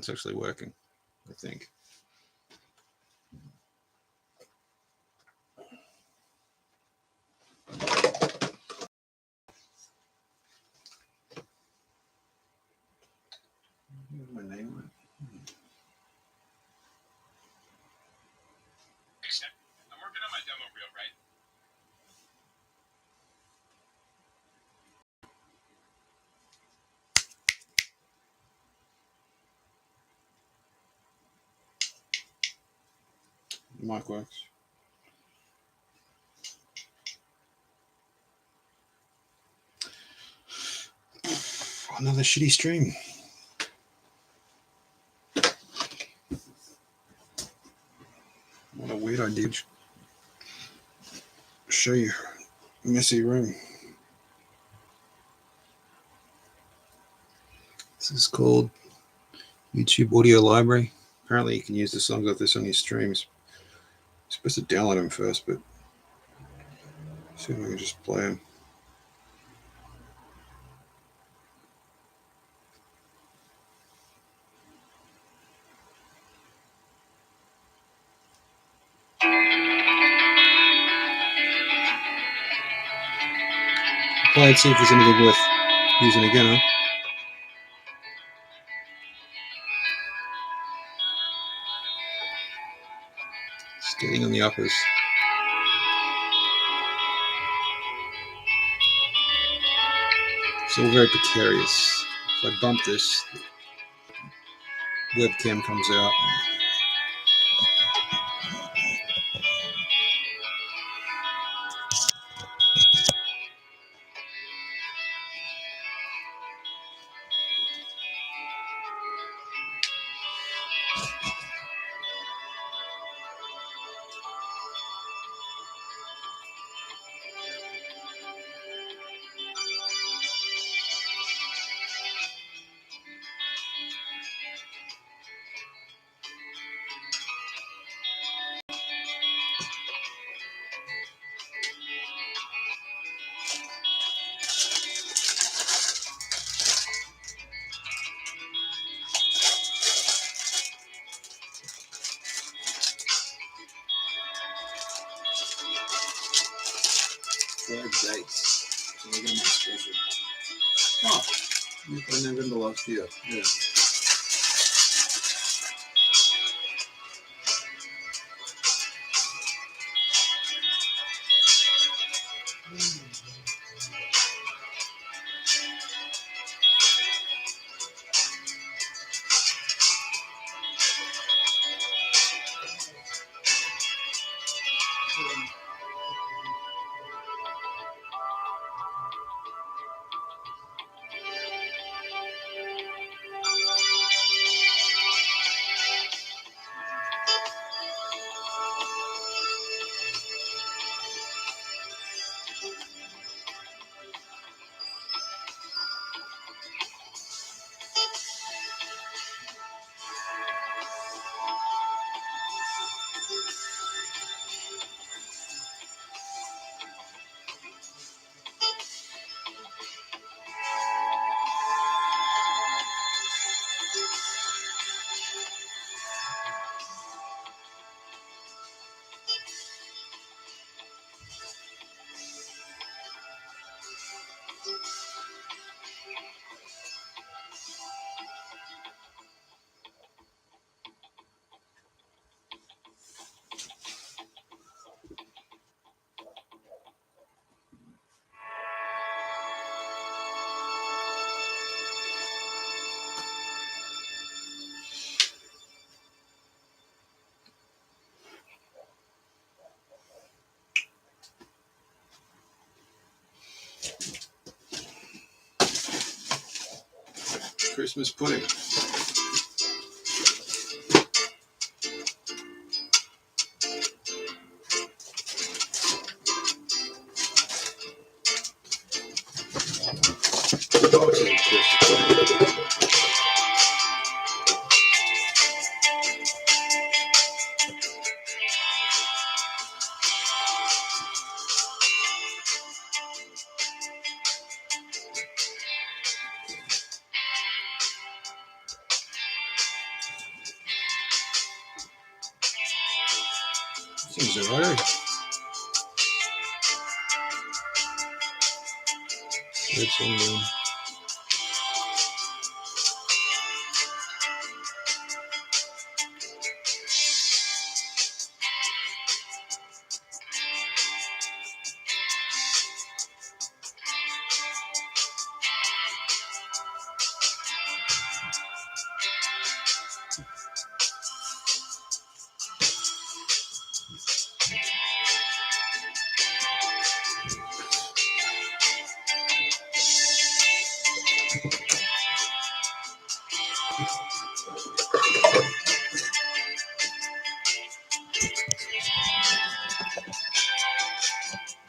it's actually working, I think. My name on it. I'm working on my demo reel, right? Mic works. Another shitty stream. What a weird idea. Show you messy room. This is called YouTube Audio Library. Apparently you can use the songs like this on your streams. You're supposed to download them first, but see if I can just play them. Play and see if there's anything worth using again, huh? Skating on the uppers. It's all very precarious. If I bump this, the webcam comes out. Dates. So we're going to special. Oh, I November last year. Yeah. Christmas pudding. Seems alright. It's in there.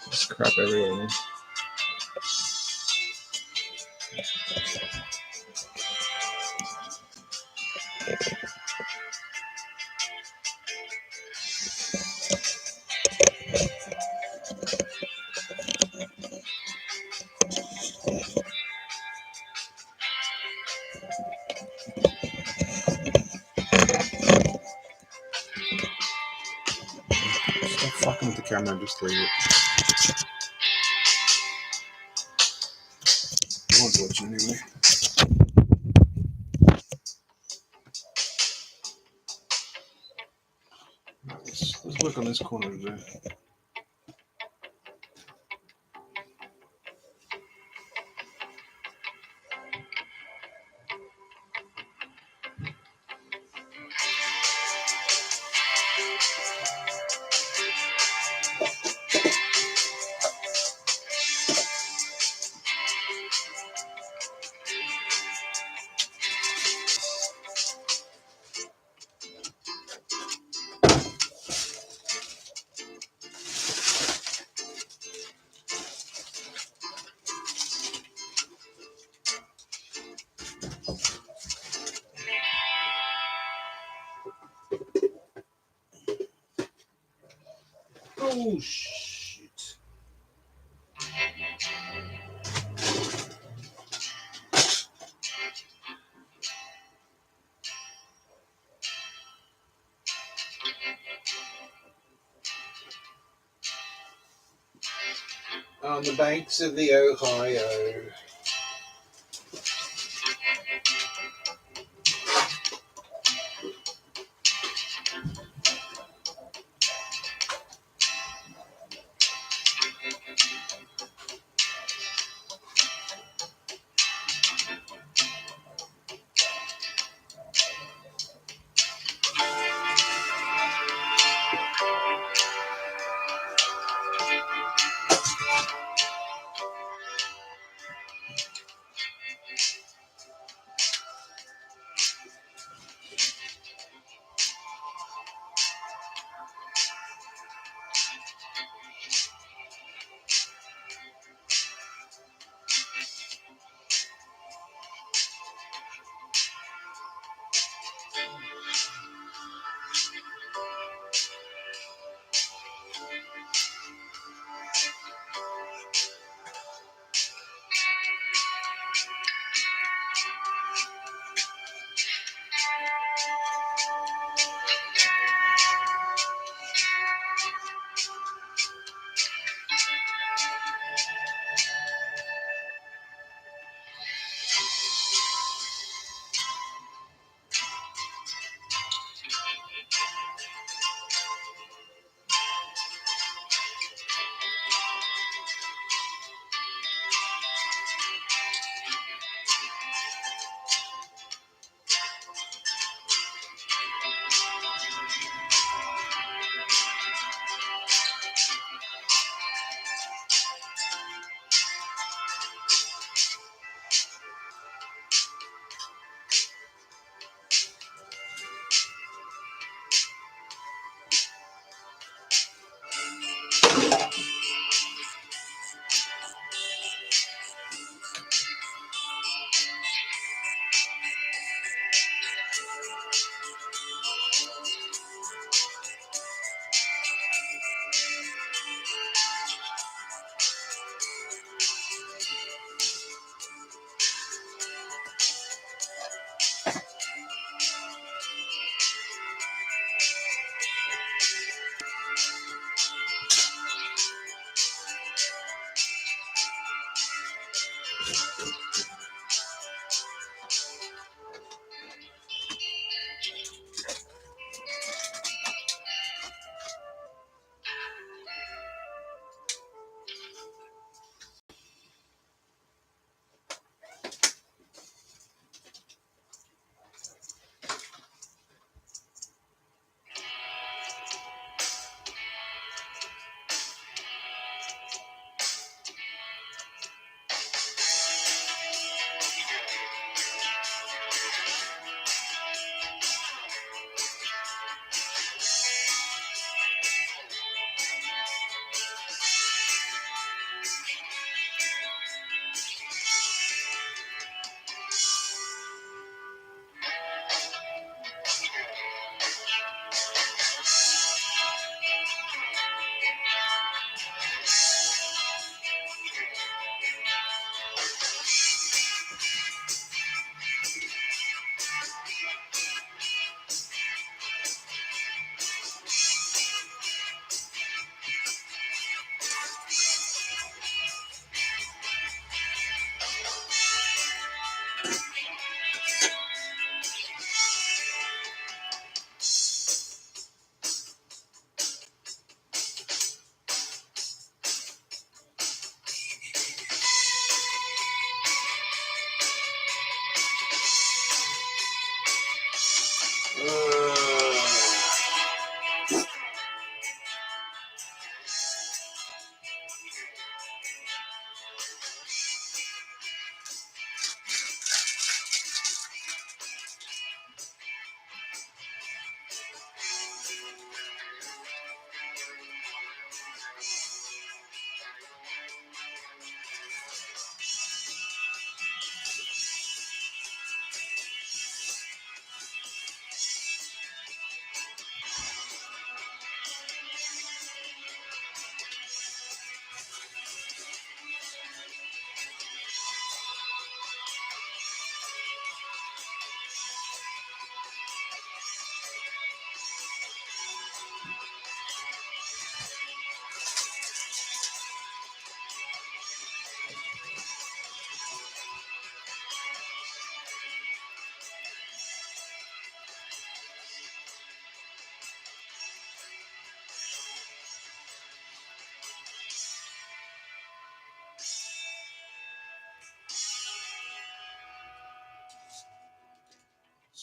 There's crap everywhere, man. Stop fucking with the camera and just leave it. No one's watching anyway. Let's work on this corner today. Oh shit. On the banks of the Ohio.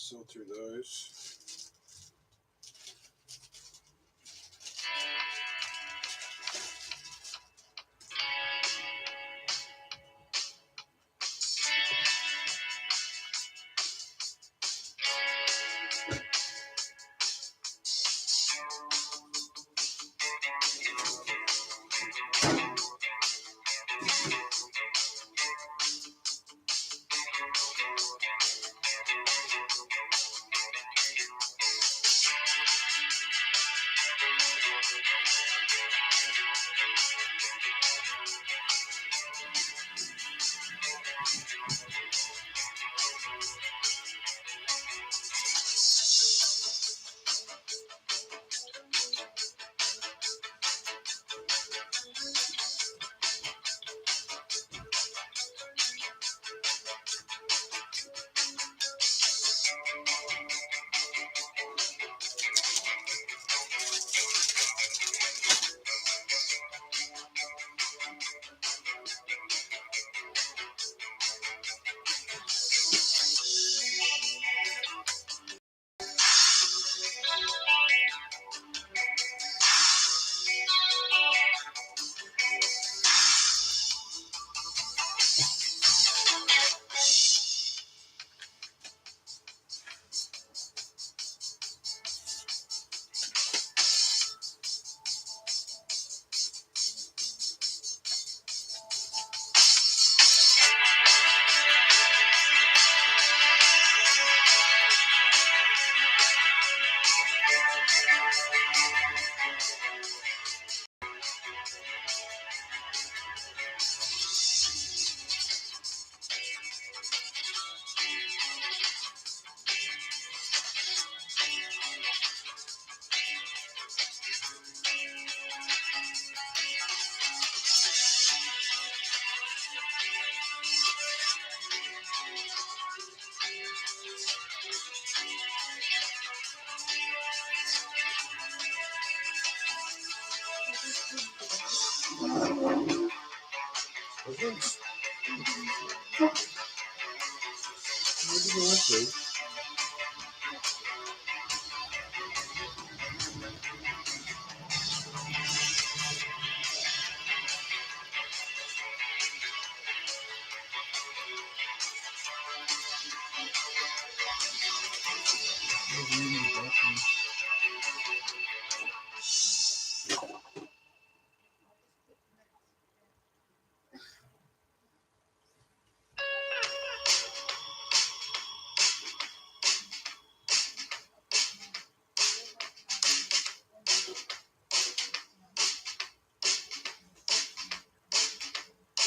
Sort through those.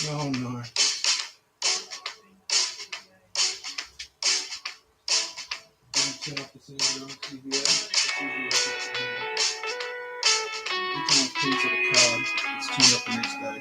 Oh no. Turn off the scene on CBS. You can have keys to the card. It's tuned up the next day.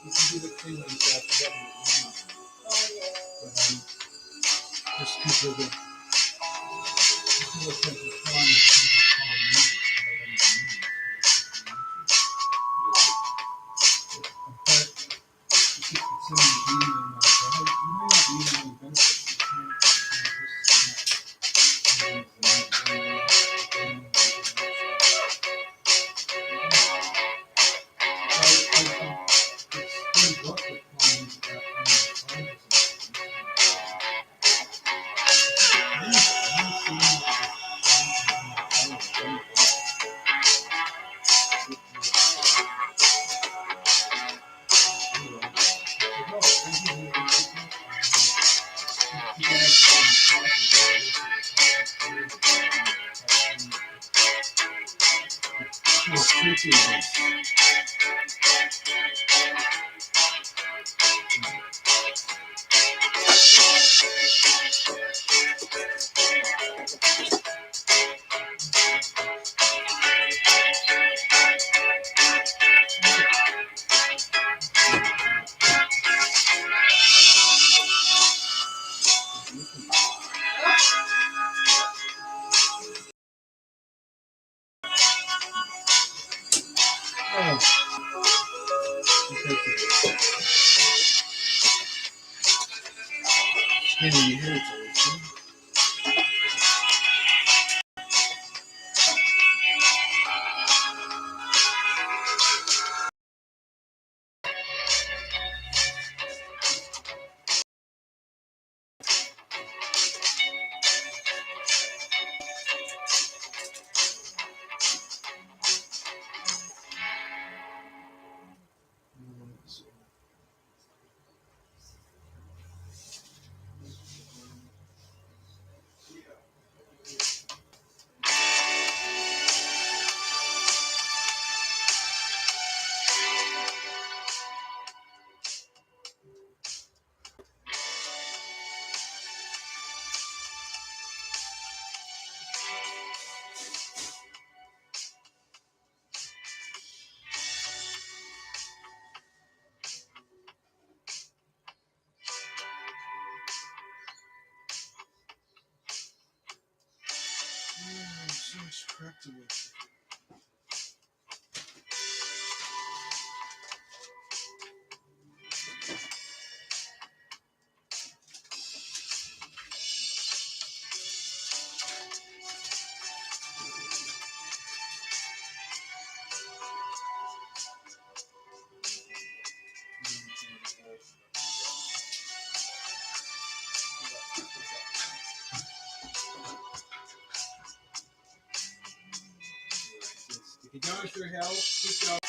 You can do the thing like that. Just keep it. So much crap to work. If you're going through hell, keep going.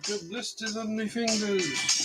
got blisters on my fingers.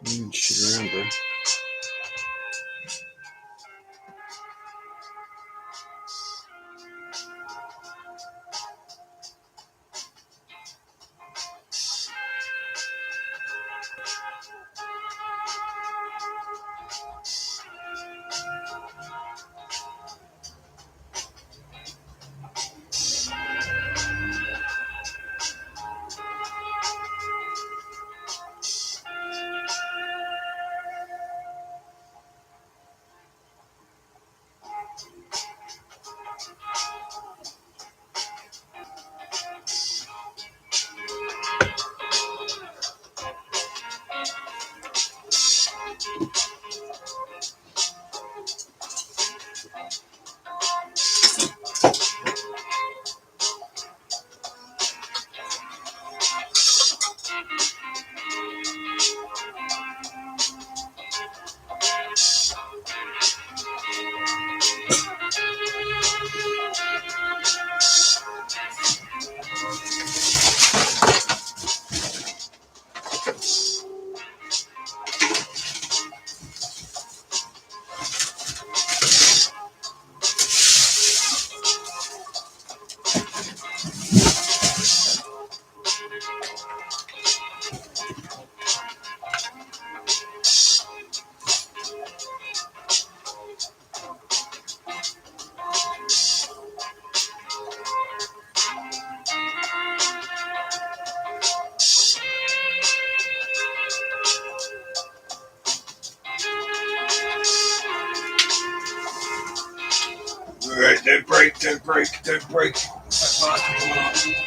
Moving shit around, bro. Alright, don't break, don't break, don't break. That bastard coming up.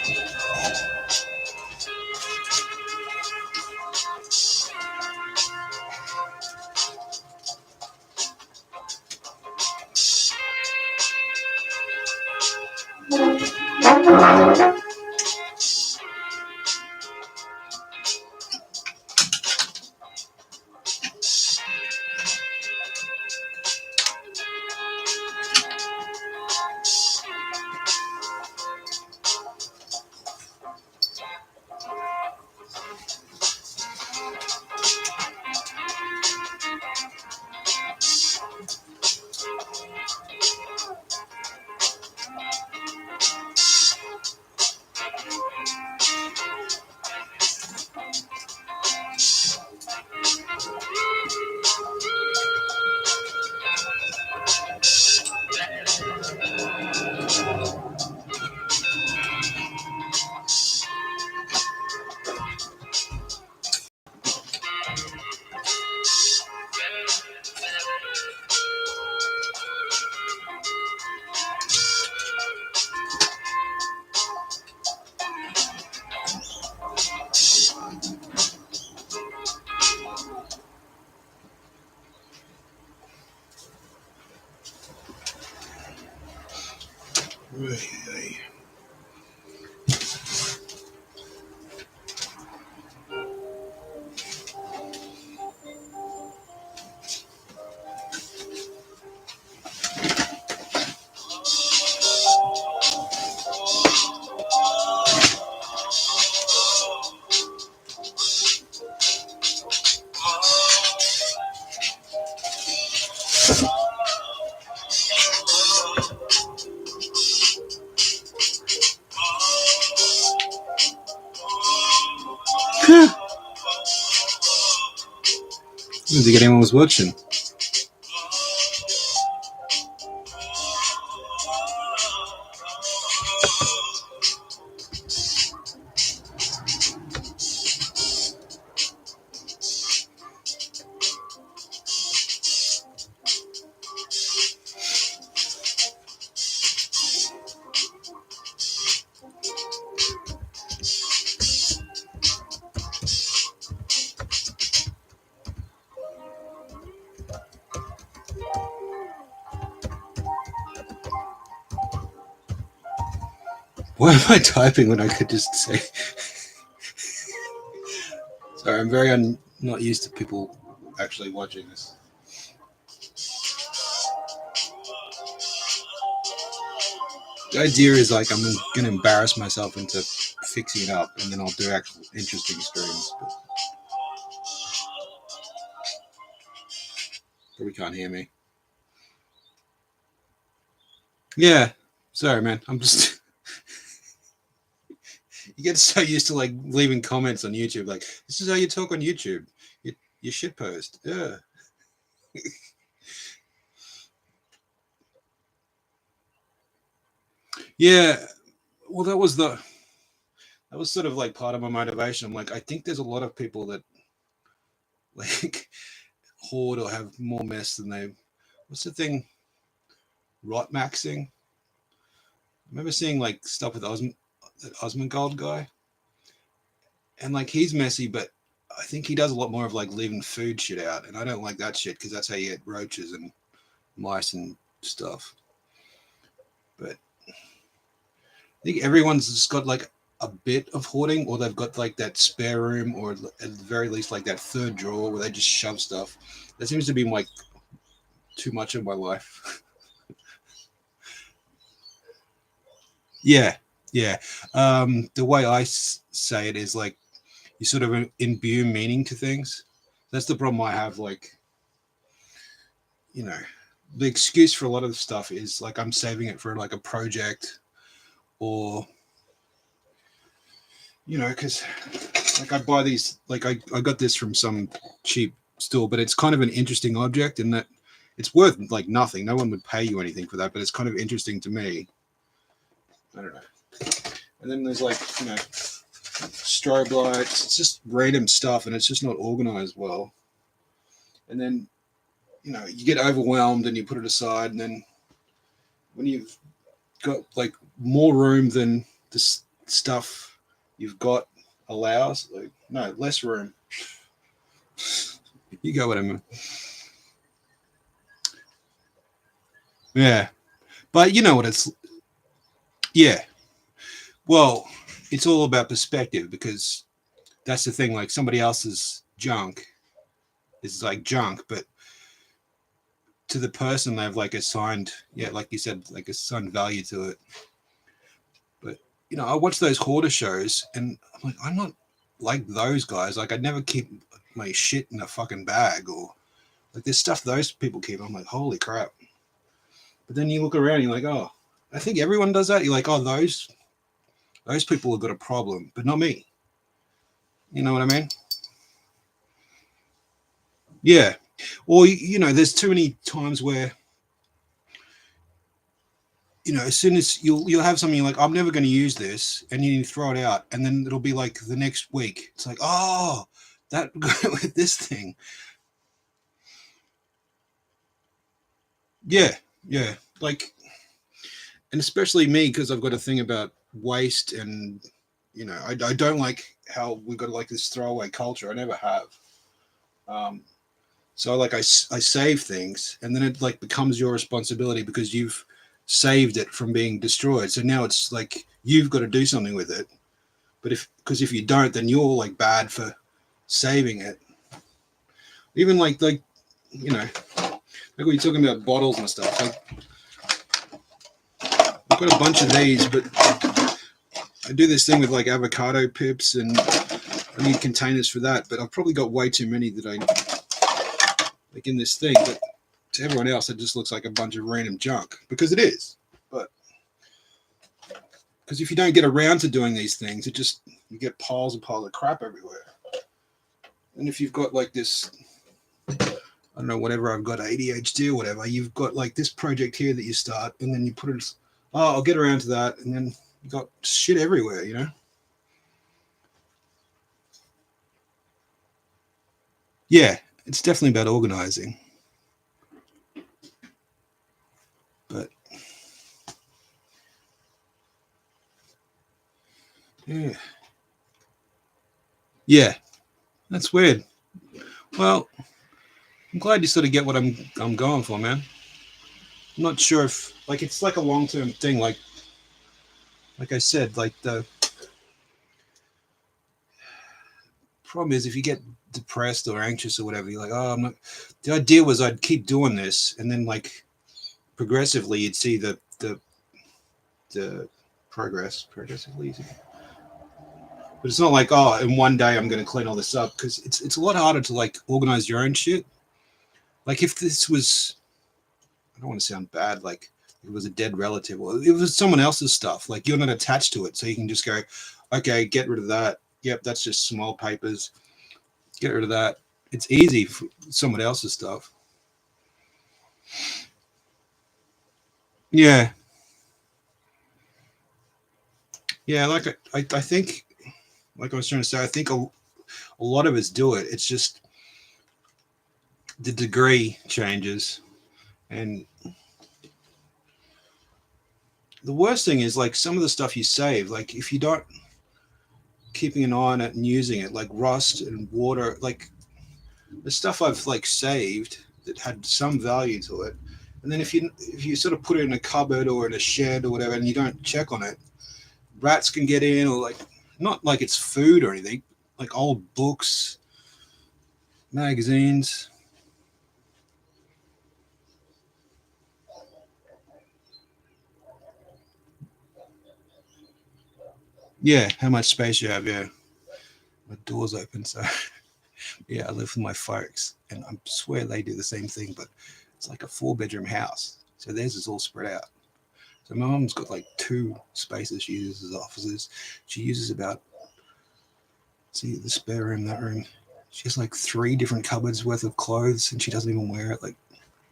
I didn't think anyone was watching. Why am I typing when I could just say? Sorry, I'm very not used to people actually watching this. The idea is like I'm going to embarrass myself into fixing it up, and then I'll do actual interesting streams. But probably can't hear me. Yeah, sorry, man. I'm just. You get so used to like leaving comments on YouTube, like this is how you talk on YouTube. You shit post. Yeah. Yeah. Well, that was sort of like part of my motivation. I'm like, I think there's a lot of people that like hoard or have more mess than they. What's the thing? Rot maxing. I remember seeing like stuff with that Osmongold guy, and like he's messy, but I think he does a lot more of like leaving food shit out, and I don't like that shit because that's how you get roaches and mice and stuff. But I think everyone's just got like a bit of hoarding, or they've got like that spare room, or at the very least like that third drawer where they just shove stuff. That seems to be like too much of my life. Yeah. The way I say it is like you sort of imbue meaning to things. That's the problem I have. Like, you know, the excuse for a lot of stuff is like I'm saving it for like a project, or you know, because like I buy these, like I got this from some cheap store, but it's kind of an interesting object in that it's worth like nothing. No one would pay you anything for that, but it's kind of interesting to me. I don't know. And then there's like, you know, strobe lights. It's just random stuff, and it's just not organized well. And then, you know, you get overwhelmed and you put it aside, and then when you've got like more room than this stuff you've got allows, like no, less room. You go what I mean. Yeah. But you know what it's, yeah. Well, it's all about perspective, because that's the thing, like somebody else's junk is like junk, but to the person they've like assigned, yeah, like you said, like assigned value to it. But you know, I watch those hoarder shows and I'm like, I'm not like those guys. Like I'd never keep my shit in a fucking bag, or like there's stuff those people keep. I'm like, holy crap. But then you look around and you're like, oh, I think everyone does that. You're like, oh, those people have got a problem, but not me. You know what I mean? Yeah. Or, you know, there's too many times where, you know, as soon as you'll have something you're like, I'm never going to use this, and you throw it out, and then it'll be like the next week. It's like, oh, that with this thing. Yeah. Like, and especially me, because I've got a thing about waste, and you know, I don't like how we've got like this throwaway culture. I never have. So like I save things, and then it like becomes your responsibility because you've saved it from being destroyed. So now it's like you've got to do something with it. But if you don't, then you're like bad for saving it. Even like you know, like when you're talking about bottles and stuff. Like I've got a bunch of these, but I do this thing with like avocado pips, and I need containers for that. But I've probably got way too many that I like in this thing. But to everyone else, it just looks like a bunch of random junk, because it is. But because if you don't get around to doing these things, you get piles and piles of crap everywhere. And if you've got like this, I don't know, whatever, I've got ADHD or whatever, you've got like this project here that you start, and then you put it, oh, I'll get around to that, and then you got shit everywhere, you know? Yeah, it's definitely about organizing. But yeah, that's weird. Well, I'm glad you sort of get what I'm going for, man. I'm not sure if like it's like a long-term thing. Like I said, like the problem is if you get depressed or anxious or whatever, you're like, oh, I'm not. The idea was I'd keep doing this, and then like progressively you'd see the progress progressively. But it's not like, oh, in one day I'm going to clean all this up, because it's a lot harder to like organize your own shit. Like if this was, I don't want to sound bad, like it was a dead relative or it was someone else's stuff, like you're not attached to it, so you can just go, okay, get rid of that. Yep, that's just small papers. Get rid of that. It's easy for someone else's stuff. Yeah, yeah. Like I think, like I was trying to say, I think a lot of us do it. It's just the degree changes, and the worst thing is like some of the stuff you save, like if you don't keeping an eye on it and using it, like rust and water, like the stuff I've like saved that had some value to it, and then if you sort of put it in a cupboard or in a shed or whatever, and you don't check on it, rats can get in, or like not like it's food or anything, like old books, magazines. Yeah, how much space you have. Yeah, my door's open, so yeah, I live with my folks, and I swear they do the same thing, but it's like a 4-bedroom house, so theirs is all spread out. So my mom's got like 2 spaces she uses as offices. She uses about, see, the spare room, that room. She has like 3 different cupboards worth of clothes, and she doesn't even wear it. Like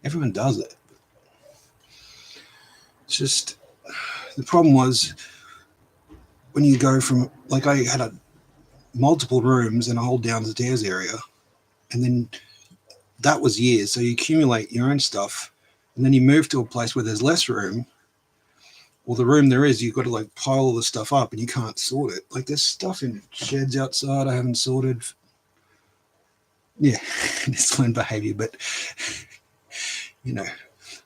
everyone does it. It's just the problem was when you go from like I had multiple rooms and a whole downstairs area, and then that was years. So you accumulate your own stuff, and then you move to a place where there's less room. Well, the room there is, you've got to like pile all the stuff up, and you can't sort it. Like there's stuff in sheds outside I haven't sorted. Yeah, it's learned behavior, but you know,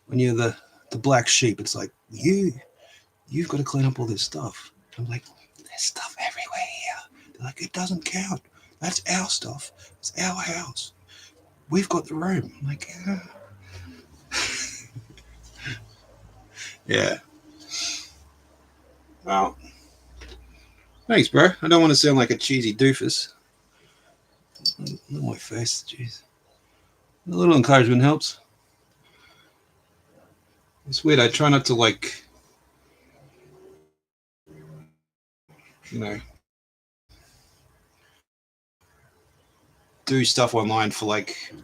when you're the black sheep, it's like you've got to clean up all this stuff. I'm like, there's stuff everywhere here. They're like, it doesn't count. That's our stuff. It's our house. We've got the room. I'm like, yeah. Well, thanks, bro. I don't want to sound like a cheesy doofus. Not my face, jeez. A little encouragement helps. It's weird. I try not to like, you know, do stuff online for like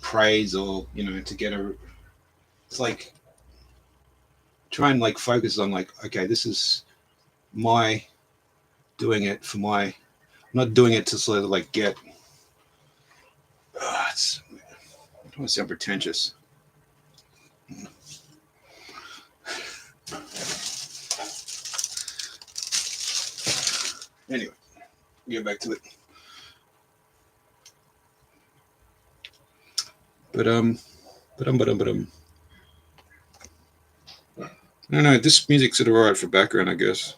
praise or to get a. It's like try and like focus on like, okay, this is my doing it for my. I'm not doing it to sort of like get. I don't want to sound pretentious. Anyway, get back to it. But I don't know. This music's sort of alright for background, I guess.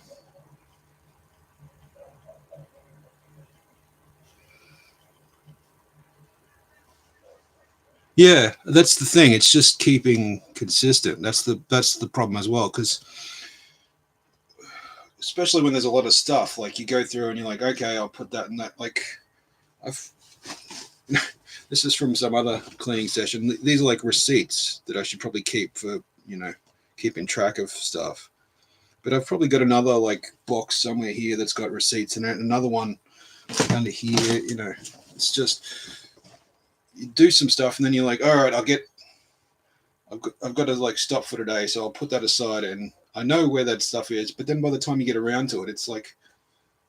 Yeah, that's the thing. It's just keeping consistent. That's the problem as well, because especially when there's a lot of stuff, like you go through and you're like, okay, I'll put that in that. Like, I've This is from some other cleaning session. These are like receipts that I should probably keep for, keeping track of stuff. But I've probably got another like box somewhere here that's got receipts in it. Another one under here, It's just you do some stuff and then you're like, all right, I've got to like stop for today, so I'll put that aside and I know where that stuff is. But then by the time you get around to it, it's like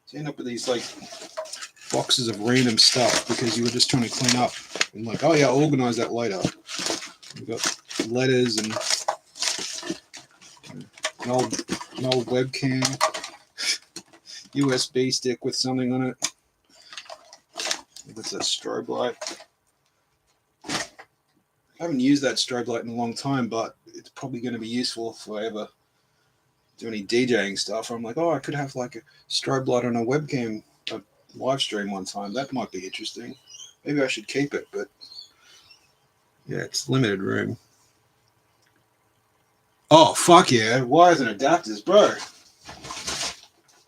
you end up with these like boxes of random stuff because you were just trying to clean up and like, oh yeah, I'll organize that later. We've got letters and an old webcam, USB stick with something on it. That's a strobe light. I haven't used that strobe light in a long time, but it's probably going to be useful if I ever do any DJing stuff. I'm like, oh, I could have like a strobe light on a webcam, a live stream one time. That might be interesting. Maybe I should keep it, but yeah, it's limited room. Oh, fuck yeah. Wires and adapters, bro.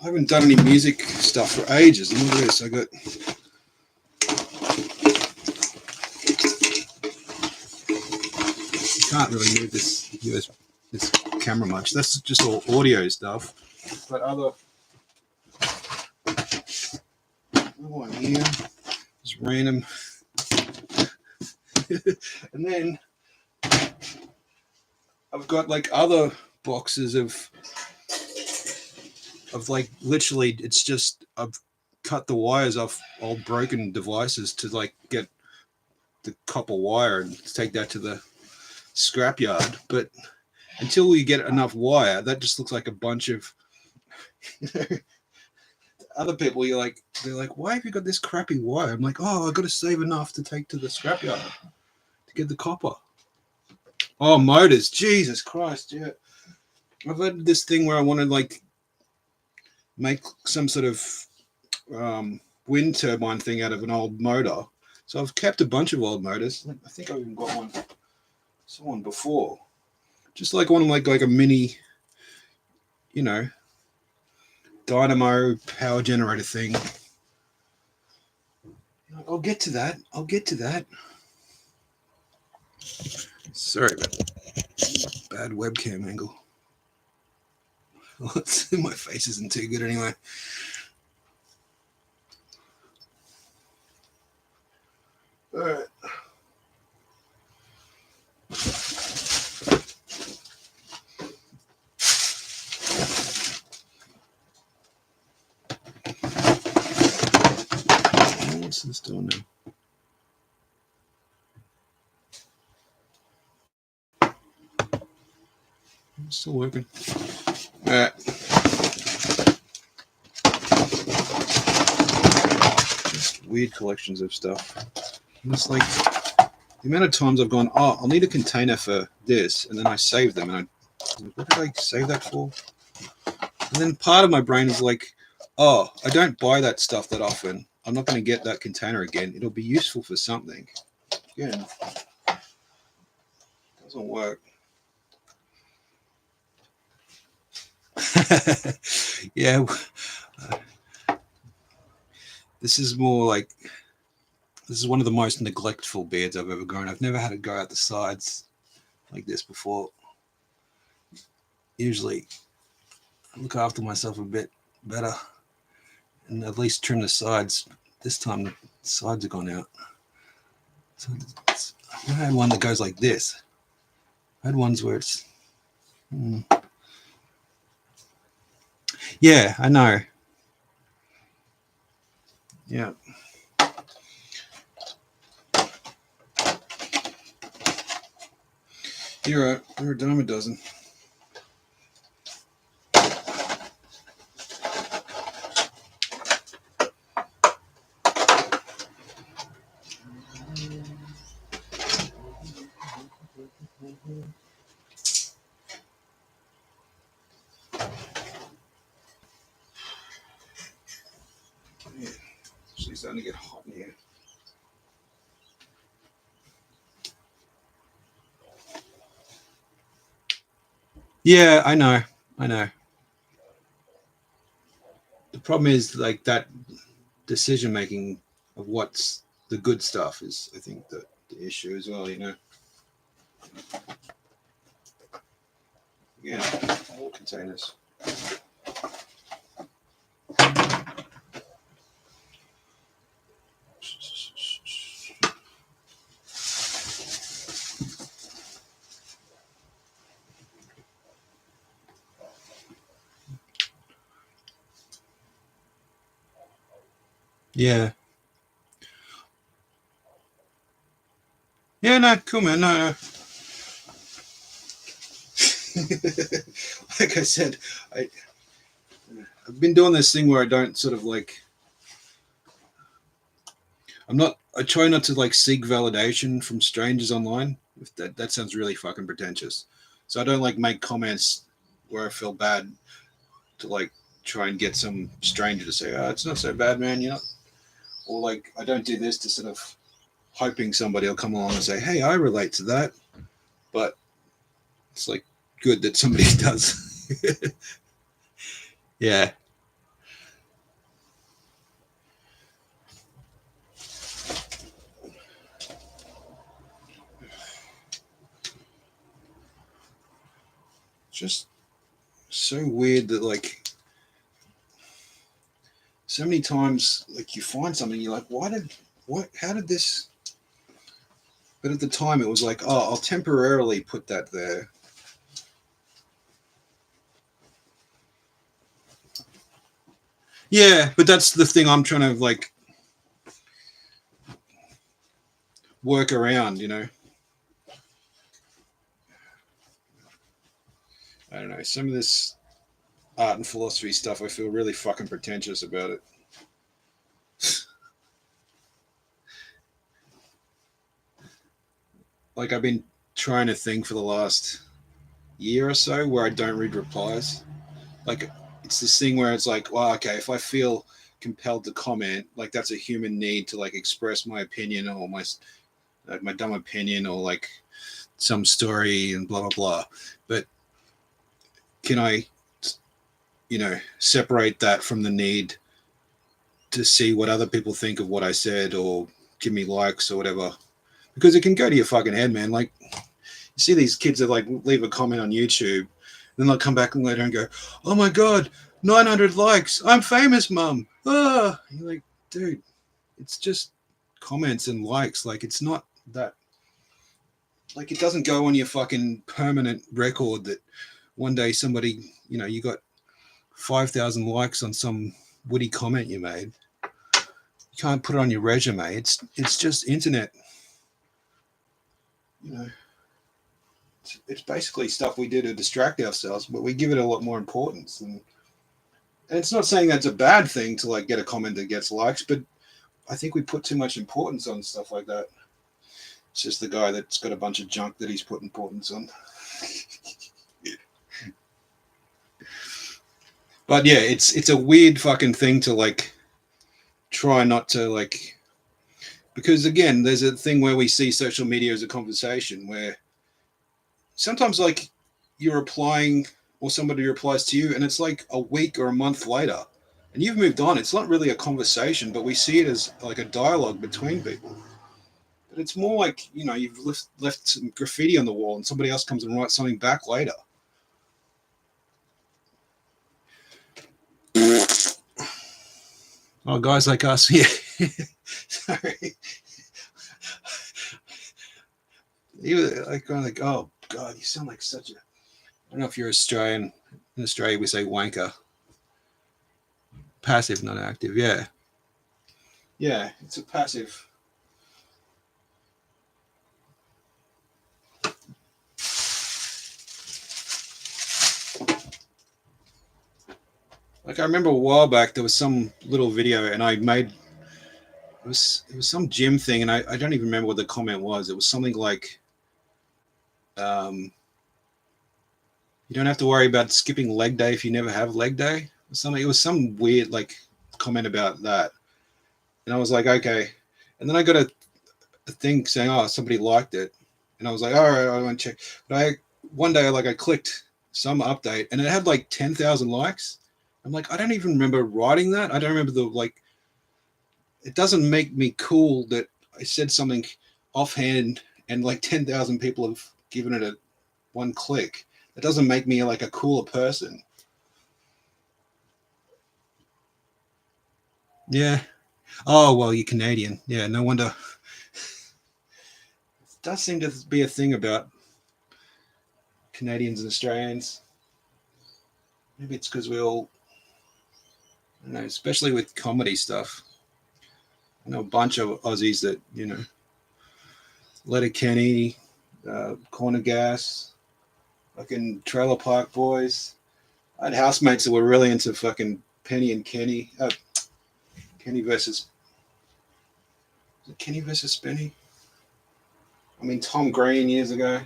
I haven't done any music stuff for ages. And look at this. I got... You can't really move this camera much. That's just all audio stuff. But other one here. Just random. And then I've got like other boxes of like literally it's just I've cut the wires off old broken devices to like get the copper wire and take that to the scrapyard. But until we get enough wire, that just looks like a bunch of other people. They're like, why have you got this crappy wire? I'm like, oh, I've got to save enough to take to the scrapyard to get the copper. Oh, motors, Jesus Christ, yeah. I've had this thing where I want to like make some sort of wind turbine thing out of an old motor. So I've kept a bunch of old motors. I think I even got someone before. Just like one like a mini, dynamo power generator thing. I'll get to that. Sorry about bad webcam angle. My face isn't too good anyway. All right. What's this doing now? It's still working. All right. Just weird collections of stuff. And it's like the amount of times I've gone, oh, I'll need a container for this, and then I save them, and what did I save that for? And then part of my brain is like, oh, I don't buy that stuff that often. I'm not going to get that container again. It'll be useful for something. Again, doesn't work. Yeah. This is more like, this is one of the most neglectful beds I've ever grown. I've never had to go out the sides like this before. Usually I look after myself a bit better and at least trim the sides. This time the sides have gone out. So I had one that goes like this. I had ones where it's... Yeah, I know. Yeah. You're a dime a dozen. Yeah, it's starting to get hot in here. Yeah, I know. The problem is like that decision making of what's the good stuff is, I think, the issue as well. Yeah, more containers. Yeah. Yeah, no, cool, man. No. Like I said, I've been doing this thing where I don't sort of like, I try not to like seek validation from strangers online. If that sounds really fucking pretentious. So I don't like make comments where I feel bad to like try and get some stranger to say, oh, it's not so bad, man, or like I don't do this to sort of hoping somebody will come along and say, hey, I relate to that. But it's like good that somebody does. Yeah. Just so weird that like so many times like you find something, you're like, how did this? But at the time it was like, oh, I'll temporarily put that there. Yeah, but that's the thing I'm trying to like work around, I don't know. Some of this art and philosophy stuff, I feel really fucking pretentious about it. Like I've been trying to think for the last year or so where I don't read replies. Like it's this thing where it's like, well, okay, if I feel compelled to comment, like that's a human need to like express my opinion or my dumb opinion or like some story and blah blah blah. But can I, separate that from the need to see what other people think of what I said or give me likes or whatever? Because it can go to your fucking head, man. Like you see these kids that like leave a comment on YouTube, then they'll come back later and go, "Oh my god, 900 likes! I'm famous, mum." Ah, you're like, dude, it's just comments and likes. Like it's not that. Like it doesn't go on your fucking permanent record that one day somebody, you got 5,000 likes on some witty comment you made. You can't put it on your resume. It's just internet. It's basically stuff we do to distract ourselves, but we give it a lot more importance. And it's not saying that's a bad thing to like get a comment that gets likes, but I think we put too much importance on stuff like that. It's just the guy that's got a bunch of junk that he's put importance on. But yeah, it's a weird fucking thing to like try not to like, because again, there's a thing where we see social media as a conversation where sometimes like you're replying or somebody replies to you and it's like a week or a month later and you've moved on. It's not really a conversation, but we see it as like a dialogue between people. But it's more like, you've left some graffiti on the wall and somebody else comes and writes something back later. Oh, guys like us, yeah. Sorry. You like kind of like, oh god, you sound like such a. I don't know if you're Australian. In Australia, we say wanker. Passive, not active. Yeah. Yeah, it's a passive. Like I remember a while back, there was some little video, and I made it was some gym thing, and I don't even remember what the comment was. It was something like, you don't have to worry about skipping leg day if you never have leg day or something. It was some weird like comment about that, and I was like, okay. And then I got a thing saying, oh, somebody liked it, and I was like, all right, I want to check. But one day I clicked some update, and it had like 10,000 likes. I'm like, I don't even remember writing that. I don't remember it doesn't make me cool that I said something offhand and like 10,000 people have given it a one click. That doesn't make me like a cooler person. Yeah. Oh, well, you're Canadian. Yeah, no wonder. It does seem to be a thing about Canadians and Australians. Maybe it's because we all, I don't know, especially with comedy stuff. I know a bunch of Aussies that, Letterkenny, Corner Gas, fucking Trailer Park Boys. I had housemates that were really into fucking Penny and Kenny. Kenny versus. Was it Kenny versus Penny? I mean, Tom Green years ago.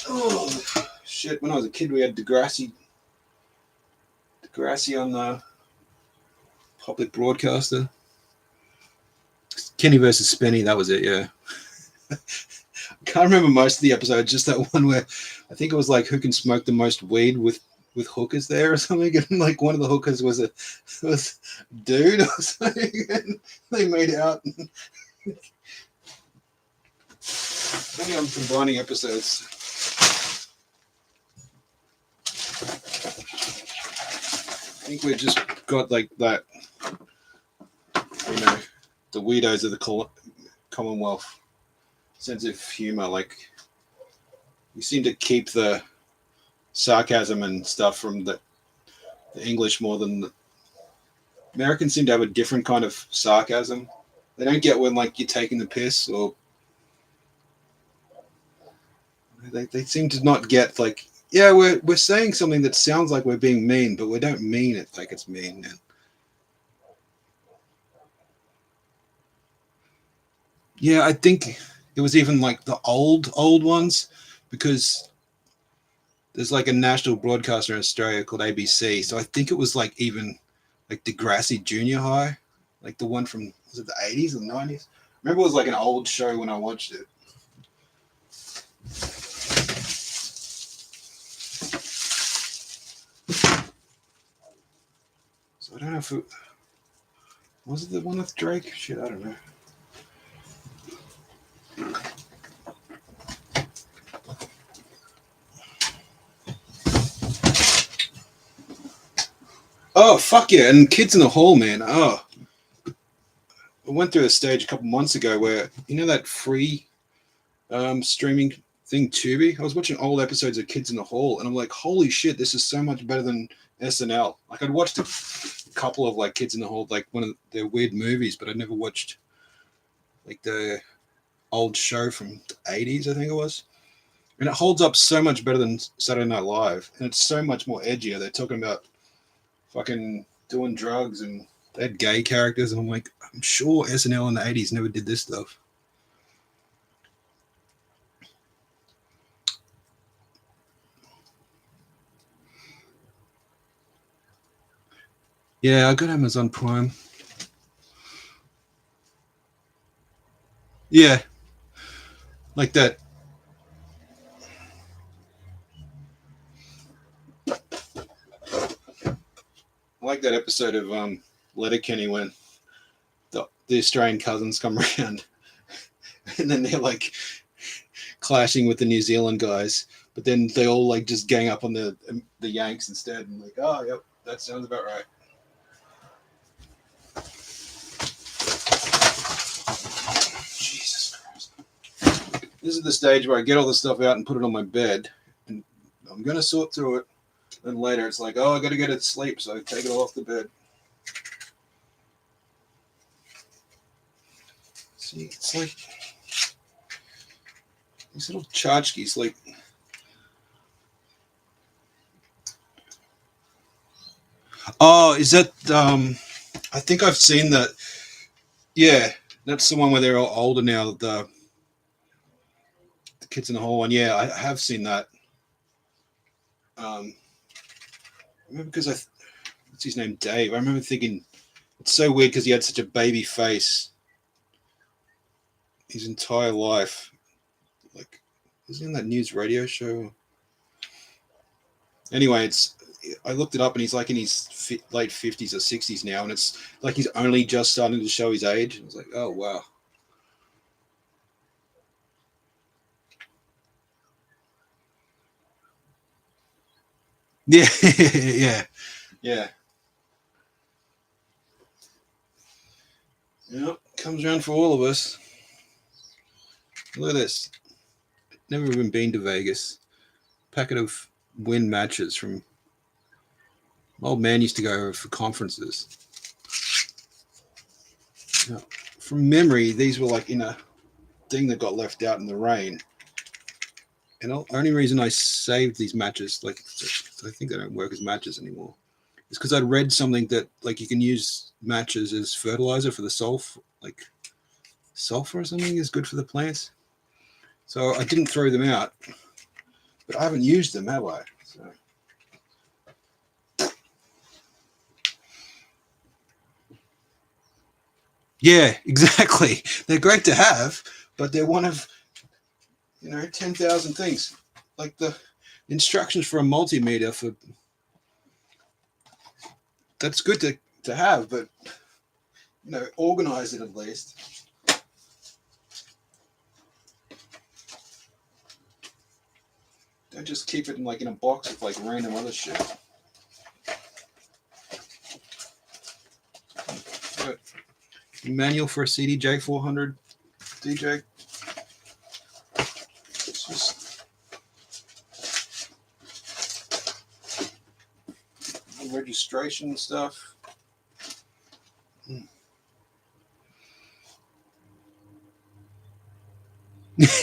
Oh, shit. When I was a kid, we had Degrassi on the public broadcaster. Kenny versus Spenny, that was it, yeah. I can't remember most of the episode, just that one where I think it was like who can smoke the most weed with hookers there or something, and like one of the hookers was a dude or something, and they made out. Maybe I'm combining episodes. I think we just got like that, the weirdos of the Commonwealth sense of humor. Like we seem to keep the sarcasm and stuff from the English more than the Americans seem to have a different kind of sarcasm. They don't get when like you're taking the piss, or they seem to not get like, yeah, we're saying something that sounds like we're being mean, but we don't mean it like it's mean. Yeah, I think it was even like the old ones, because there's like a national broadcaster in Australia called ABC. So I think it was like even like Degrassi Junior High, like the one from, was it the 80s or 90s? Remember, it was like an old show when I watched it. So I don't know if it was it the one with Drake. Shit, I don't know. Oh fuck yeah! And Kids in the Hall, man. Oh, I went through a stage a couple months ago where that free streaming thing, Tubi. I was watching old episodes of Kids in the Hall, and I'm like, holy shit, this is so much better than SNL. Like I'd watched a couple of like Kids in the Hall, like one of their weird movies, but I'd never watched like the old show from the 80s, I think it was. And it holds up so much better than Saturday Night Live, and it's so much more edgier. They're talking about fucking doing drugs, and they had gay characters, and I'm like, I'm sure SNL in the 80s never did this stuff. Yeah, I got Amazon Prime. Yeah, like that. I like that episode of Letterkenny when the Australian cousins come around, and then they're like clashing with the New Zealand guys, but then they all like just gang up on the Yanks instead, and like, oh yep, that sounds about right. Jesus Christ! This is the stage where I get all the stuff out and put it on my bed, and I'm gonna sort through it. Then later, it's like, oh, I got to get it to sleep, so I take it off the bed. See, it's like these little tchotchkes, like. Oh, is that? I think I've seen that. Yeah, that's the one where they're all older now. The Kids in the Hall one. Yeah, I have seen that. I remember because what's his name, Dave. I remember thinking it's so weird because he had such a baby face his entire life. Like, was he in that news radio show? Anyway, it's I looked it up, and he's like in his late 50s or 60s now, and it's like he's only just starting to show his age. I was like, oh wow. Yeah, yeah, yeah. Yep, comes around for all of us. Look at this. Never even been to Vegas. Packet of Win matches from my old man used to go over for conferences. Now, from memory, these were like in a thing that got left out in the rain. And the only reason I saved these matches, like I think they don't work as matches anymore, is because I'd read something that like you can use matches as fertilizer for the sulfur or something is good for the plants. So I didn't throw them out, but I haven't used them, have I? So. Yeah, exactly. They're great to have, but they're one of 10,000 things. Like the instructions for a multimeter for that's good to have, but organize it at least. Don't just keep it in a box with like random other shit. But manual for a CDJ 400 DJ. It's just registration stuff.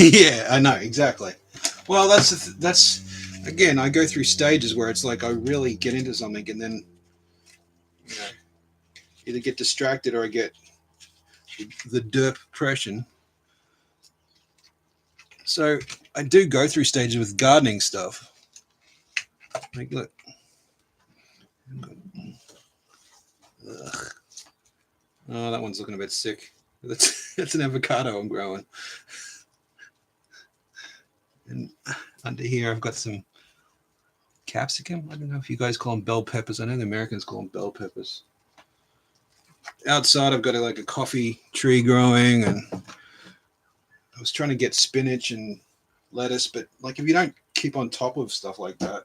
Yeah, I know exactly. Well, that's again. I go through stages where it's like I really get into something, and then either get distracted or I get the depression. So I do go through stages with gardening stuff. Like, look. Ugh. Oh, that one's looking a bit sick. That's an avocado I'm growing. And under here, I've got some capsicum. I don't know if you guys call them bell peppers. I know the Americans call them bell peppers. Outside, I've got a coffee tree growing, and I was trying to get spinach and lettuce, but if you don't keep on top of stuff like that,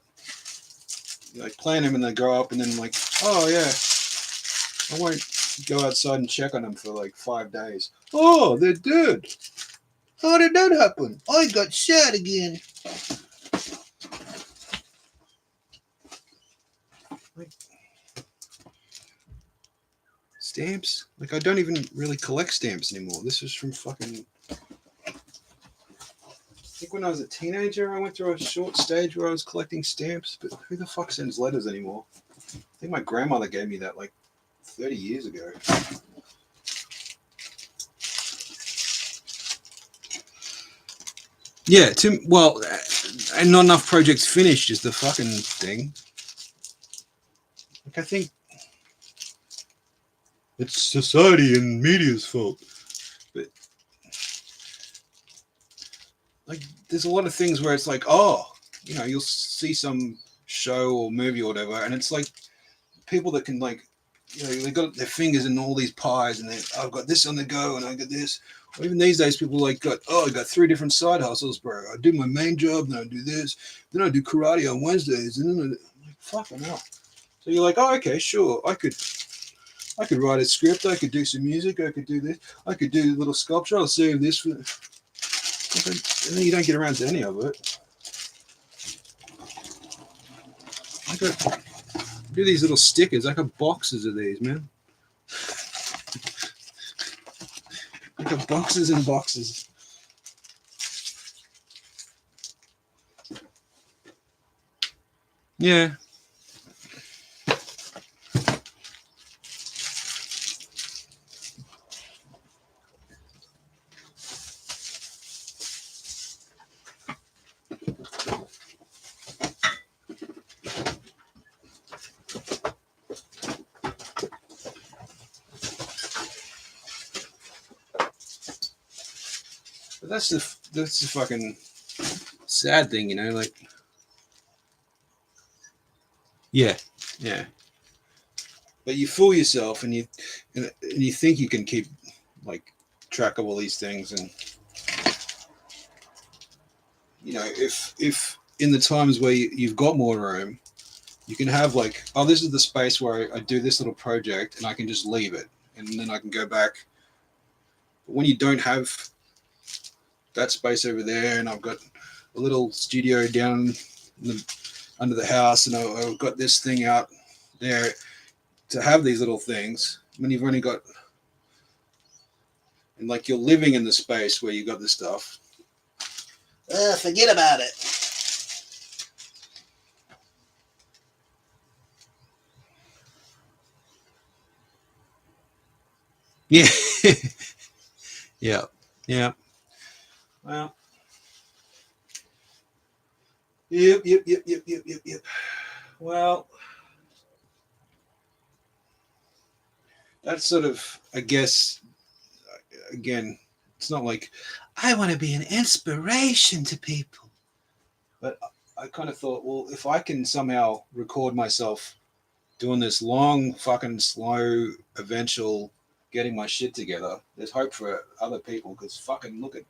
you plant them and they grow up, and then oh yeah, I won't go outside and check on them for 5 days. Oh, they're dead. How did that happen? I got shot again. Stamps? I don't even really collect stamps anymore. This is from fucking... I think when I was a teenager, I went through a short stage where I was collecting stamps, but who the fuck sends letters anymore? I think my grandmother gave me that 30 years ago. Yeah, and not enough projects finished is the fucking thing. I think it's society and media's fault. But there's a lot of things where it's you'll see some show or movie or whatever, and it's people that can they got their fingers in all these pies, and I've got this on the go, and I got this. Or even these days, people I got 3 different side hustles, bro. I do my main job, then I do this, then I do karate on Wednesdays, and then fucking hell. So you're oh, okay, sure, I could write a script, I could do some music, I could do this, I could do a little sculpture, I'll save this for, and then you don't get around to any of it. I do these little stickers. I got boxes of these, man. I got boxes and boxes. Yeah. But that's the fucking sad thing, Yeah, yeah. But you fool yourself, and you think you can keep like track of all these things, and if in the times where you've got more room, you can have like, oh, this is the space where I do this little project, and I can just leave it, and then I can go back. But when you don't have that space over there, and I've got a little studio down under the house, and I've got this thing out there to have these little things. When you've only got, and like you're living in the space where you got this stuff. Forget about it. Yeah. Yeah. Yeah. Well. Yep. Well, that's sort of, I guess, again, it's not like I want to be an inspiration to people, but I kind of thought, well, if I can somehow record myself doing this long, fucking slow, eventual getting my shit together, there's hope for other people. Because fucking look at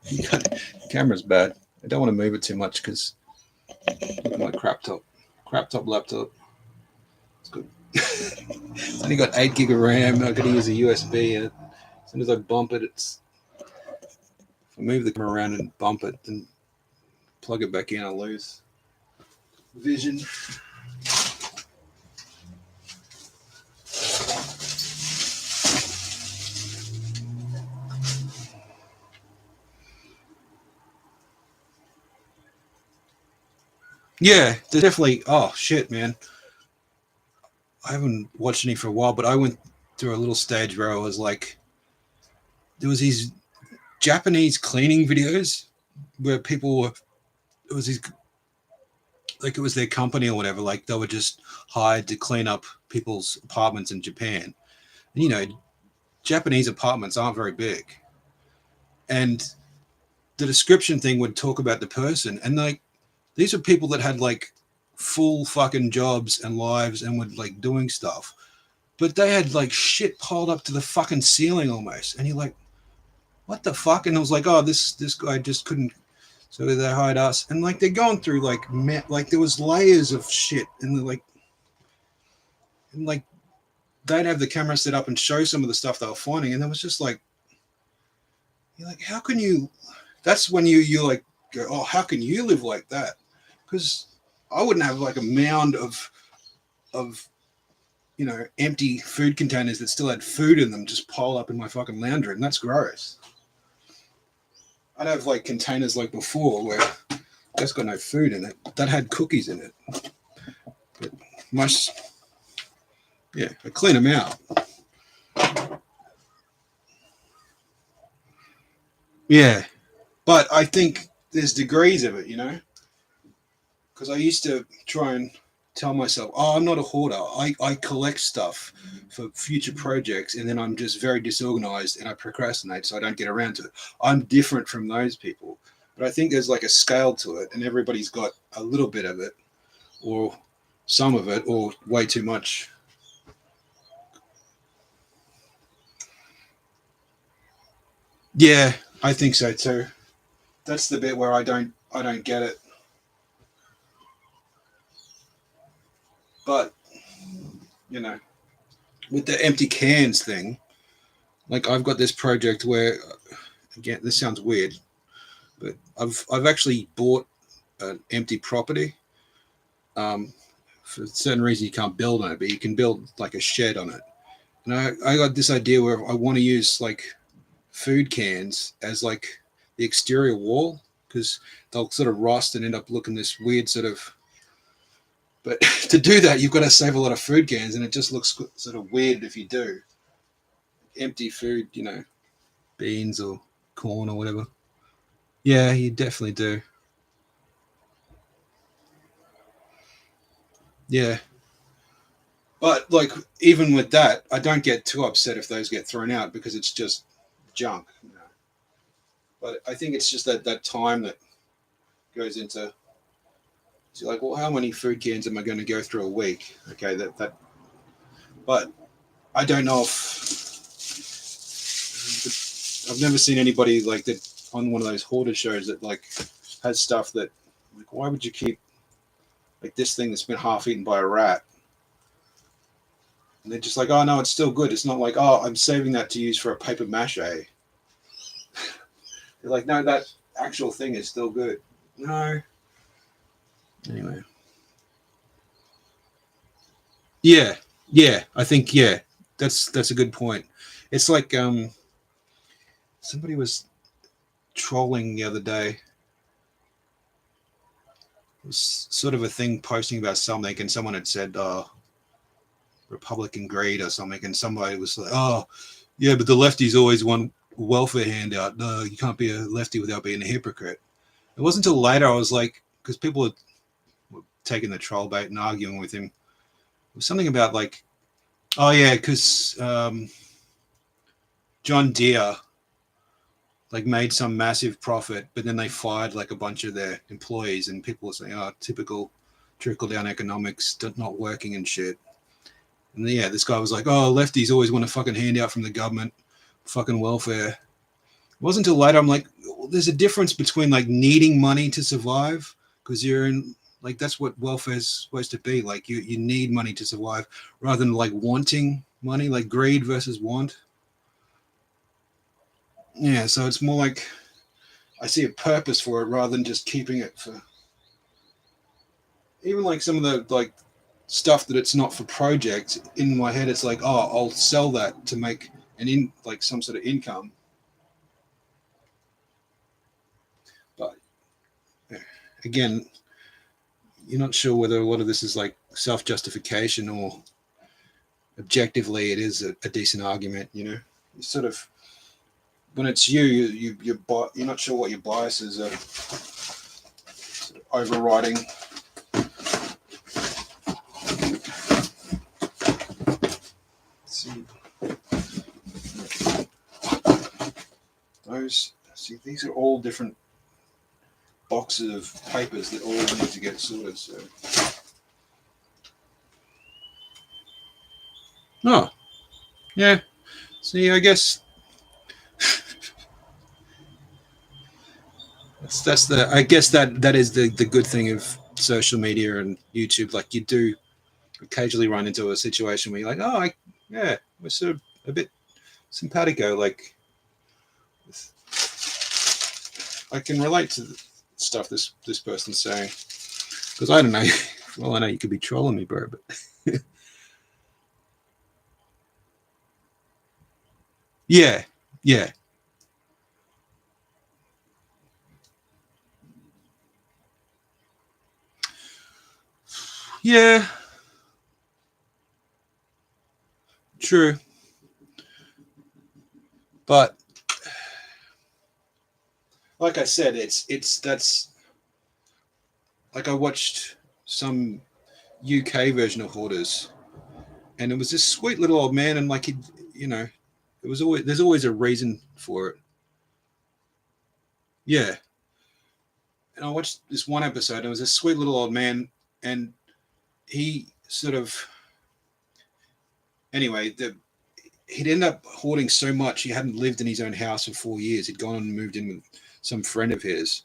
the camera's bad. I don't want to move it too much because look at my crap top laptop. It's good. It's only got 8 gig of RAM. I could use a USB in it. As soon as I bump it, if I move the camera around and bump it, then plug it back in, I'll lose vision. Yeah, there's definitely. Oh shit, man! I haven't watched any for a while, but I went through a little stage where I was like, there was these Japanese cleaning videos where people were. It was these, like it was their company or whatever. Like they were just hired to clean up people's apartments in Japan. And Japanese apartments aren't very big, and the description thing would talk about the person, and like these are people that had like full fucking jobs and lives and were like doing stuff, but they had like shit piled up to the fucking ceiling almost, and you're like, what the fuck? And I was like, oh, this guy just couldn't. So they hired us, and like they're going through like there was layers of shit, and like they'd have the camera set up and show some of the stuff they were finding, and it was just like, you're like, how can you? That's when you like go, oh, how can you live like that? Because I wouldn't have like a mound of empty food containers that still had food in them just pile up in my fucking lounge room. That's gross. I'd have like containers like before where that's got no food in it that had cookies in it. But I clean them out. Yeah, but I think there's degrees of it, because I used to try and tell myself, oh, I'm not a hoarder. I collect stuff for future projects, and then I'm just very disorganized and I procrastinate, so I don't get around to it. I'm different from those people. But I think there's like a scale to it, and everybody's got a little bit of it, or some of it, or way too much. Yeah, I think so too. That's the bit where I don't get it. But, you know, with the empty cans thing, like I've got this project where, again, this sounds weird, but I've actually bought an empty property. For certain reason, you can't build on it, but you can build like a shed on it. And I got this idea where I want to use like food cans as like the exterior wall, because they'll sort of rust and end up looking this weird sort of. But to do that, you've got to save a lot of food cans, and it just looks sort of weird if you do empty food, beans or corn or whatever. Yeah, you definitely do. Yeah. But like even with that, I don't get too upset if those get thrown out because it's just junk. But I think it's just that time that goes into So you're like, well, how many food cans am I going to go through a week? Okay, but I don't know if I've never seen anybody like that on one of those hoarder shows that like has stuff that like why would you keep like this thing that's been half eaten by a rat? And they're just like, oh no, it's still good. It's not like, oh, I'm saving that to use for a paper mache. They're like, no, that actual thing is still good. No. Anyway. Yeah, yeah. I think that's a good point. It's like somebody was trolling the other day. It was sort of a thing posting about something, and someone had said, Republican greed or something, and somebody was like, oh, yeah, but the lefties always want welfare handout. No, you can't be a lefty without being a hypocrite. It wasn't until later I was like, because people were taking the troll bait and arguing with him. It was something about like, oh yeah, because John Deere like made some massive profit, but then they fired like a bunch of their employees, and people were saying, oh, typical trickle down economics not working and shit. And yeah, this guy was like, oh, lefties always want a fucking handout from the government, fucking welfare. It wasn't until later I'm like, well, there's a difference between like needing money to survive, because you're in like that's what welfare's supposed to be. Like you need money to survive rather than like wanting money, like greed versus want. Yeah, so it's more like I see a purpose for it rather than just keeping it for even like some of the like stuff that it's not for projects. In my head it's like, oh, I'll sell that to make like some sort of income. But again, you're not sure whether a lot of this is like self-justification or objectively it is a decent argument. You sort of when it's you're not sure what your biases are sort of overriding. These are all different boxes of papers that all need to get sorted. So, oh, yeah. See, I guess I guess that is the good thing of social media and YouTube. Like you do occasionally run into a situation where you're like, oh, yeah, we're sort of a bit simpatico. Like I can relate to the stuff this person's saying, because I don't know. Well, I know you could be trolling me, bro, but yeah, yeah, yeah. True, but like I said, it's that's like I watched some UK version of Hoarders, and it was this sweet little old man, and like he, it was always there's always a reason for it. Yeah, and I watched this one episode. And it was a sweet little old man, and he sort of anyway he'd end up hoarding so much he hadn't lived in his own house for 4 years. He'd gone and moved in with some friend of his,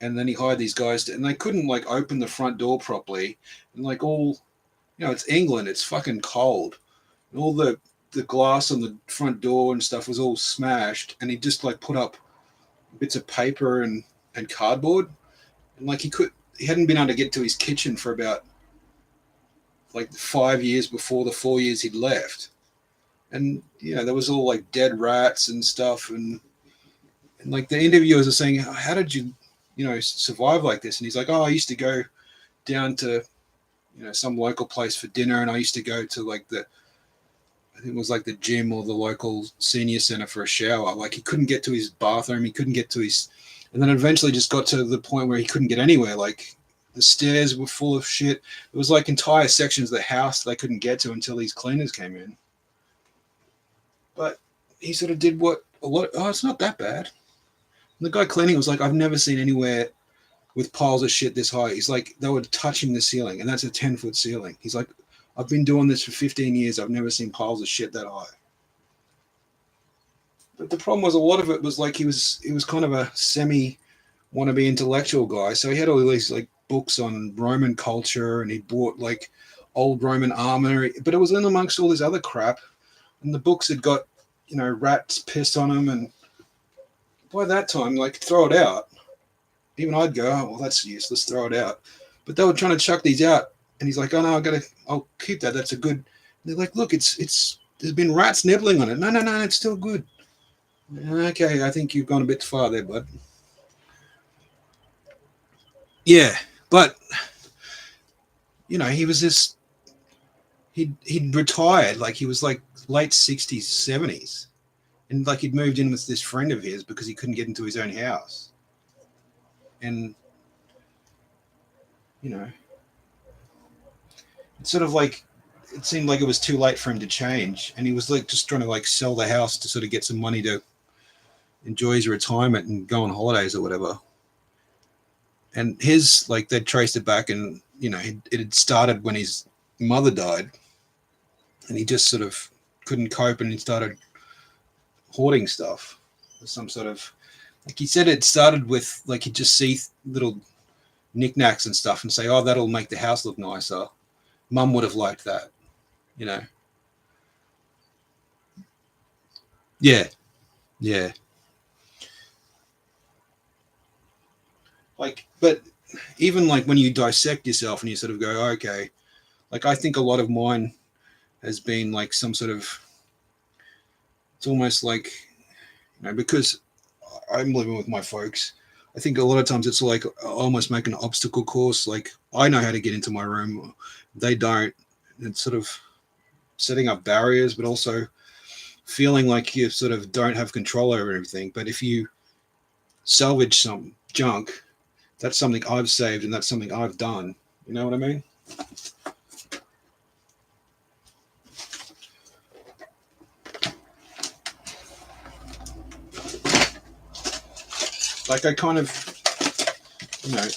and then he hired these guys and they couldn't like open the front door properly, and like all it's England, it's fucking cold, and all the glass on the front door and stuff was all smashed, and he just like put up bits of paper and cardboard, and like he hadn't been able to get to his kitchen for about like 5 years before the 4 years he'd left, and there was all like dead rats and stuff, and like the interviewers are saying, how did you survive like this? And he's like, oh, I used to go down to some local place for dinner, and I used to go to like I think it was like the gym or the local senior center for a shower. Like he couldn't get to his bathroom, he couldn't get to his, and then eventually just got to the point where he couldn't get anywhere. Like the stairs were full of shit. It was like entire sections of the house they couldn't get to until these cleaners came in. But he sort of did what a lot. Oh, it's not that bad. And the guy cleaning was like, I've never seen anywhere with piles of shit this high. He's like, they were touching the ceiling, and that's a 10-foot ceiling. He's like, I've been doing this for 15 years. I've never seen piles of shit that high. But the problem was a lot of it was like he was kind of a semi wannabe intellectual guy. So he had all these like books on Roman culture, and he bought like old Roman armor, but it was in amongst all this other crap. And the books had got, rats pissed on them, and by that time, like, throw it out. Even I'd go, oh, well, that's useless, throw it out. But they were trying to chuck these out, and he's like, oh no, I'll keep that. That's a good. And they're like, look, it's there's been rats nibbling on it. No, it's still good. Okay, I think you've gone a bit far there, bud. Yeah, but he was this. He'd retired, like he was like late 60s, 70s, and like he'd moved in with this friend of his because he couldn't get into his own house, and it sort of like it seemed like it was too late for him to change, and he was like just trying to like sell the house to sort of get some money to enjoy his retirement and go on holidays or whatever. And his, like, they'd traced it back, and it had started when his mother died, and he just sort of couldn't cope, and he started hoarding stuff. Some sort of, like he said, it started with like he'd just see little knickknacks and stuff and say, oh, that'll make the house look nicer. Mum would have liked that. Yeah. Like, but even like when you dissect yourself and you sort of go, oh, okay, like I think a lot of mine has been like some sort of, it's almost like, because I'm living with my folks, I think a lot of times it's like almost make an obstacle course. Like I know how to get into my room, they don't. It's sort of setting up barriers, but also feeling like you sort of don't have control over everything. But if you salvage some junk, that's something I've saved, and that's something I've done. You know what I mean? Like I kind of,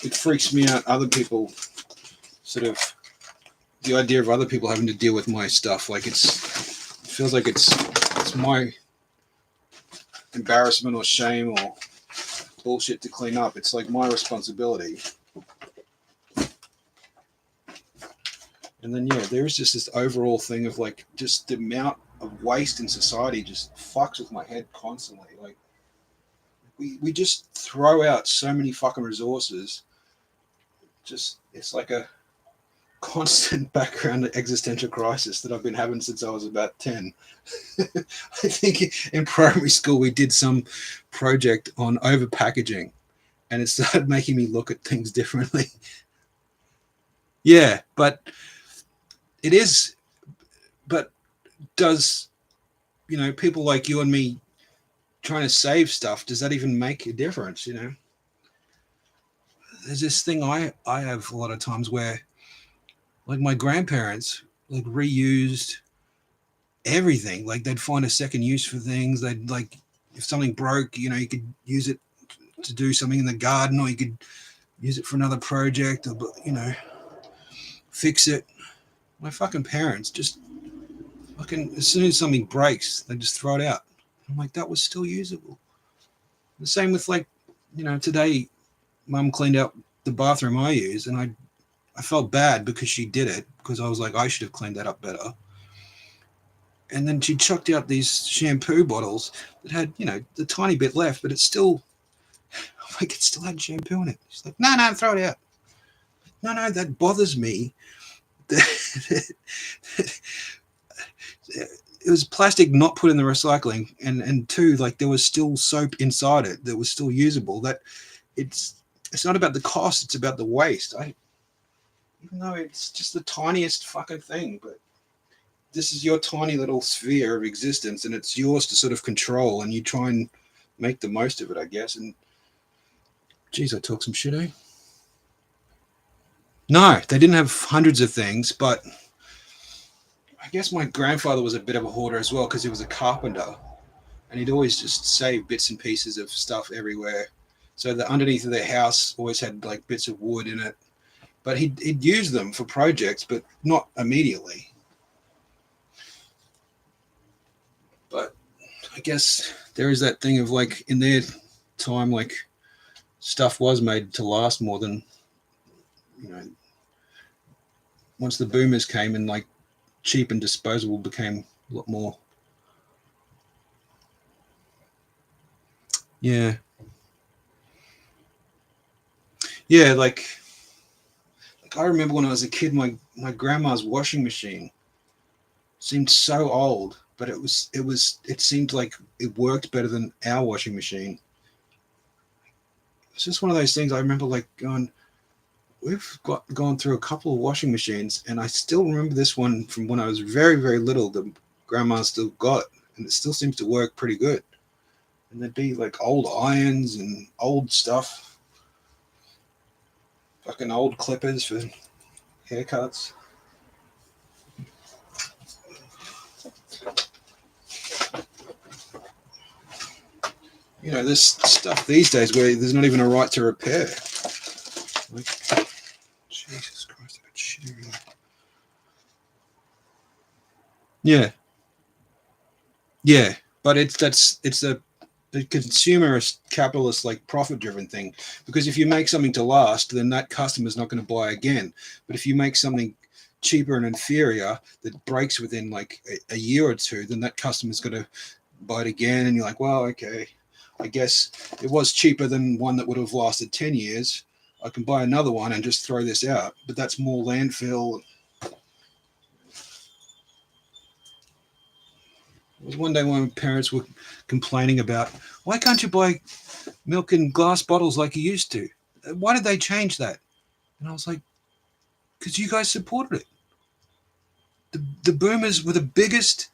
it freaks me out. Other people sort of, the idea of other people having to deal with my stuff. Like it feels like it's my embarrassment or shame or bullshit to clean up. It's like my responsibility. And then, there is just this overall thing of like, just the amount of waste in society just fucks with my head constantly. Like, we just throw out so many fucking resources. Just, it's like a constant background existential crisis that I've been having since I was about 10. I think in primary school we did some project on over packaging, and it started making me look at things differently. Yeah, but it is, but does, people like you and me trying to save stuff, does that even make a difference? There's this thing I have a lot of times where, like, my grandparents like reused everything. Like they'd find a second use for things. They'd, like, if something broke, you could use it to do something in the garden, or you could use it for another project, or fix it. My fucking parents just fucking, as soon as something breaks, they just throw it out. I'm like, that was still usable. The same with, like, today Mum cleaned out the bathroom I use, and I felt bad because she did it, because I was like, I should have cleaned that up better. And then she chucked out these shampoo bottles that had, the tiny bit left, but it's still, like, it still had shampoo in it. She's like, no, throw it out. No, that bothers me. It was plastic not put in the recycling, and two, like, there was still soap inside it that was still usable. That it's not about the cost, it's about the waste. Even though it's just the tiniest fucking thing, but this is your tiny little sphere of existence, and it's yours to sort of control, and you try and make the most of it, I guess. And geez, I talk some shit, eh? No, they didn't have hundreds of things, but I guess my grandfather was a bit of a hoarder as well, because he was a carpenter, and he'd always just save bits and pieces of stuff everywhere. So the underneath of their house always had like bits of wood in it. But he'd use them for projects, but not immediately. But I guess there is that thing of like in their time, like stuff was made to last more than, you know, once the boomers came and like cheap and disposable became a lot more. Yeah. Yeah, like I remember when I was a kid, my grandma's washing machine seemed so old, but it seemed like it worked better than our washing machine. It's just one of those things I remember like going, we've gone through a couple of washing machines, and I still remember this one from when I was very, very little that grandma still got, and it still seems to work pretty good. And there'd be like old irons and old stuff, fucking old clippers for haircuts. You know, there's stuff these days where there's not even a right to repair. Like, Jesus Christ, I got shit everywhere. Yeah, yeah, but it's a consumerist, capitalist, like profit-driven thing. Because if you make something to last, then that customer's not going to buy again. But if you make something cheaper and inferior that breaks within like a year or two, then that customer's going to buy it again. And you're like, well, okay, I guess it was cheaper than one that would have lasted 10 years. I can buy another one and just throw this out. But that's more landfill. It was one day when my parents were complaining about, why can't you buy milk in glass bottles like you used to? Why did they change that? And I was like, because you guys supported it. The boomers were the biggest,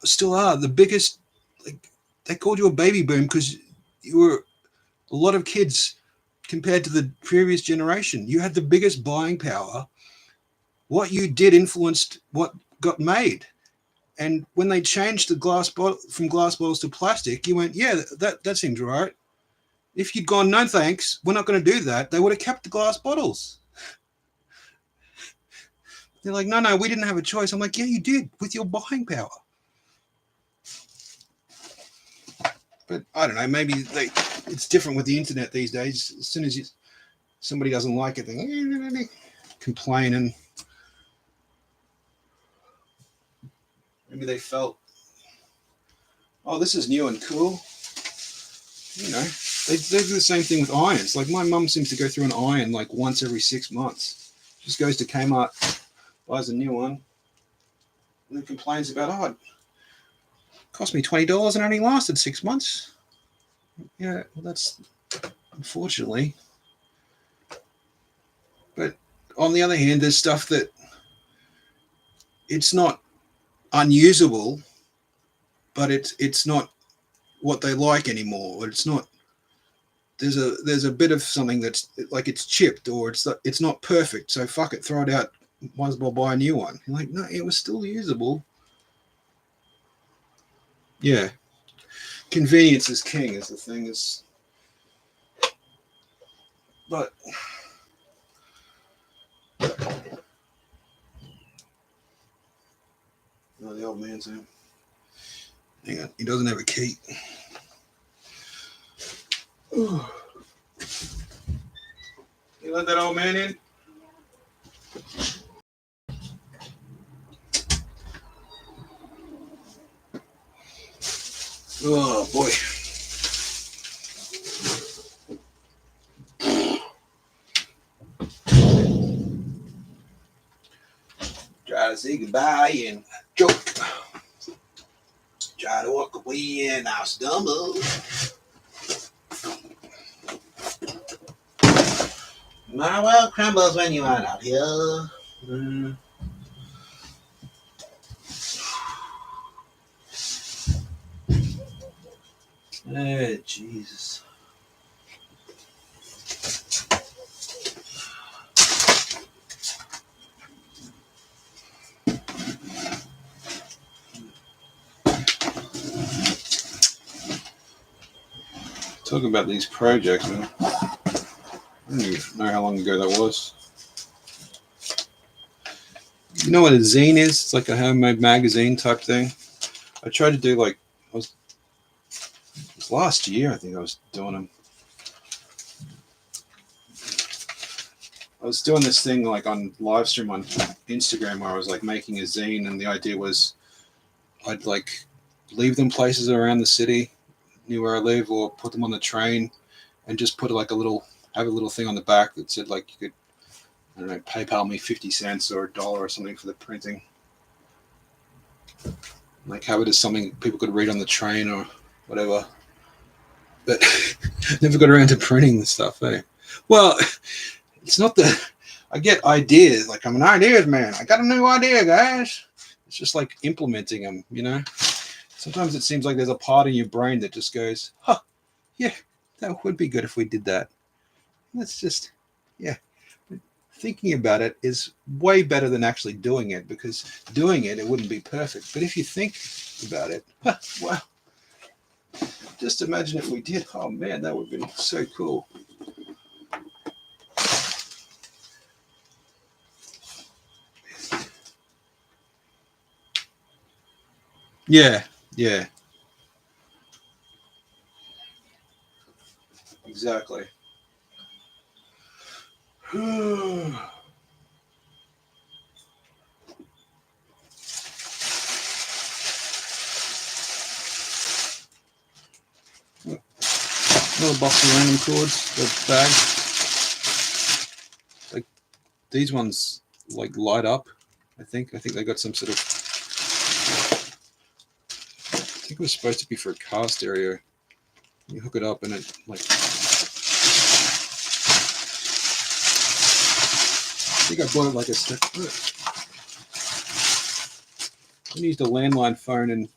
still are the biggest. Like they called you a baby boom because you were a lot of kids compared to the previous generation. You had the biggest buying power. What you did influenced what got made. And when they changed the glass bottle from glass bottles to plastic, you went, yeah, that seems right. If you'd gone, no thanks, we're not going to do that, they would have kept the glass bottles. They're like, no, we didn't have a choice. I'm like, yeah, you did with your buying power. But I don't know, maybe it's different with the internet these days. As soon as somebody doesn't like it, they complain, and maybe they felt, oh, this is new and cool. You know, they do the same thing with irons. Like my mum seems to go through an iron like once every 6 months. Just goes to Kmart, buys a new one, and then complains about, oh, it cost me $20 and only lasted 6 months. Yeah, well, that's unfortunately. But on the other hand, there's stuff that it's not unusable, but it's not what they like anymore. Or it's not. There's a bit of something that's like it's chipped or it's not perfect. So fuck it, throw it out. Might as well buy a new one. You're like, no, it was still usable. Yeah, convenience is king, is the thing. But no, the old man's home. Hang on, he doesn't have a key. Ooh. You let that old man in? Oh boy. Try to say goodbye and joke. Try to walk away and I'll stumble. My world crumbles when you are not here. Oh, Jesus. Talking about these projects, man. I don't even know how long ago that was. You know what a zine is? It's like a homemade magazine type thing. I tried to do like it was last year. I think I was doing them. I was doing this thing like on live stream on Instagram where I was like making a zine, and the idea was I'd like leave them places around the city near where I live, or put them on the train, and just put like have a little thing on the back that said like you could, I don't know, PayPal me 50 cents or $1 or something for the printing. Like have it as something people could read on the train or whatever. But never got around to printing the stuff, eh? Well, it's not the. I get ideas. Like I'm an ideas man. I got a new idea, guys. It's just like implementing them, you know? Sometimes it seems like there's a part in your brain that just goes, huh, yeah, that would be good if we did that. That's just, yeah. But thinking about it is way better than actually doing it, because doing it wouldn't be perfect. But if you think about it, huh, wow. Just imagine if we did. Oh man, that would be so cool. Yeah, yeah, exactly. Another box of random chords, the bag. Like these ones, like light up. I think they got some sort of. I think it was supposed to be for a car stereo. You hook it up and it like. I think I bought it like a step. I used a landline phone, and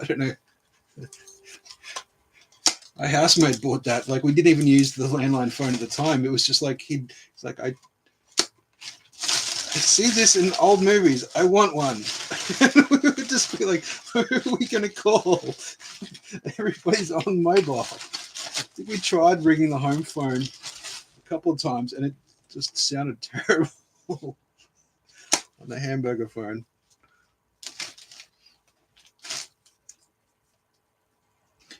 I don't know. My housemate bought that. Like we didn't even use the landline phone at the time. It was just like it's like I see this in old movies. I want one. We would just be like, who are we gonna call? Everybody's on mobile. I think we tried ringing the home phone a couple of times, and it just sounded terrible on the hamburger phone.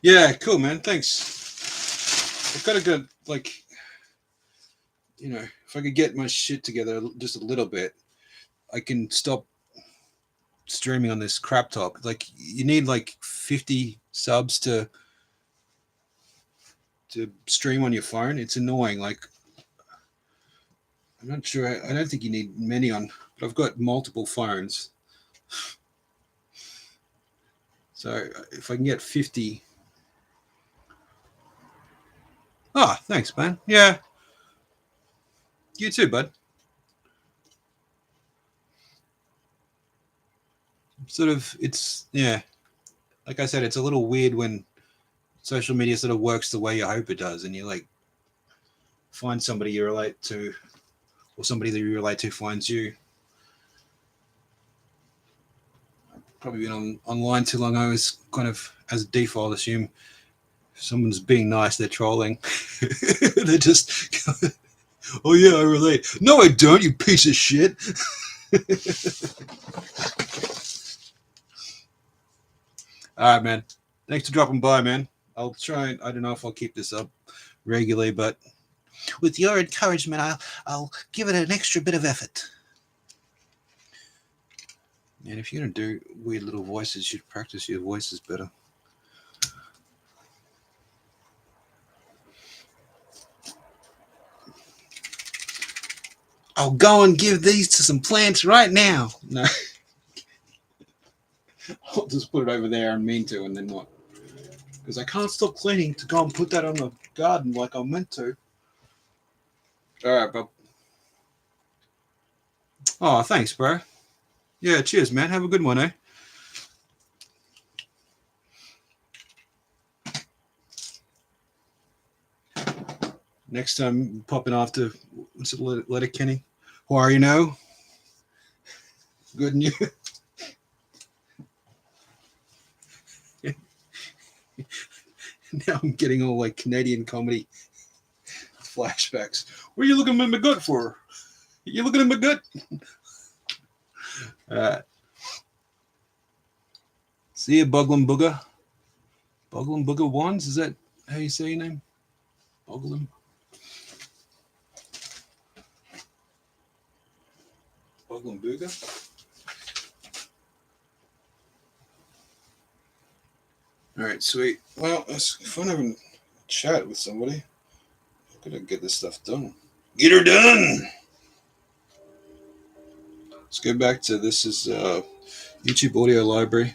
Yeah, cool, man. Thanks. I've got to go, like, you know, if I could get my shit together just a little bit, I can stop streaming on this crap top. Like, you need like 50 subs to stream on your phone. It's annoying. Like, I'm not sure. I don't think you need many on, but I've got multiple phones. So if I can get 50. Oh, thanks, man. Yeah. You too, bud. Sort of, it's, yeah. Like I said, it's a little weird when social media sort of works the way you hope it does, and you like find somebody you relate to, or somebody that you relate to finds you. Probably been online too long. I always kind of, as a default, assume if someone's being nice, they're trolling. They're just, oh yeah, I relate. No, I don't, you piece of shit. All right, man. Thanks for dropping by, man. I'll try. I don't know if I'll keep this up regularly, but with your encouragement, I'll give it an extra bit of effort. And if you're gonna do weird little voices, you should practice your voices better. I'll go and give these to some plants right now. No, I'll just put it over there and mean to, and then what? Because I can't stop cleaning to go and put that on the garden like I meant to. All right, bub. Oh, thanks, bro. Yeah, cheers, man. Have a good one, eh? Next time, popping off to what's it, Letterkenny? Who are you now? Good news. Now I'm getting all like Canadian comedy flashbacks. What are you looking at my gut for? You looking at my gut? See you, Buglum Booger. Buglum Booger Ones? Is that how you say your name? Buglum? Buglum Booger? Alright, sweet. Well, it's fun having a chat with somebody. I'm gonna get this stuff done. Get her done! Let's go back to this is YouTube audio library.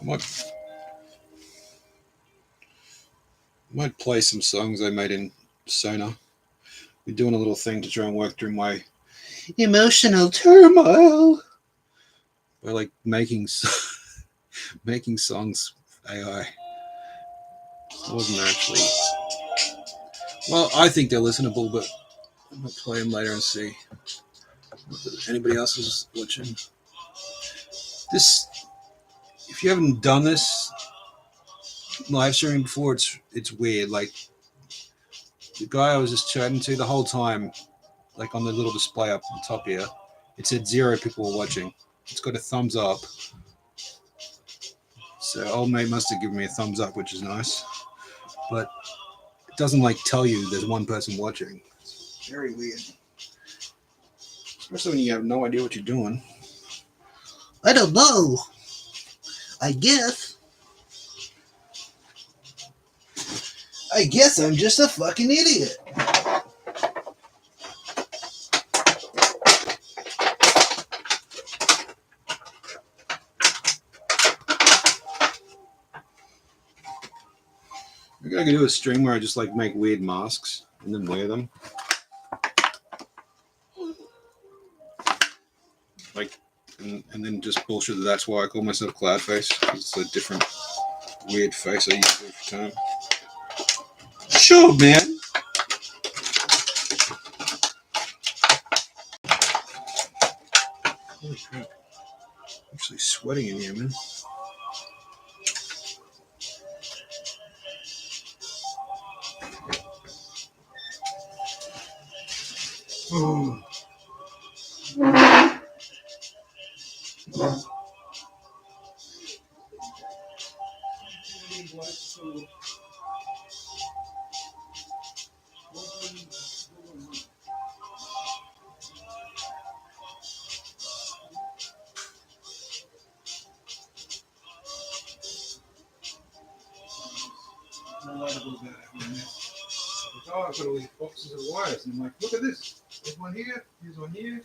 I might play some songs I made in Sona. We're doing a little thing to try and work through my emotional turmoil by like making making songs AI. It wasn't actually. Well, I think they're listenable, but I'm gonna play them later and see if anybody else is watching. This, if you haven't done this live streaming before, it's weird. Like the guy I was just chatting to the whole time, like on the little display up on top here, it said 0 people were watching. It's got a thumbs up. So old mate must have given me a thumbs up, which is nice. But it doesn't like tell you there's one person watching. It's very weird. Especially when you have no idea what you're doing. I don't know. I guess I'm just a fucking idiot. Maybe I could do a stream where I just like make weird masks and then wear them. Like, and then just bullshit that that's why I call myself Cloudface. It's a different weird face I use every time. Sure, man. Holy crap. I'm actually sweating in here, man. Oh. Oh, I've got all these boxes of wires, and I'm like, look at this. There's one here, here's one here.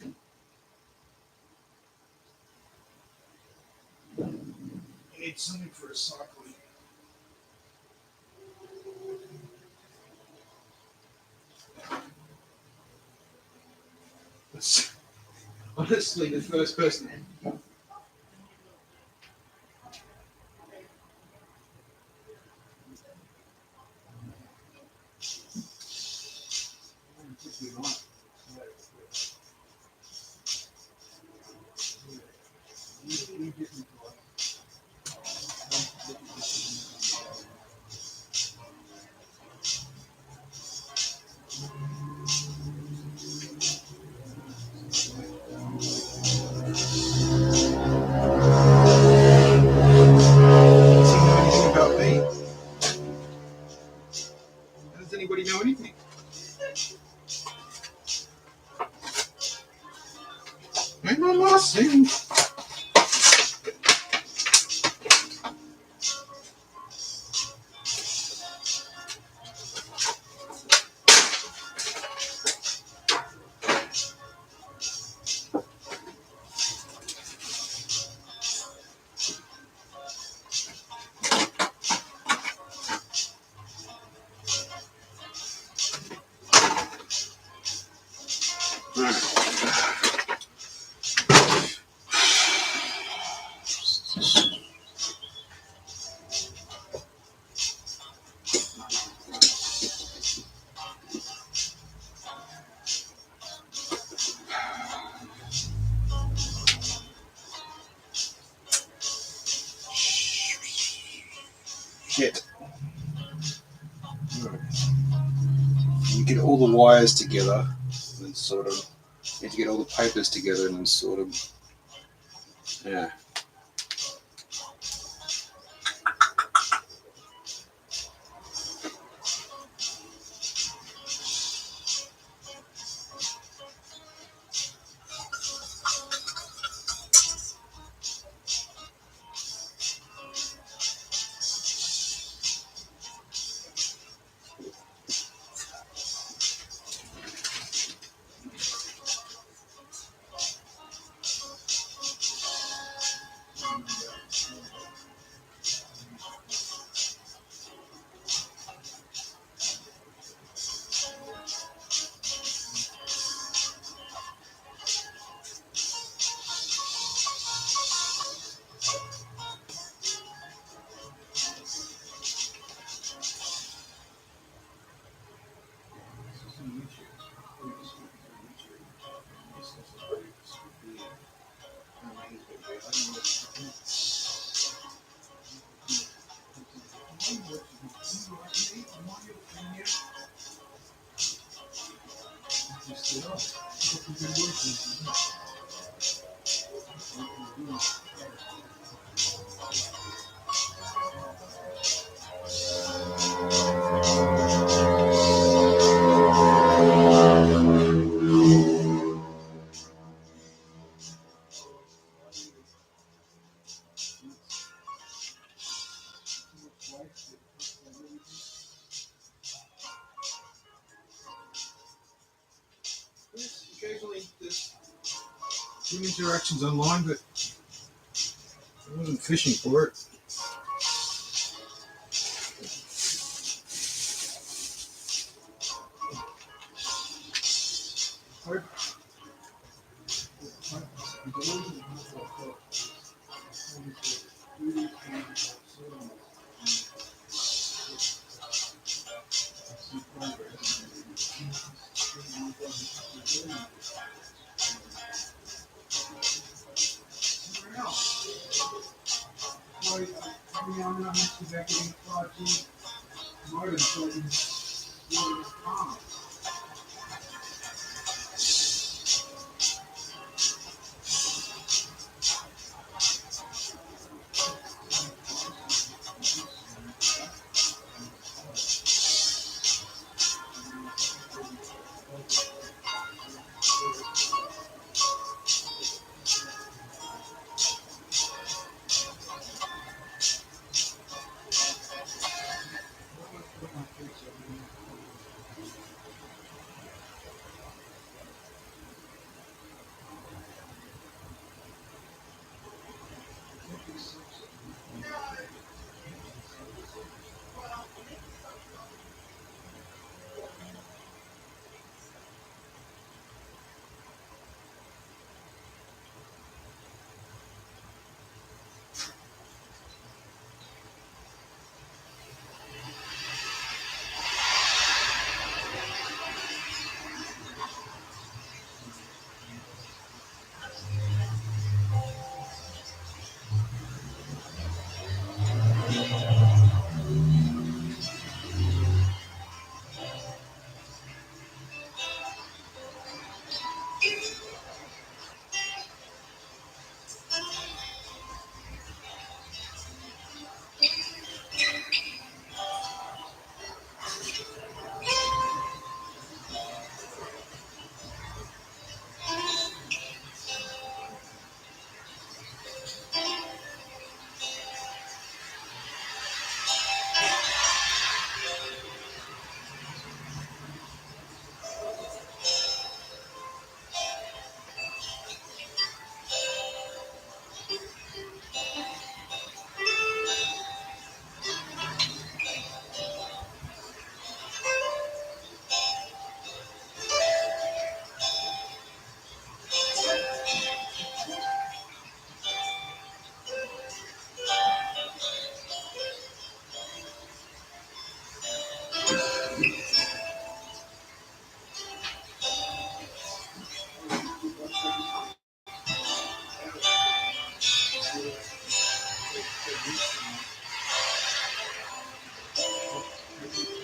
I need something for recycling. That's honestly the first person. About me? Does anybody know anything? I'm a lossing. kit. You get all the wires together and then sort of, you have to get all the papers together and then sort of, yeah. Occasionally there's some interactions online, but I wasn't fishing for it.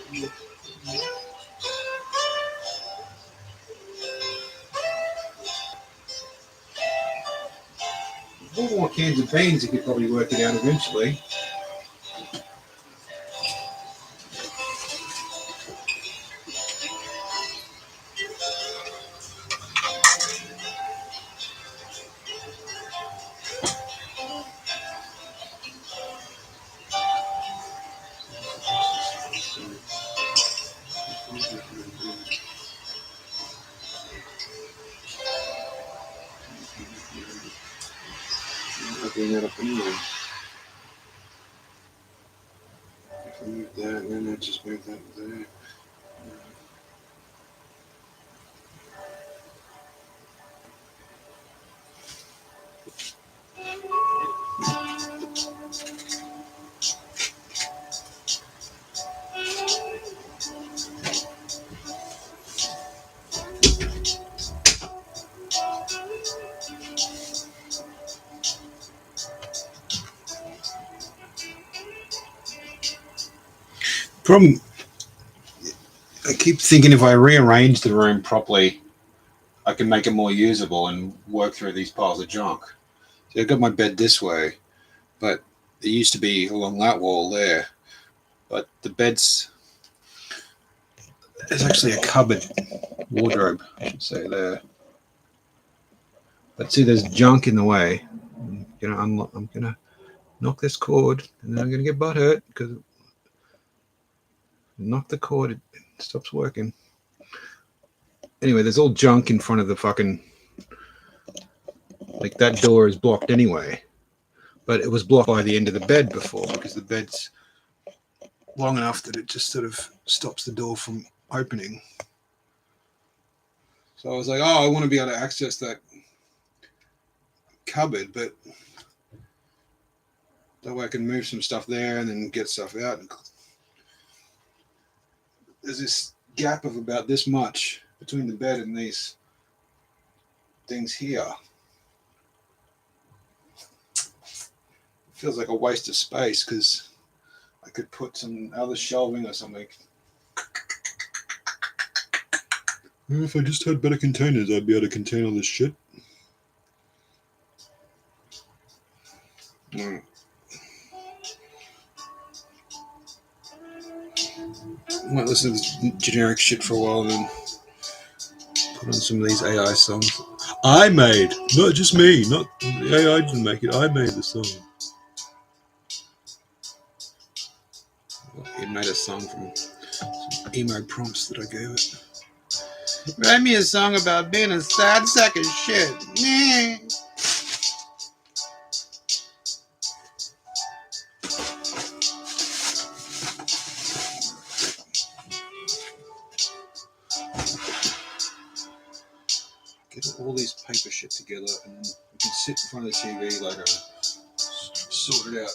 Four more cans of beans, you could probably work it out eventually. Opening that up anyway. If I move that, and then I just move that there. Problem, I keep thinking if I rearrange the room properly, I can make it more usable and work through these piles of junk. So I've got my bed this way, but it used to be along that wall there. But the bed's, there's actually a cupboard, wardrobe, I should say, there. But see, there's junk in the way. I'm gonna knock this cord, and then I'm gonna get butt hurt because knock the cord, it stops working. Anyway, there's all junk in front of the fucking, like that door is blocked anyway. But it was blocked by the end of the bed before because the bed's long enough that it just sort of stops the door from opening. So I was like, oh, I want to be able to access that cupboard, but that way I can move some stuff there and then get stuff out. There's this gap of about this much between the bed and these things here. It feels like a waste of space because I could put some other shelving or something. If I just had better containers, I'd be able to contain all this shit. I might listen to this generic shit for a while and then put on some of these AI songs. I made, not just me, not the AI didn't make it, I made the song. It made a song from some emo prompts that I gave it. Write me a song about being a sad sack of shit. Get all these paper shit together and then we can sit in front of the TV later and sort it out.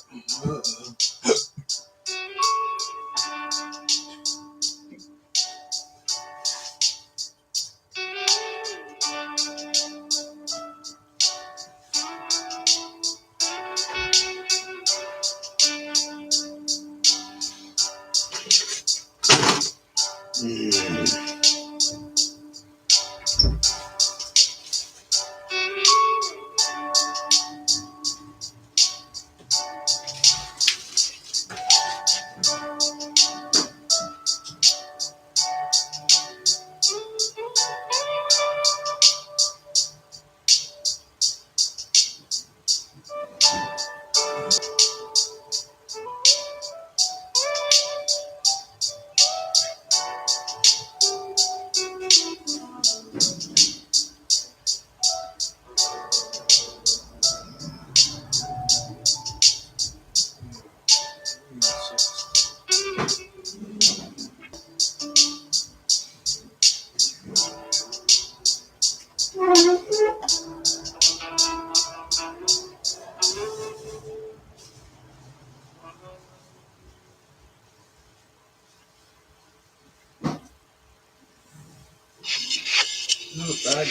Not a bag.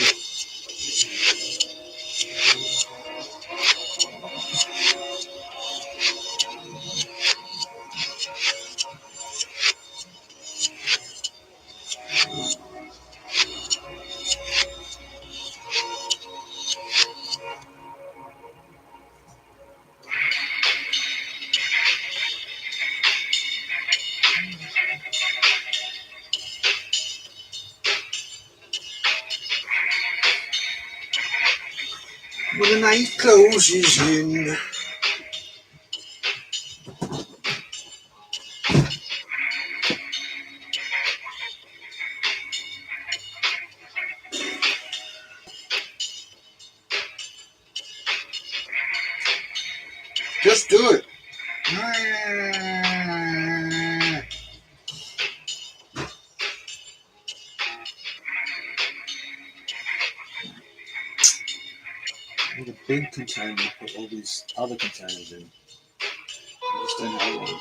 When the night closes in. Just do it. With a big container, put all these other containers in. I just don't have one.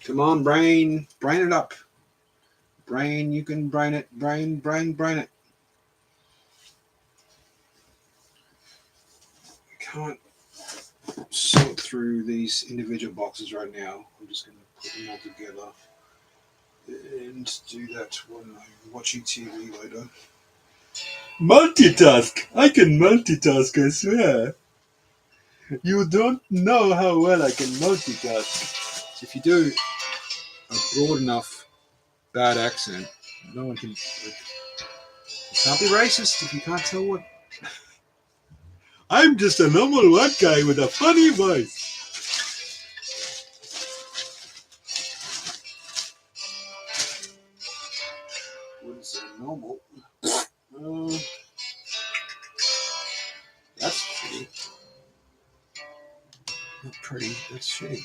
Come on, brain. Brain it up. Brain, you can brain it. Brain it. I can't sort through these individual boxes right now. I'm just going to put them all together and do that when I'm watching TV later. Multitask! I can multitask, I swear. You don't know how well I can multitask. If you do a broad enough bad accent, no one can. Like, you can't be racist if you can't tell what. I'm just a normal white guy with a funny voice. Wouldn't say normal. That's shitty. Not pretty, that's shitty.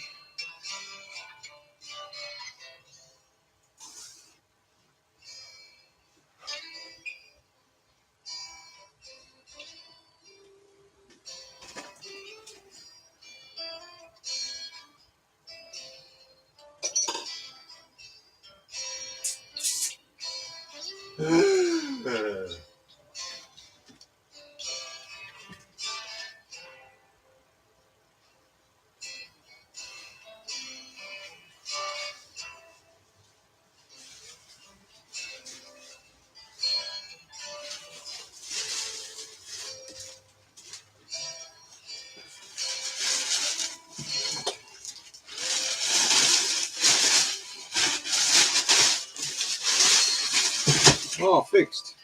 Oh, fixed.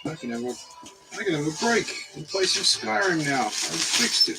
I can have a break and play some Skyrim now. I fixed it.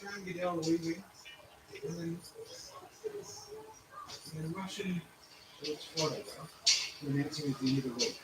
Trying to get down the way, and then Russian, it's Florida, announcing at the end of the week.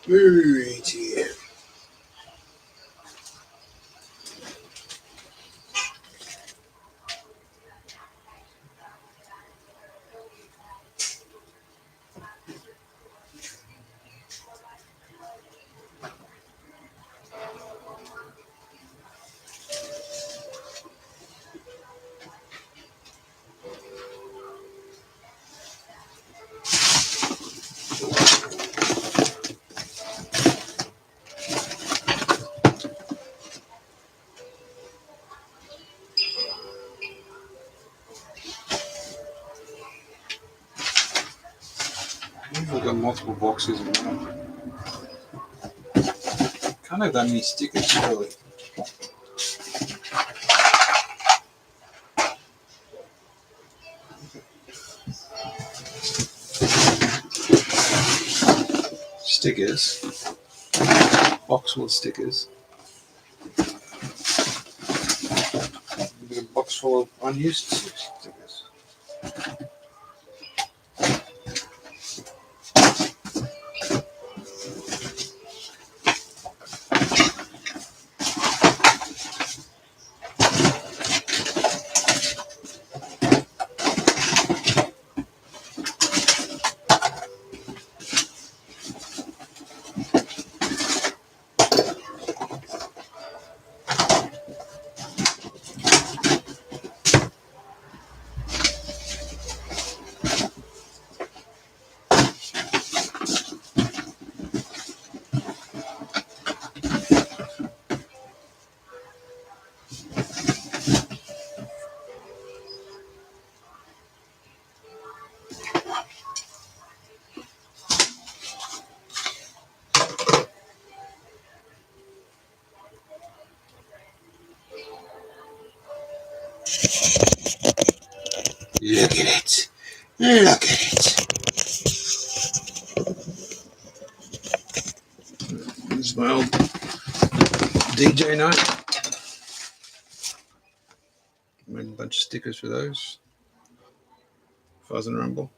Right here. I've got multiple boxes in one. Can't have that many stickers, really. Stickers. Box full of stickers. A box full of unused stickers. Look at it. Look at it. This is my old DJ night. Made a bunch of stickers for those. Fuzz and Rumble.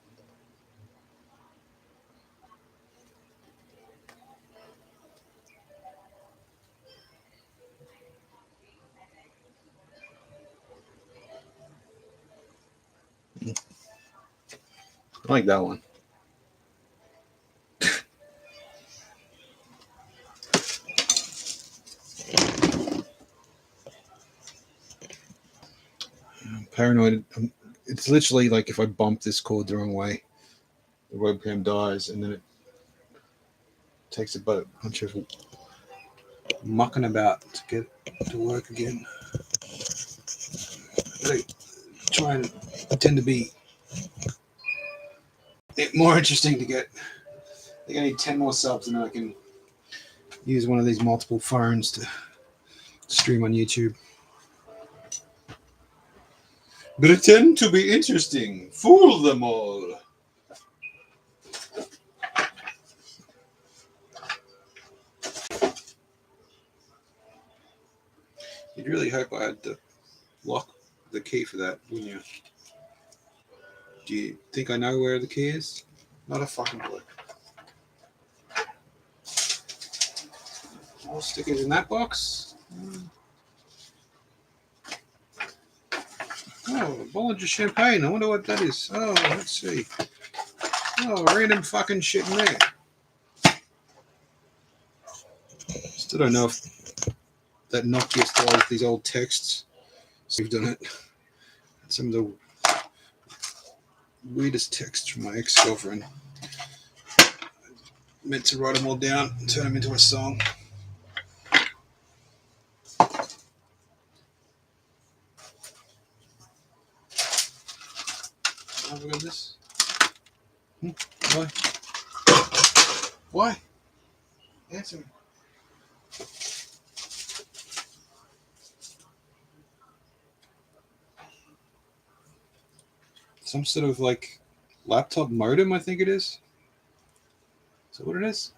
I like that one. I'm paranoid. It's literally like if I bump this cord the wrong way, the webcam dies, and then it takes about a bunch of mucking about to get it to work again. I try and tend to be more interesting to get. I think I need 10 more subs and then I can use one of these multiple phones to stream on YouTube. Pretend to be interesting. Fool them all. You'd really hope I had the lock, the key for that, wouldn't you? Do you think I know where the key is? Not a fucking clue. More stickers in that box. Oh, Bollinger Champagne. I wonder what that is. Oh, let's see. Oh, random fucking shit in there. Still don't know if that Nokia still has these old texts. So we've done it. Some of the weirdest texts from my ex-girlfriend. Meant to write them all down and turn them into a song. Have we got this? Why? Why? Answer me. Some sort of like laptop modem, I think it is. Is that what it is?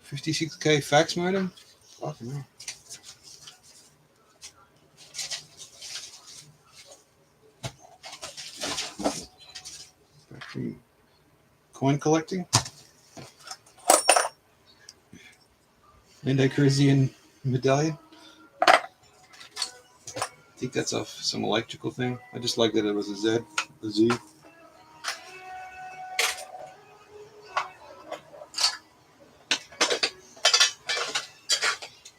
56K fax modem? Fucking hell. Back from coin collecting. Indo-Caribbean medallion. I think that's off some electrical thing. I just like that it was a Z, a Z.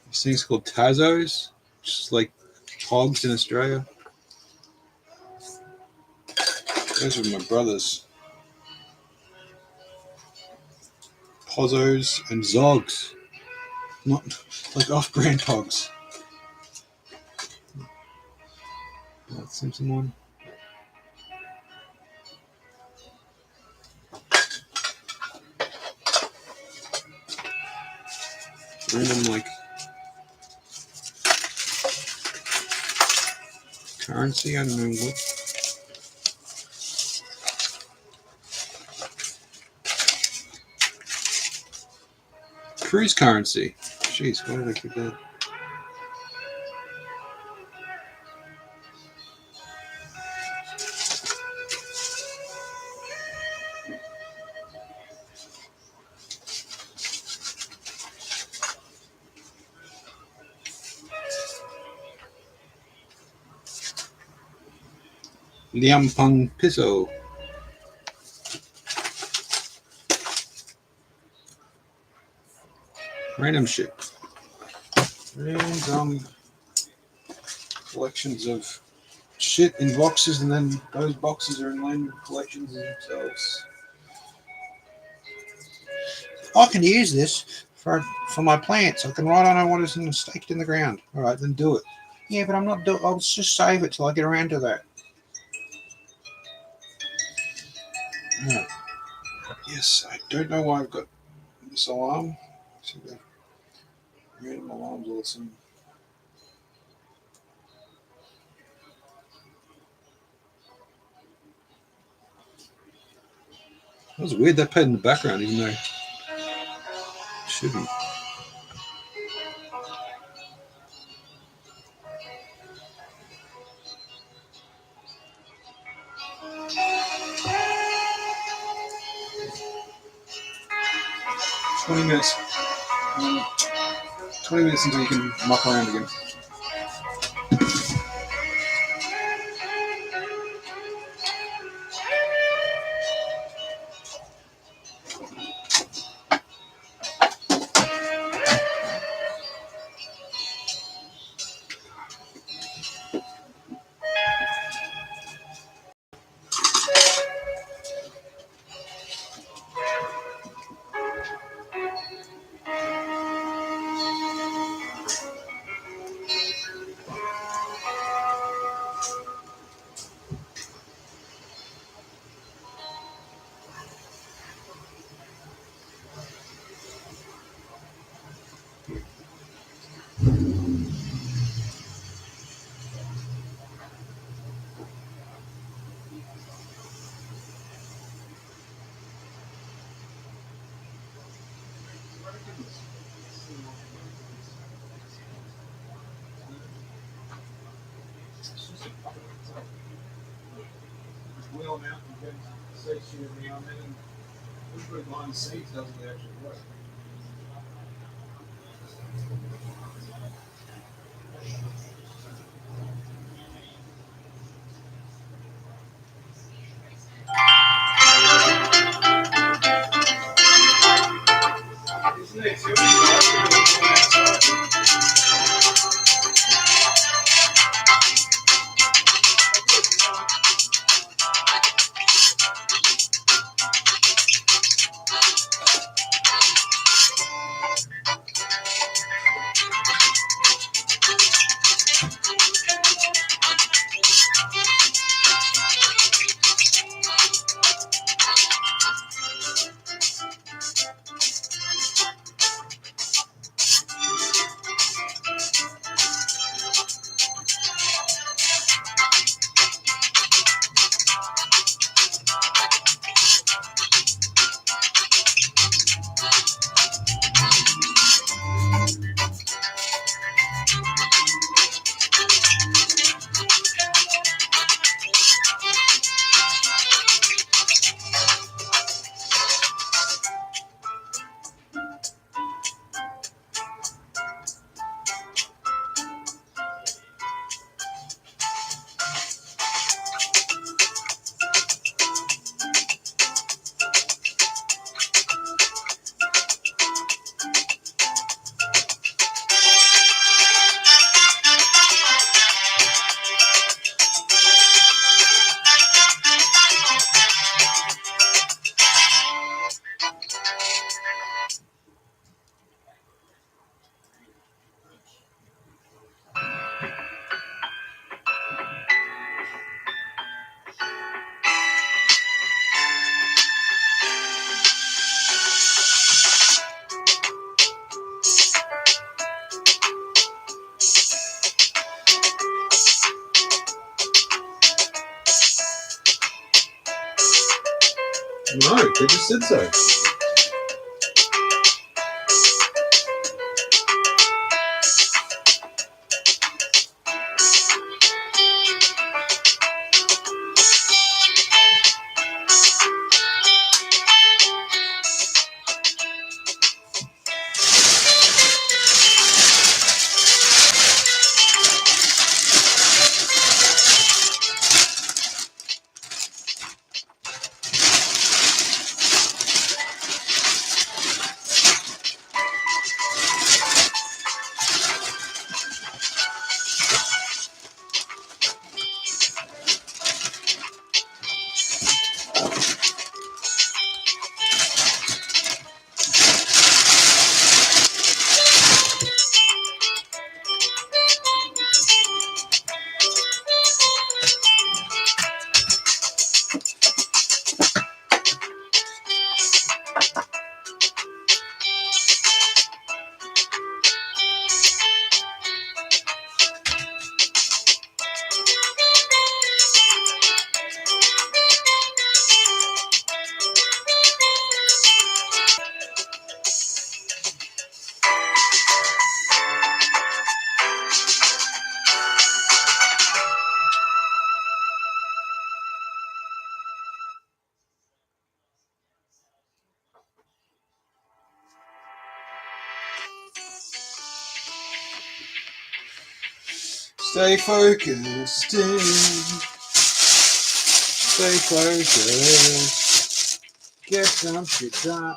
These things called Tazos, just like hogs in Australia. Those are my brothers. Pozzos and Zogs. Not like off-brand hogs. That Simpson one. Random like currency. I don't know what. Cruise currency. Jeez, why did I keep that? Liampang Piso. Random shit. Random collections of shit in boxes, and then those boxes are in random collections themselves. I can use this for my plants. I can write on what is staked in the ground. All right, then do it. Yeah, but I'm not doing. I'll just save it till I get around to that. Right. Yes, I don't know why I've got this alarm. See the random alarms all the time. That was weird. That played in the background, even though it shouldn't. $20. 20 minutes until you can muck around again. Wheel mount and get safety every now and then. Usually behind the scenes doesn't actually work. Isn't it too No, they just said so. Stay focused, stay focused, get some shit done.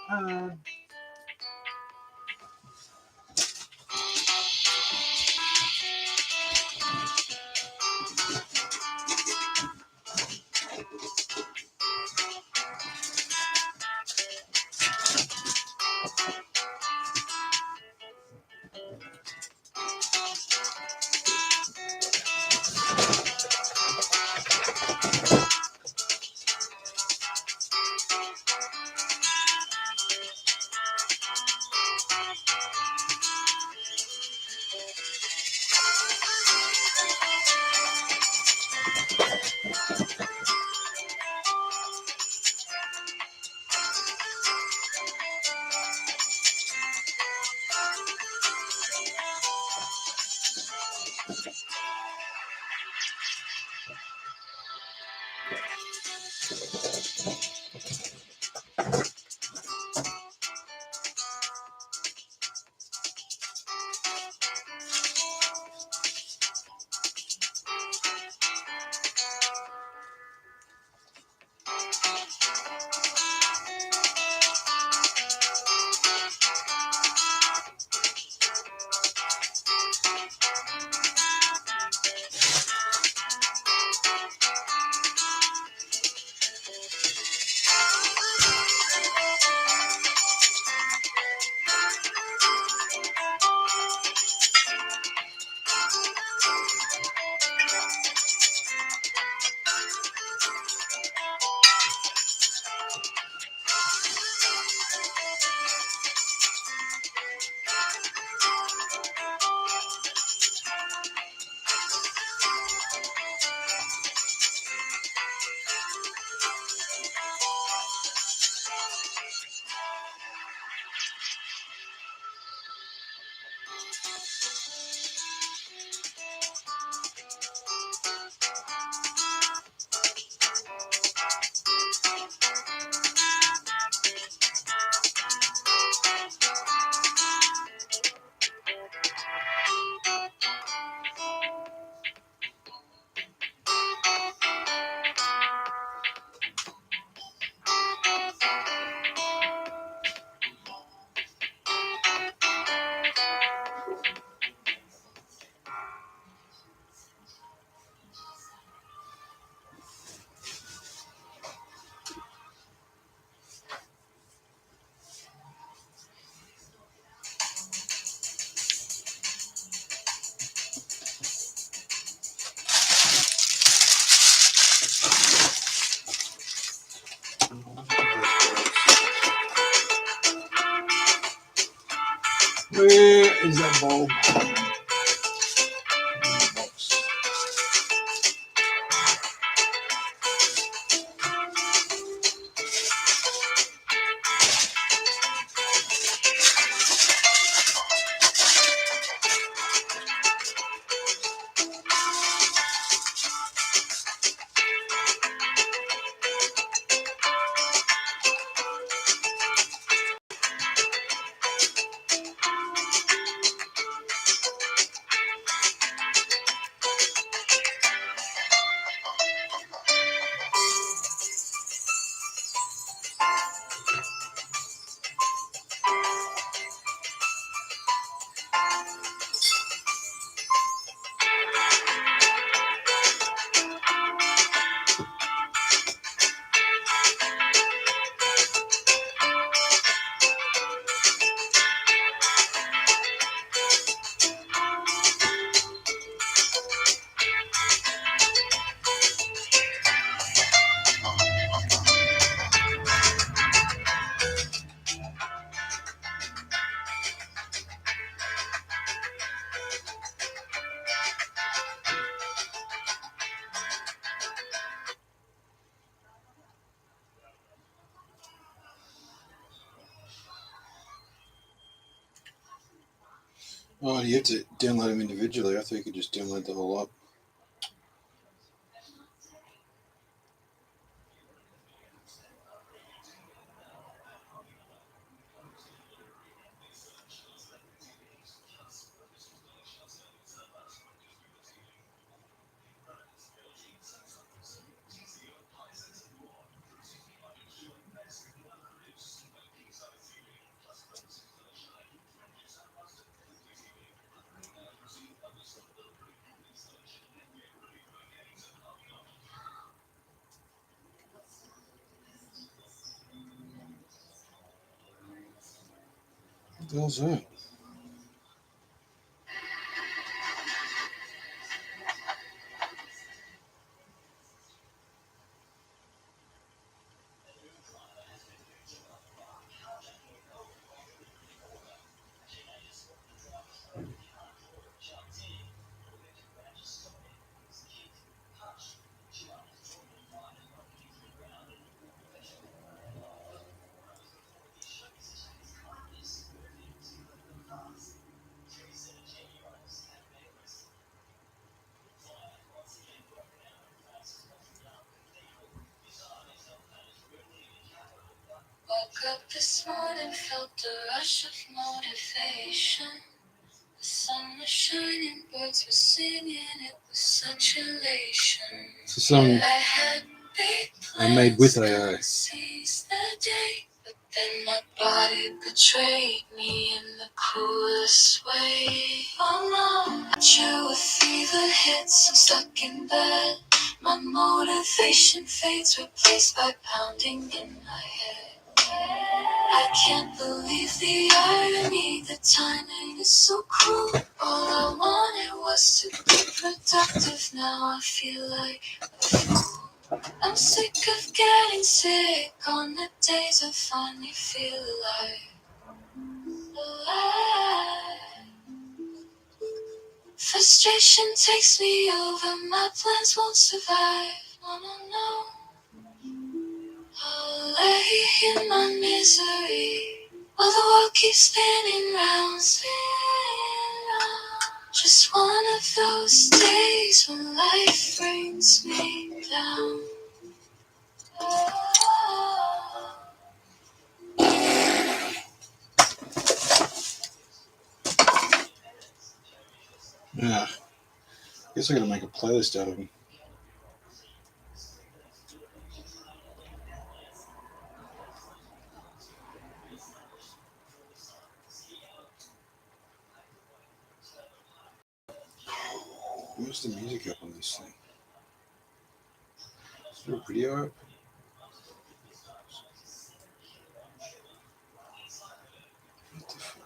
Where is that bulb? Oh, you have to download them individually. I thought you could just download the whole lot. What the hell's that? Woke up this morning, felt a rush of motivation. The sun was shining, birds were singing, it was such elation. It's a song I had big I made with plans AI. to seize the day, but then my body betrayed me in the coolest way. Oh no, true, a fever hits, I'm stuck in bed. My motivation fades, replaced by pounding in my head. I can't believe the irony, the timing is so cruel. All I wanted was to be productive, now I feel like a fool. I'm sick of getting sick on the days I finally feel alive. Frustration takes me over, my plans won't survive. No, no, no. I'll lay in my misery while the world keeps spinning round, spinning round. Just one of those days when life brings me down. Yeah. Guess I gotta make a playlist out of them. Where's the music up on this thing? Is there a video up? What the fuck?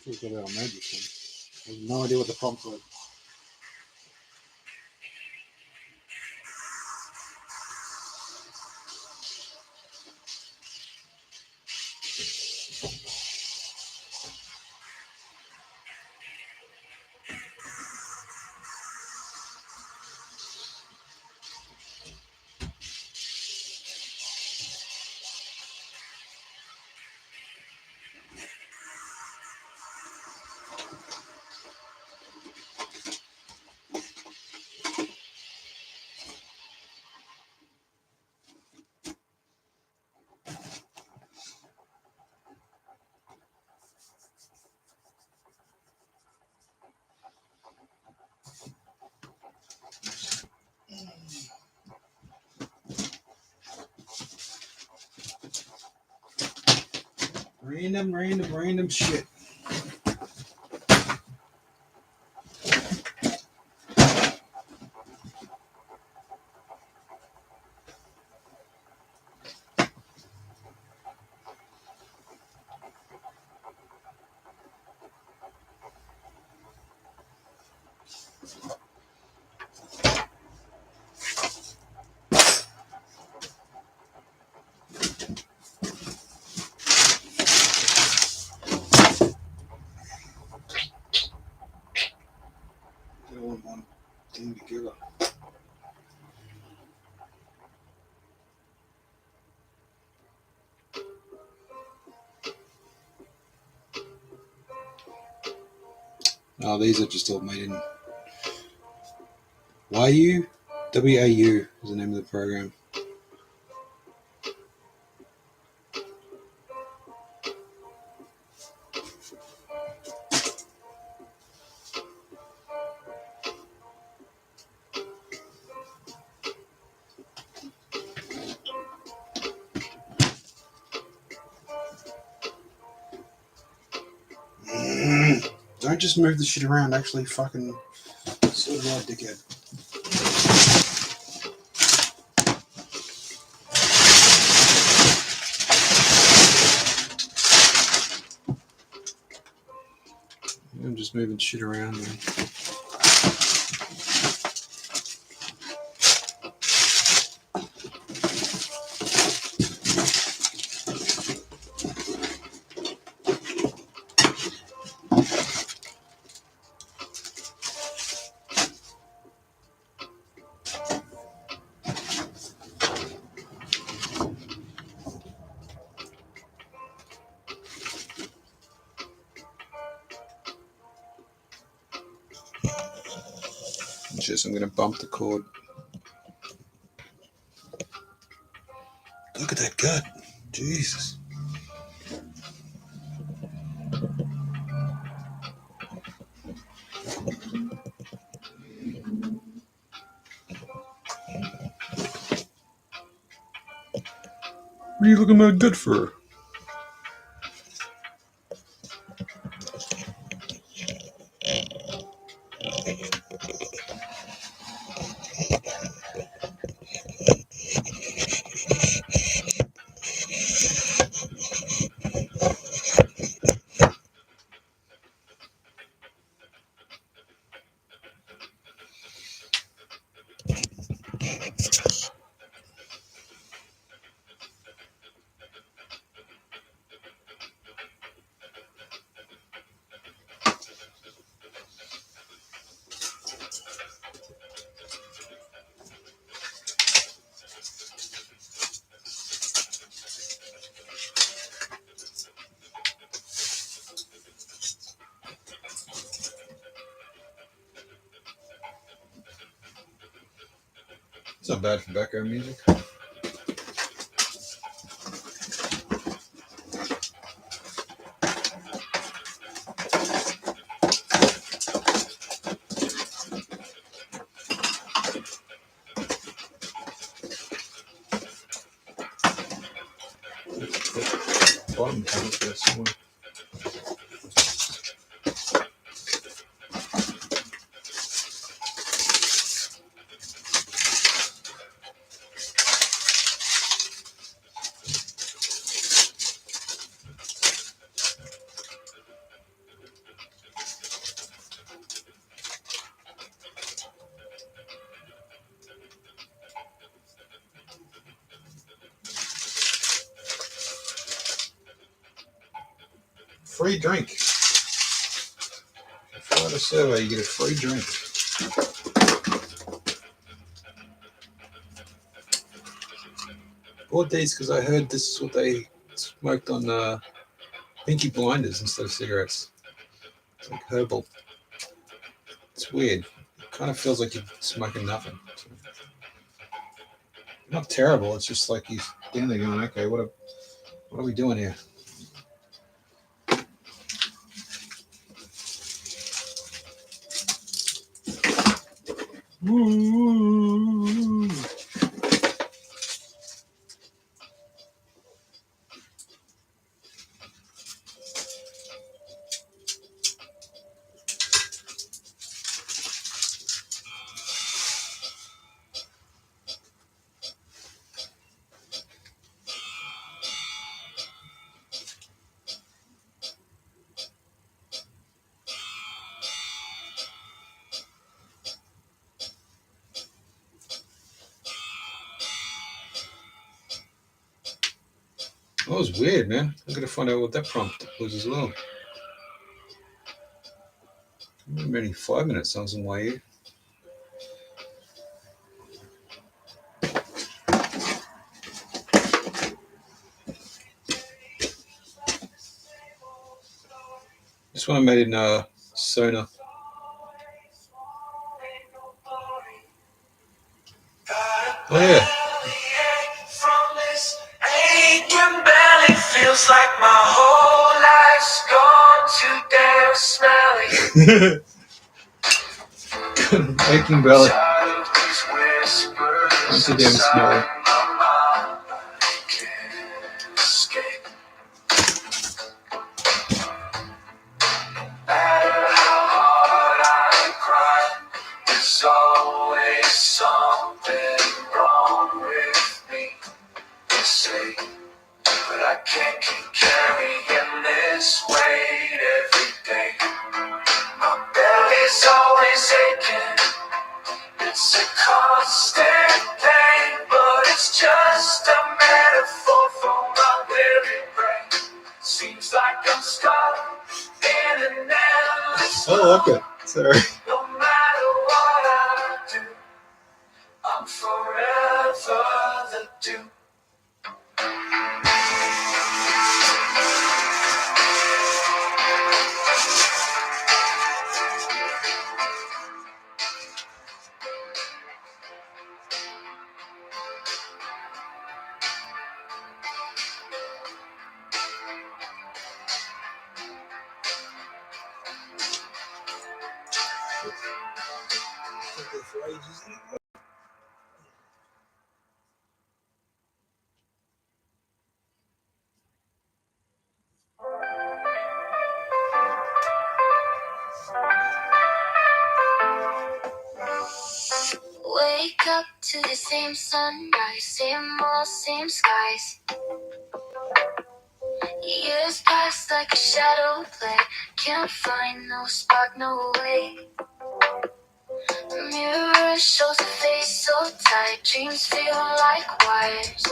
I forgot how I made this thing. I have no idea what the prompts were. Random shit. All in one thing together. Oh, these are just all made in YU? WAU is the name of the program. Don't just move the shit around, actually fucking sort it out, dickhead. I'm just moving shit around, man. inches. I'm going to bump the chord. Look at that gut. Jesus. What are you looking at gut for? It's not bad for background music. Bottom panel there somewhere. Free drink. If you fill out a survey, you get a free drink. Bought these because I heard this is what they smoked on Pinky Blinders instead of cigarettes. It's like herbal. It's weird. It kind of feels like you're smoking nothing. Not terrible. It's just like you're standing there going, okay, what are we doing here? Ooh. That was weird, man. I'm gonna find out what that prompt was as well. Maybe 5-minute songs in my ear. This one I made in Sona. Oh yeah. Feels like my whole life's gone too damn smelly. Aching belly. I'm too damn smelly. There's always something wrong with me, they say, but I can't keep carrying this weight every day. My belly's always aching, it's a constant pain, but it's just a metaphor for my weary brain. Seems like I'm stuck in an endless I like it. Sorry. no matter what I do, I'm forever the dude. Wake up to the same sunrise, same walls, same skies. Years pass like a shadow play. Can't find no spark, no way. Mirror shows a face so tight. Dreams feel like wires.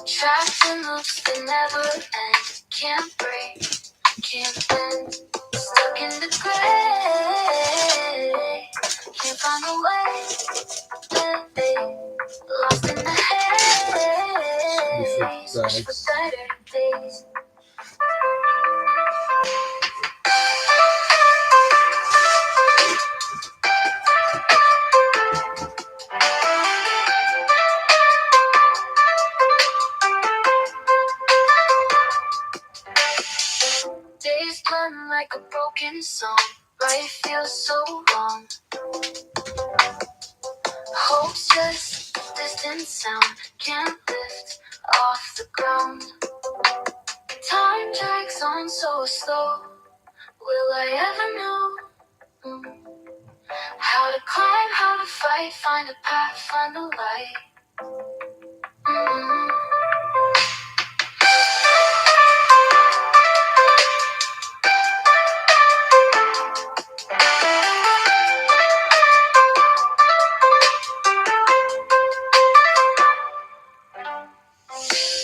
Trapped in loops that never end. Can't break, can't bend. Stuck in the gray. Can't find a way. Lost in the haze. Wish for better days. Days blend like a broken song. Right feels so wrong. Hope's just a distant sound. Can't lift off the ground. Time drags on so slow. Will I ever know how to climb, how to fight, find a path, find the light? Mm.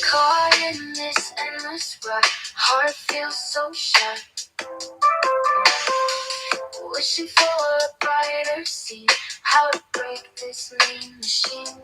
Caught in this endless rut, heart feels so shut. Wishing for a brighter scene, how to break this mean machine.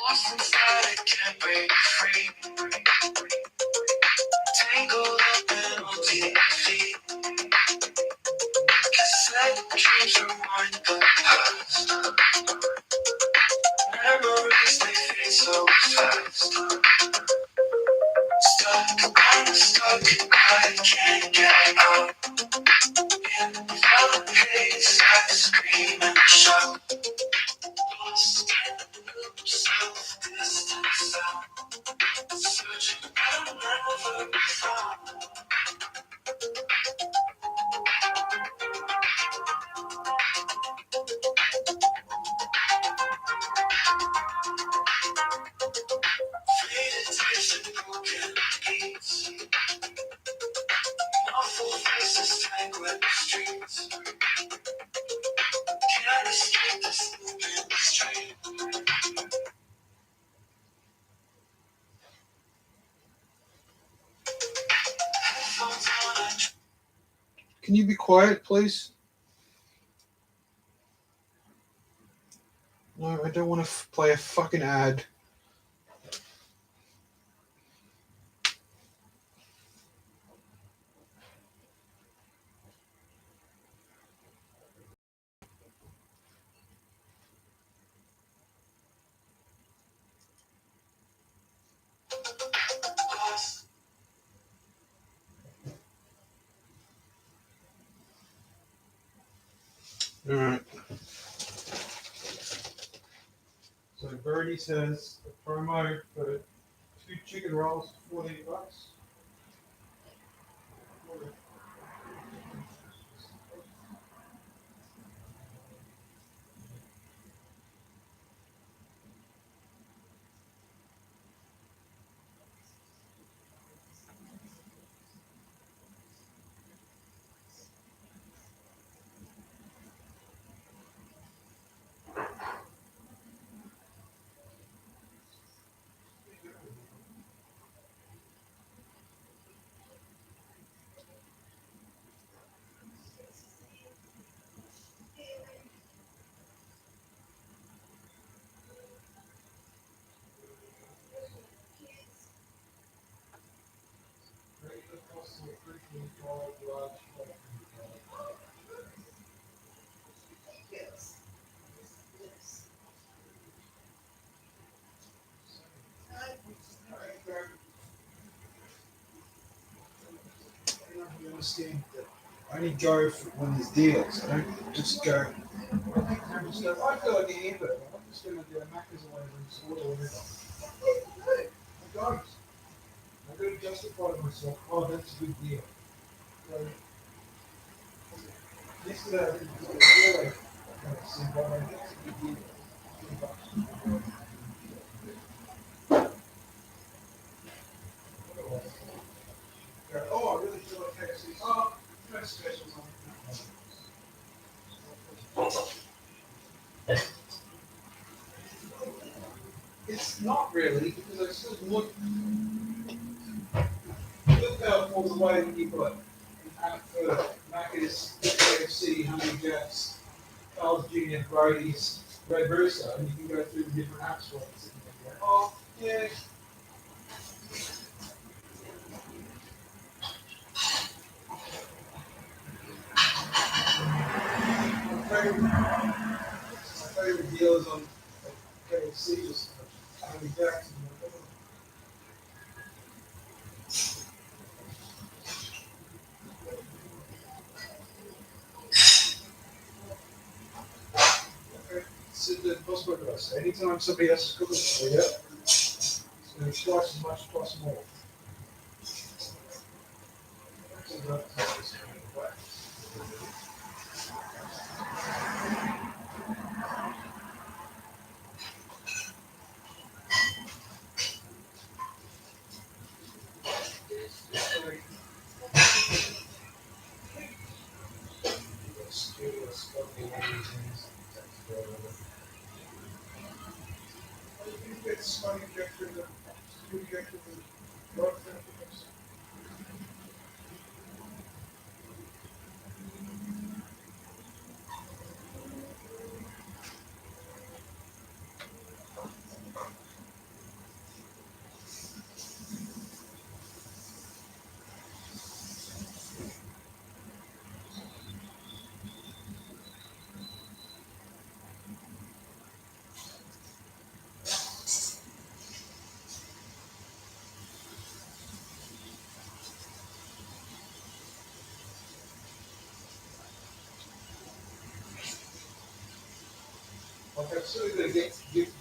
Lost inside, I can't break free. Tangled up in old feet. Cassette dreams rewind the past. Memories, they fade so fast. Stuck, I'm stuck, I can't get out. In the haze, I scream and shout. Lost in the loops of distant sound. Searching, I'll never be found. Faded tears and broken beats. Awful faces tangled in the streets. Can't escape this moving street. Headphones on, Can you be quiet, please? No, I don't want to play a fucking ad. Alright. So Birdie says the promo for 2 chicken rolls for $14. You understand that I only go for when there's deals. I don't just go. I just go, I feel like an hamburger. I'm just going to go Macca's or whatever and sort or whatever. I don't. I've got to justify to myself, oh, that's a good deal. So, yesterday I didn't feel like I said, well, that's a good deal. $2. Go, oh, I really feel like KFC. Oh, no special. It's not really because I still look how for the way when you've got Macca's, KFC, Honey Jacks, Carl's Jr., Brady's, Red Rooster, and you can go through the different apps for it. And you go, oh, yeah. My favorite deal is on KFC, just Honey Jacks. Okay. So what's what I say? Anytime somebody else is cooking for you, it's going to be twice as much, plus more. Like I'm still going to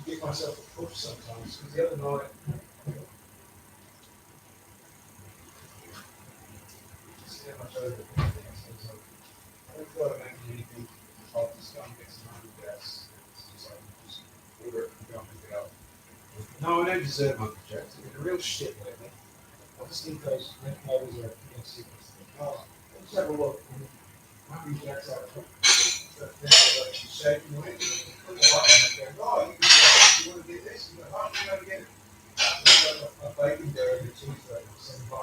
get myself a push sometimes because the other night, just how much over I don't feel like making anything. I'll just go and get some Honey Jacks. It's just like, just order it and go and pick it up. No, I don't deserve Honey Jacks. They're real shit lately. I just think those McMovers are against it. Oh, let's have a look. Honey Jacks out of shaking away. Oh, you want to get this? You want to get it? A bacon dough and a cheeseburger for $7.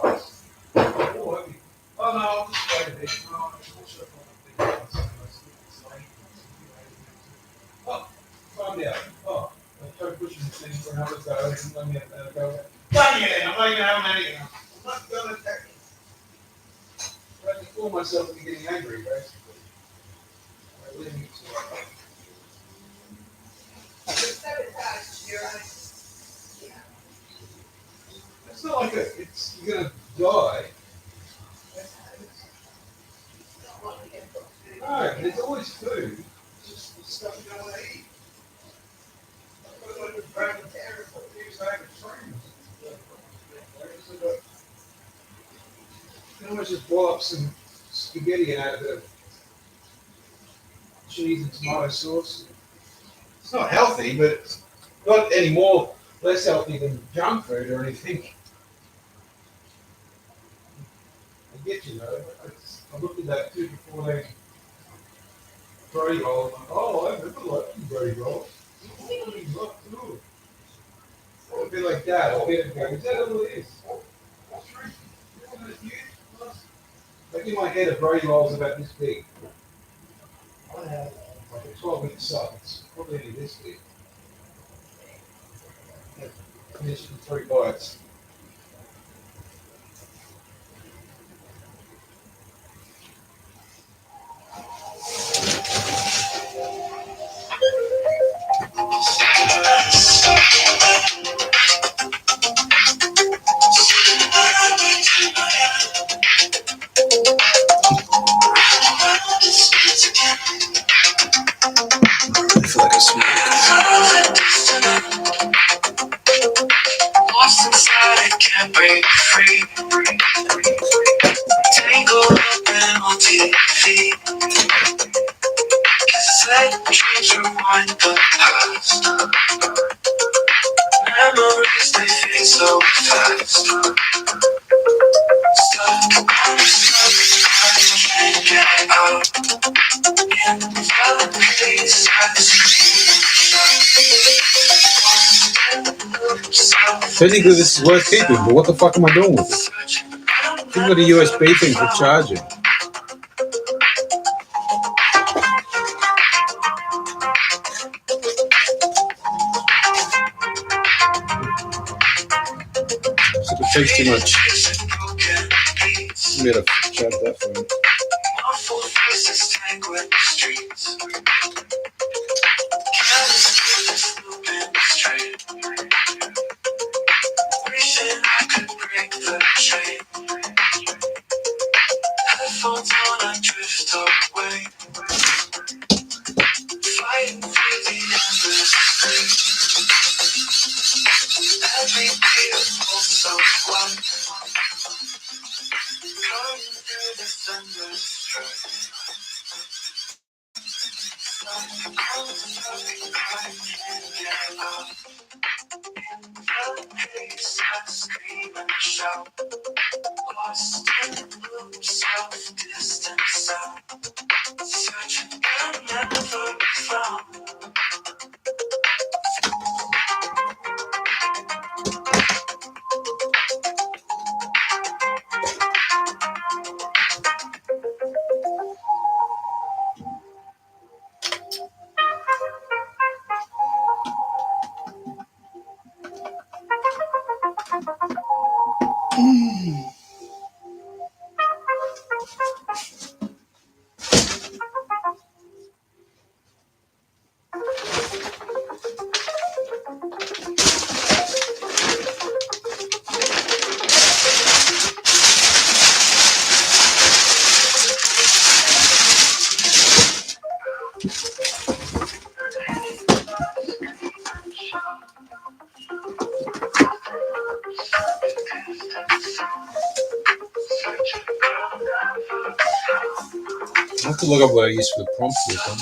Oh, okay. Oh no, I'll just wait a bit. No, I'm not sure if I want to think about something. It's late. Oh, find out. Oh, I tried pushing the thing for another go. And let me have a go. Done yet? I'm not even having any. I'm not going to take it. I have to fool myself into getting angry, basically. I really need to. It's not like you're gonna die. No, there's always food. It's just the stuff you don't want to eat. Like a bag of carrots, a few bags of shrooms. You can almost just boil up some spaghetti and add a bit of cheese and tomato sauce. It's not healthy, but it's not any more less healthy than junk food or anything. I get you though. I looked at that too before they Brody rolls. Oh, I remember liking Brody rolls. It would be like that. I'll be able to go, is that all it is? Like in my head, a Brody roll is about this big. Like a 12-inch sub. It's probably only this big. Finished in 3 bites. can't break free. Tangled up in multi feet. Cassette dreams rewind the past. Memories they fade so fast. Stuck, I'm stuck, I can't get out. In the place I Technically, this is worth keeping, but what the fuck am I doing with it? Think of the USB thing for charging. So it takes too much. I'm gonna charge that phone. Awful faces tangled in the streets. Careless feelings looping straight. Wishing I could break the chain. Headphones on, I drift away. Fighting through the endless space. Every beat of pulse of life. Cutting through this endless strife. I'm stuck, I can't get out. In the haze, I scream and shout. Lost in loops of distant sound. Searching and never found. I have to look up what I use for the prompt for this one.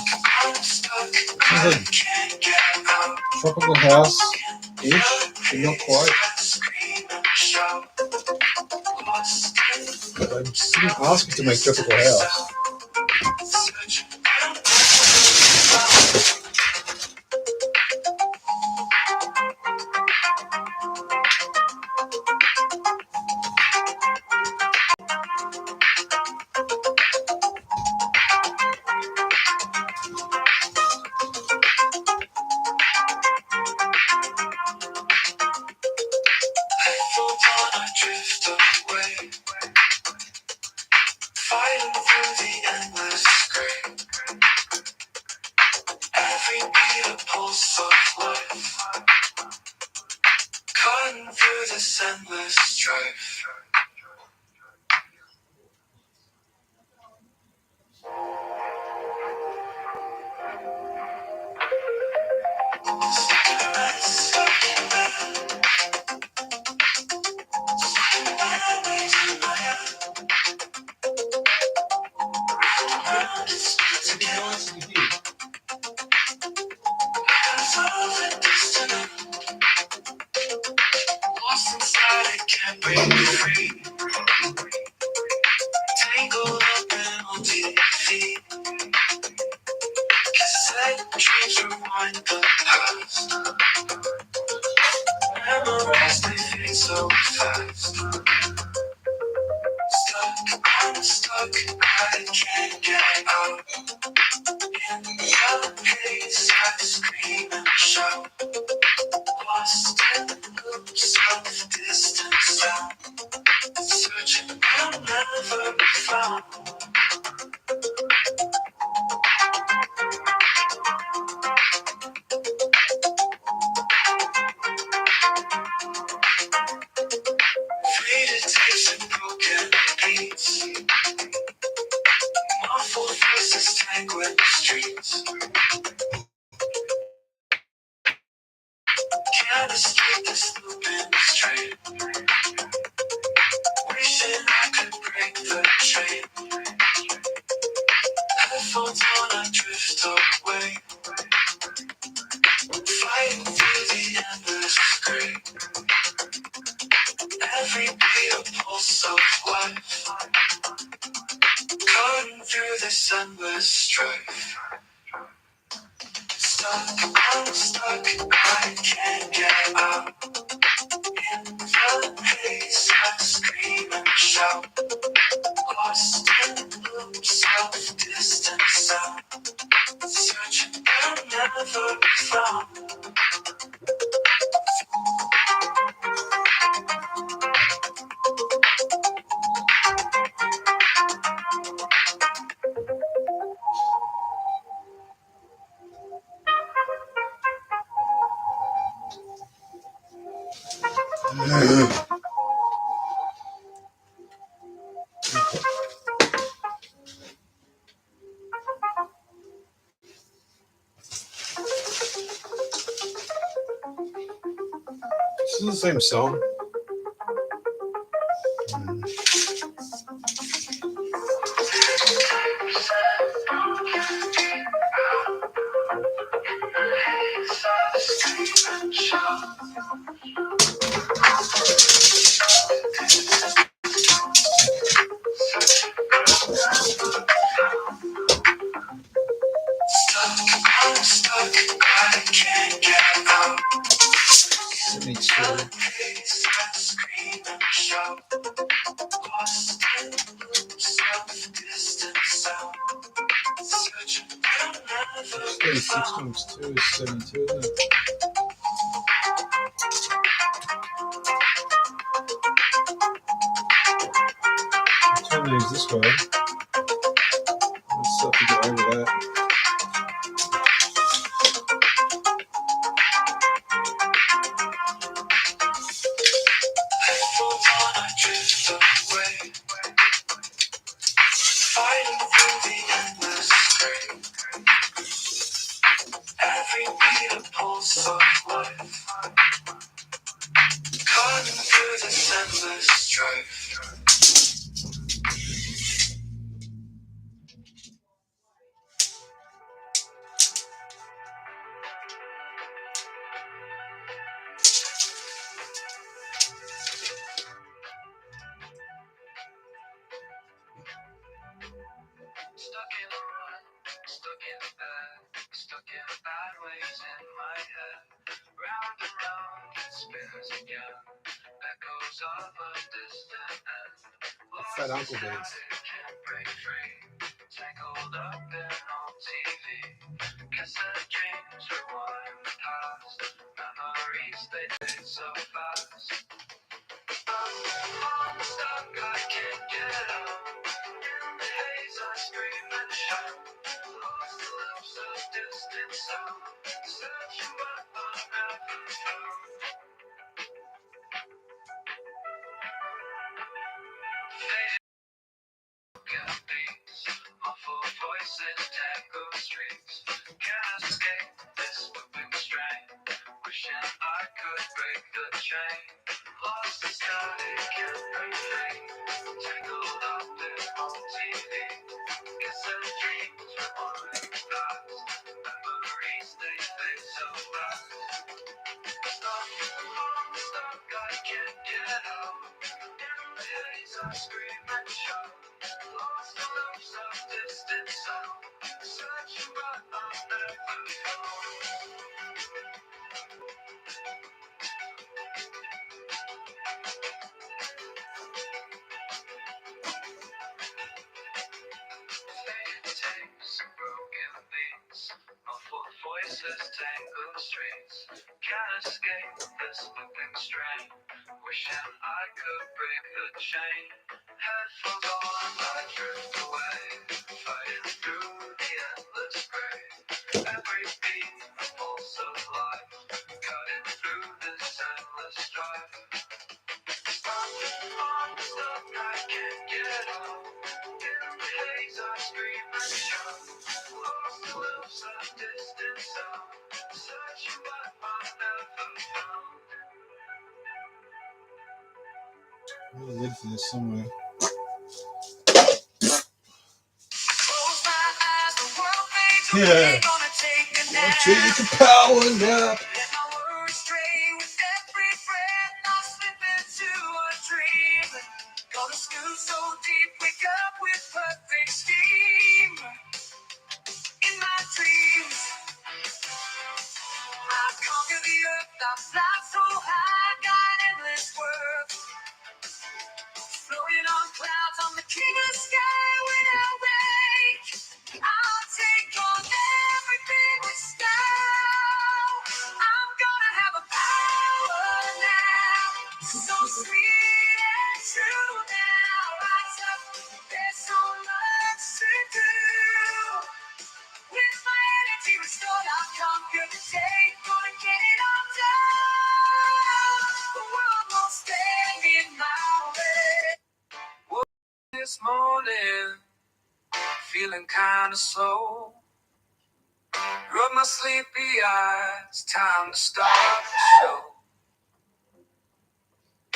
Sounds like Tropical House-ish, but not quite. But I didn't ask you to make Tropical House. Fighting through the endless gray. Every beat a pulse of life. Cutting through this endless strife. To be honest with you, Lost inside, I can't break free. Tangled up in multi feet. Cassette dreams rewind the past. Memories they fade so fast. Stuck, I'm stuck, I can't get out. In the haze, I scream and shout. Lost in loops of distant sound. Searching and never found. Faded tapes and broken beats. Muffled voices tangle in the streets. Can't escape this looping straight. Every beat a pulse of life, cutting through this endless strife. Stuck, I'm stuck, I can't get out. In the haze, I scream and shout. Lost in loops of distant sound. Searching and never found. This is the same song. I'm stuck, I can't get out. Sydney Two. I scream and shout. Lost in loops of distant sound. Searching and never 36 found. times 2 is 72, isn't it? I'm trying to use this way. Let's have to get over that. I drift away, fighting through the endless gray. Every beat a pulse of life, cutting through this endless strife. Stuck in a rut, stuck in a bed, stuck in bad ways in my head. Round and round it spins again, echoes of a distant end. Fat Uncle dance. Can't break free, tangled up in old TV. Cassette dreams rewind the past, memories they fade so fast. I'm stuck, I can't get out. In the haze I scream and shout. Lost the lips of distant sound, searching but I'm never found. Faded broken beats, awful voices tango streets. Can't escape this looping strain, wishing I could break the chain. Lost the static and refrain, tangled up in old TV. Cassette dreams rewind past, memories they fade so fast. Stuck, I'm stuck, I can't get out. In the haze I scream and shout. Lost the loops of distant sound, searching but I'm never found. Faded tapes and broken beats, muffled voices tangle streets. Can't escape this looping strain, wishing I could break the chain. Headphones on, I drift away, fighting through the endless gray. Every beat a pulse of life, cutting through this endless strife. I'm stuck, I can't get out. In the haze I scream and shout. Lost the loops of distant sound, searching but I'm never found. There's a lid for this somewhere. Close my eyes, the world fades away. Yeah. Gonna take a I'll nap. take a power nap. Let my worries stray with every breath. I'll slip into a dream. school so deep, wake up with perfect steam. In my dreams, I conquer the earth, I fly so high, got endless worth. Floating on clouds, I'm the king of the sky when I wake. I'll take on everything with style. I'm gonna have a power nap, so sweet and true now. Rise up, there's so much to do. With my energy restored, I'll conquer the day. Gonna get it all done. The world won't stand in my way. Woke this morning, feeling kinda slow. Rub my sleepy eyes, time to start the show.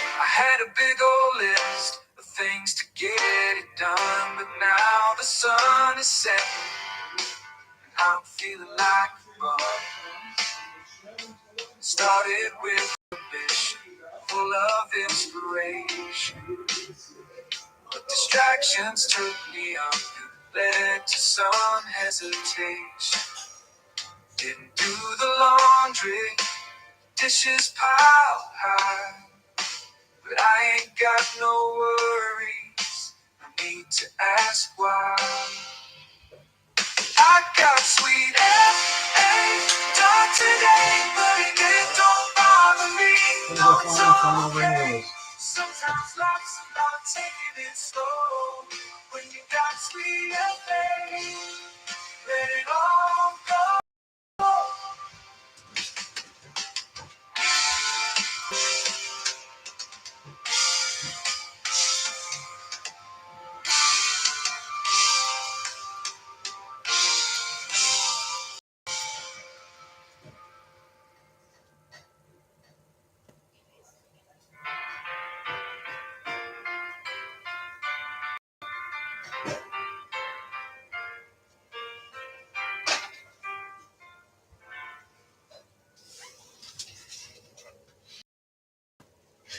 I had a big old list of things to get it done, but now the sun is setting, and I'm feeling like a bug. Started with ambition, full of inspiration, but distractions took me under, led to some hesitation. Didn't do the laundry, dishes piled high, but I ain't got no worries, no need to ask why. I got sweet done today, but it don't bother me. No, it's okay. Sometimes life's about taking it slow. When you got sweet let it all go.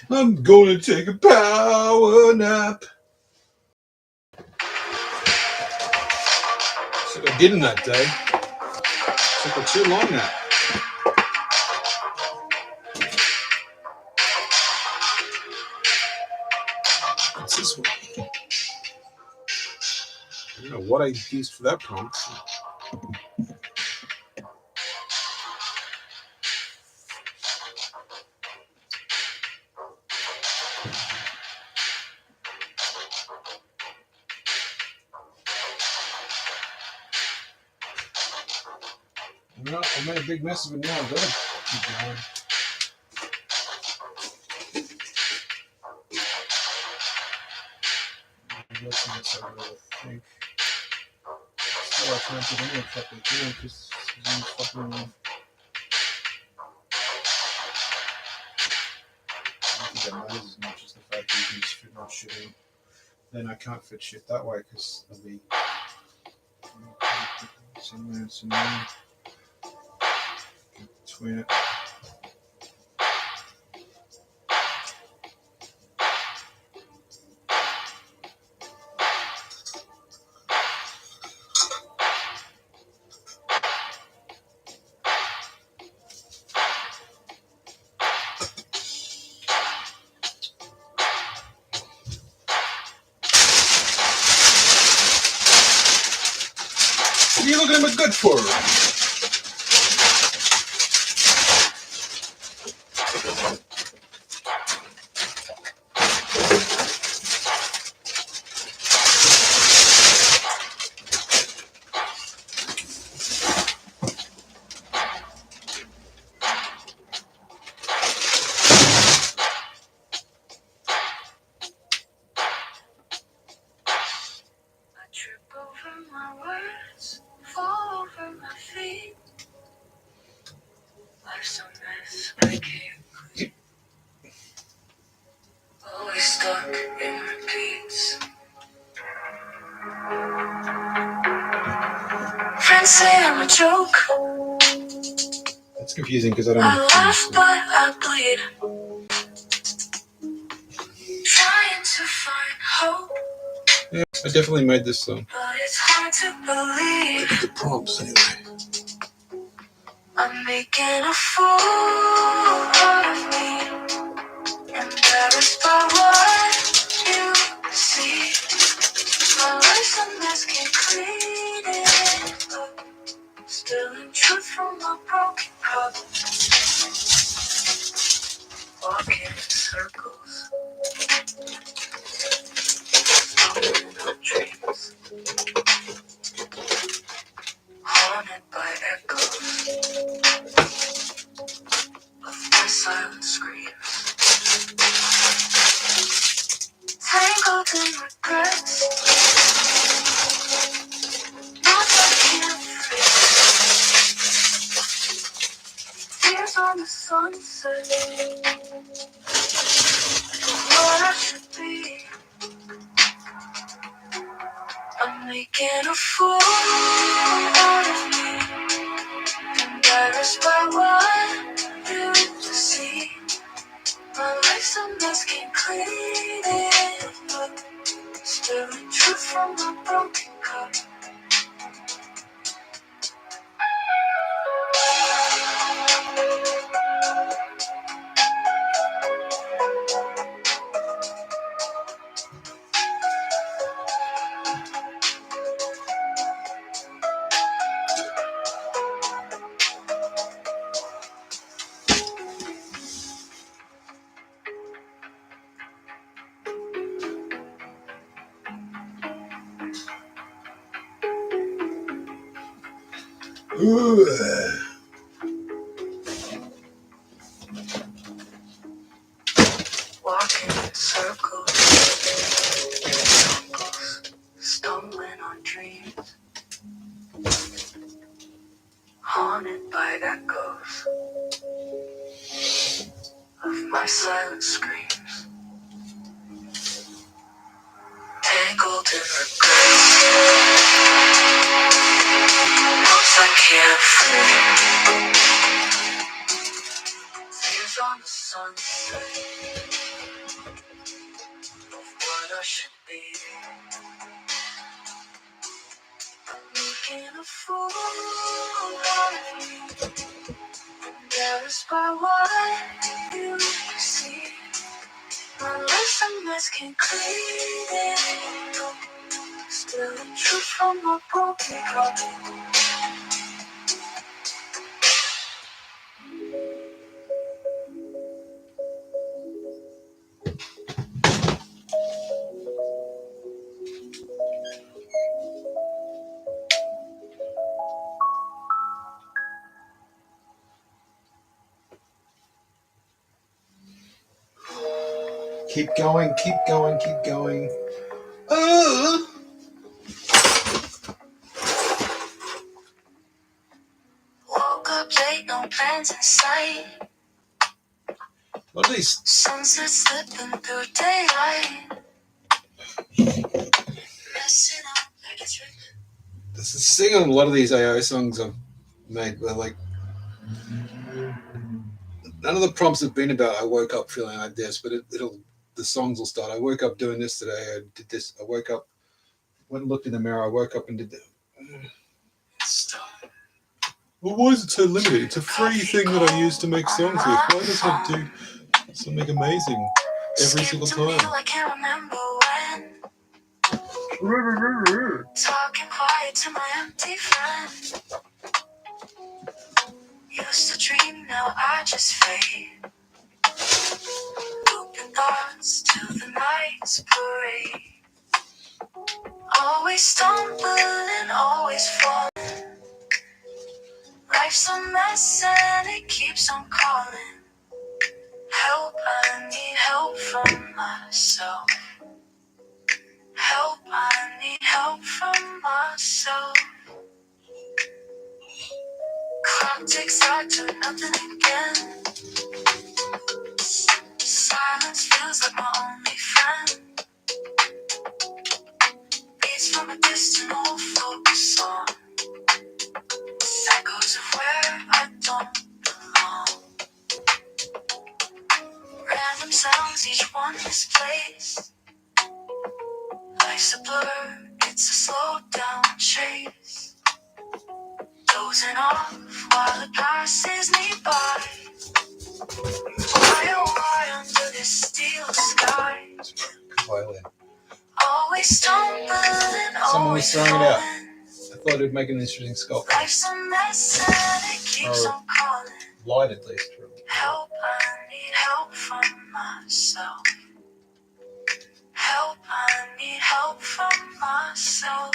I'm gonna take a power nap. That's what I did in that day. Took a too long nap. What's this one? I don't know what I used for that prompt. Well, I made a big mess of it now. Good. Keep going. I think. Still, I can't put in a fucking thing because he's fucking. I don't think that matters as much as the fact that you can just fit not shit in. Then I can't fit shit that way because of the. Somewhere between it. What are you looking at my good for? Trip over my words, fall over my feet. Life's a mess, I can't breathe. Always stuck in repeats. Friends say I'm a joke. That's confusing because I don't I know. laugh but I bleed. Trying to find hope, Yeah, I definitely made this song. but it's hard to believe. Look at the prompts anyway. I'm making a fool out of me, embarrassed by what you see. My life's a mess, can't clean it up. Stealing truth from a broken cup. Walking in circles, stumbling on dreams, haunted by echoes of my silent screams. Tangled in regrets, knots I can't free. Tears on the sunset, what I should be. I'm making a fool out of me, embarrassed by what you see. My life's a mess, can't clean it up. Stealing truth from a broken cup. Walking in circles, stumbling on dreams, haunted by echoes of my silent screams. Tangled in regrets, notes I can't free. Tears on the sunset of what I should be. Making a fool out of me, embarrassed by what you see. My life's a mess, can't clean it up. Stealing truth from a broken cup. Keep going, keep going, keep going. Oh! Woke up late, no plans in sight. A lot of these, Sunset slipping through daylight. Messing up like a trick. this is singing a lot of these AI songs I've made where like none of the prompts have been about I woke up feeling like this, but the songs will start. I woke up doing this today. I did this. I woke up, went and looked in the mirror. I woke up and did that. Well, why is it so limited? It's a free thing that I use to make songs with. Why does it have to do something amazing every single time? I can't remember when. Talking quiet to my empty friend. Used to dream, now I just fade. Looping thoughts till the night's parade. Always stumbling, always falling. Life's a mess and it keeps on calling. Help, I need help from myself. Help, I need help from myself. Clock ticks out to nothing again. Silence feels like my only friend. Beats from a distant old folk song. Echoes of where I don't belong. Random sounds, each one misplaced. dozing off while it passes me by. Why, oh why, under this steel sky, Violin. always stumbling, Someone was always throwing it out. falling. I thought it'd make an interesting sculpture. Life's a mess and it keeps on calling. Light at least. Help, I need help from myself. Help, I need help from myself.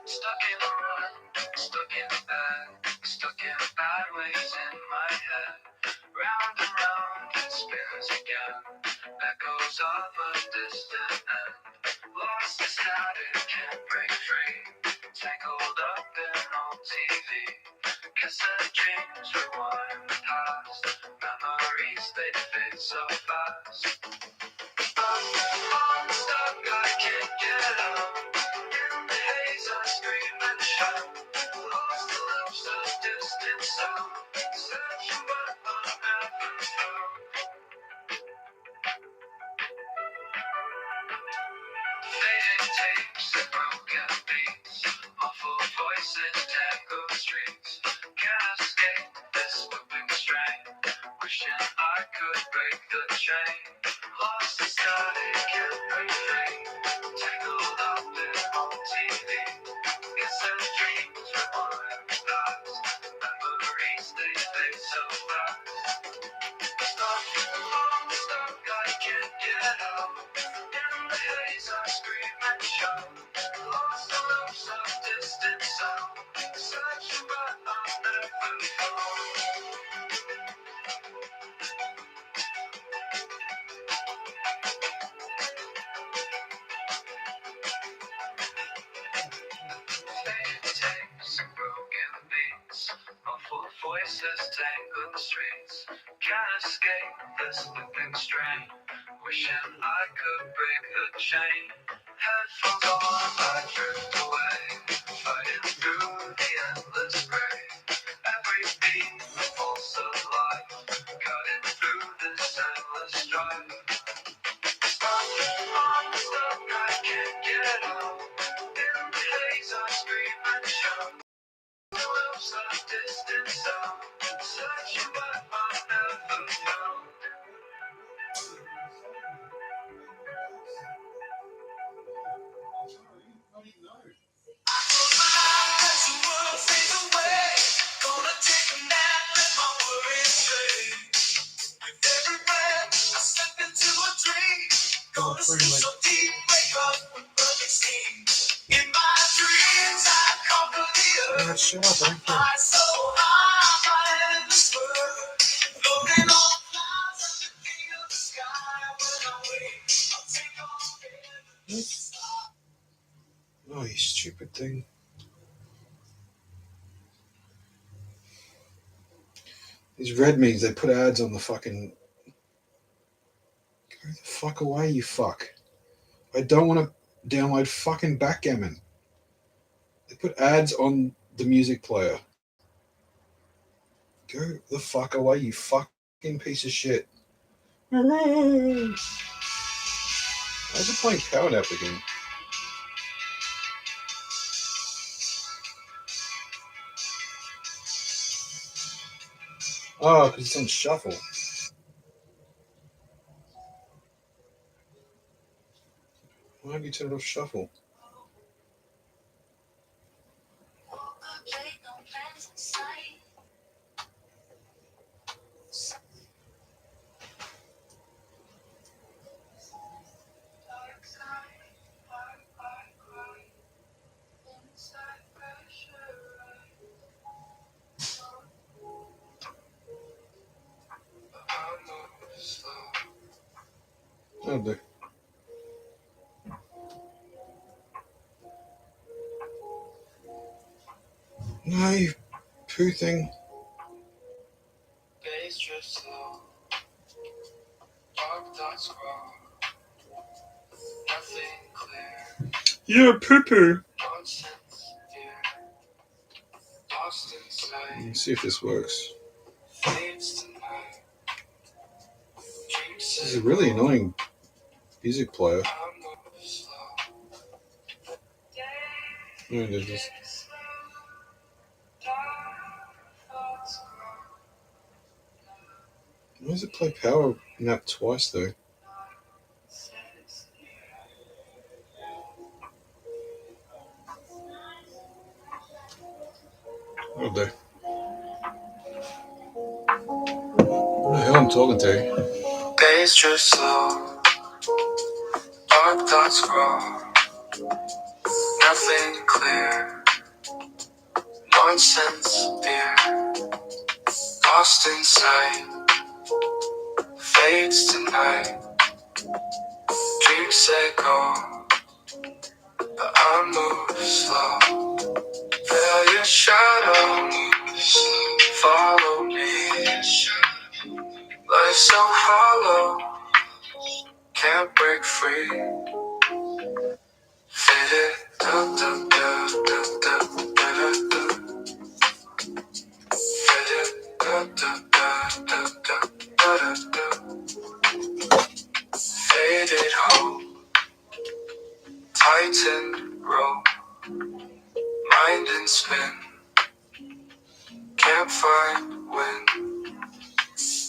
Stuck in a rut, stuck in a bag, stuck in bad ways in my head. Round and round it spins again, echoes of a distant end. Lost the static, can't break free, tangled up in old TV. Cassette dreams rewind the past, memories they fade so fast. I'm stuck, I can't get out. In the haze I scream and shout, lost the loops of distant sound, searching but I'm never found. Fading tapes and broken beats, awful voices tango streets. Can't escape this looping strain, wishing I could break the chain. Lost the static, can't break free, tangled up in old TV. Cassette dreams rewind the past, memories they fade so fast. I'm stuck, I can't get out. In the haze I scream and shout, lost the loops of distant sound, searching but I'm never found. Faded tapes and broken beats, muffled voices tangle the streets. Can't escape this looping strain, wishing I could break the chain. Headphones on, I drift away, fighting through the endless gray. Every beat, a pulse of life, cutting through this endless strife. I'm stuck, I can't get out. In the haze I scream and shout, the loops of distant sound, searching but I'm never found. As the world fades away, gonna take a nap, let my worries stray. With every breath, I step into a dream. Gonna sleep so deep, wake up with perfect steam. In my dreams, I conquer the earth. Shut up, I Fly so high, my endless world. Floating on clouds at the king of the sky. When I wake, I'll take on every star. Oh, you stupid thing. These red means they put ads on the fucking... Go the fuck away, you fuck. I don't want to download fucking backgammon. They put ads on the music player. Go the fuck away, you fucking piece of shit. How's it playing Powered Up again? Oh, because it's on shuffle. Why have you turned it off shuffle? That'll do. No, you poo thing. Days drift slow, dark thoughts grow, nothing clear, You're a poo poo. nonsense, dear, lost inside, Let's see if this works. fades tonight, dreams This is a really annoying music player. I'm moving slow. No, it is this. Why does it play Power Nap twice though? That'll do. What the hell I'm talking to? Days drift slow, dark thoughts grow, nothing clear, nonsense, dear, lost inside, fades tonight, dreams echo, but I move slow, feel your shadow, follow me, life's so hollow, can't break free, faded, da da da da da da da da. Faded hope, tighten rope, mind and spin, can't find wind.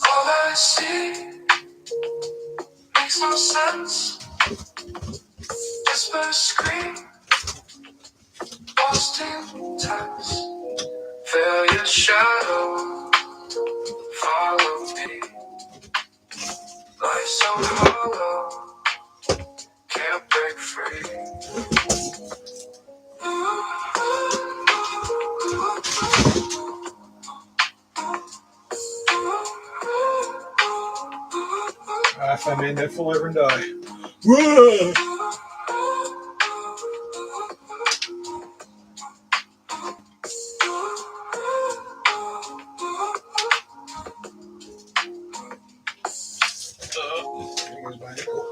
All I see makes no sense. Whisper, scream, lost in text. Feel your shadow, follow me. Life so hollow, can't break free. If I'm in that fall over and die. Whoa! There goes my ankle.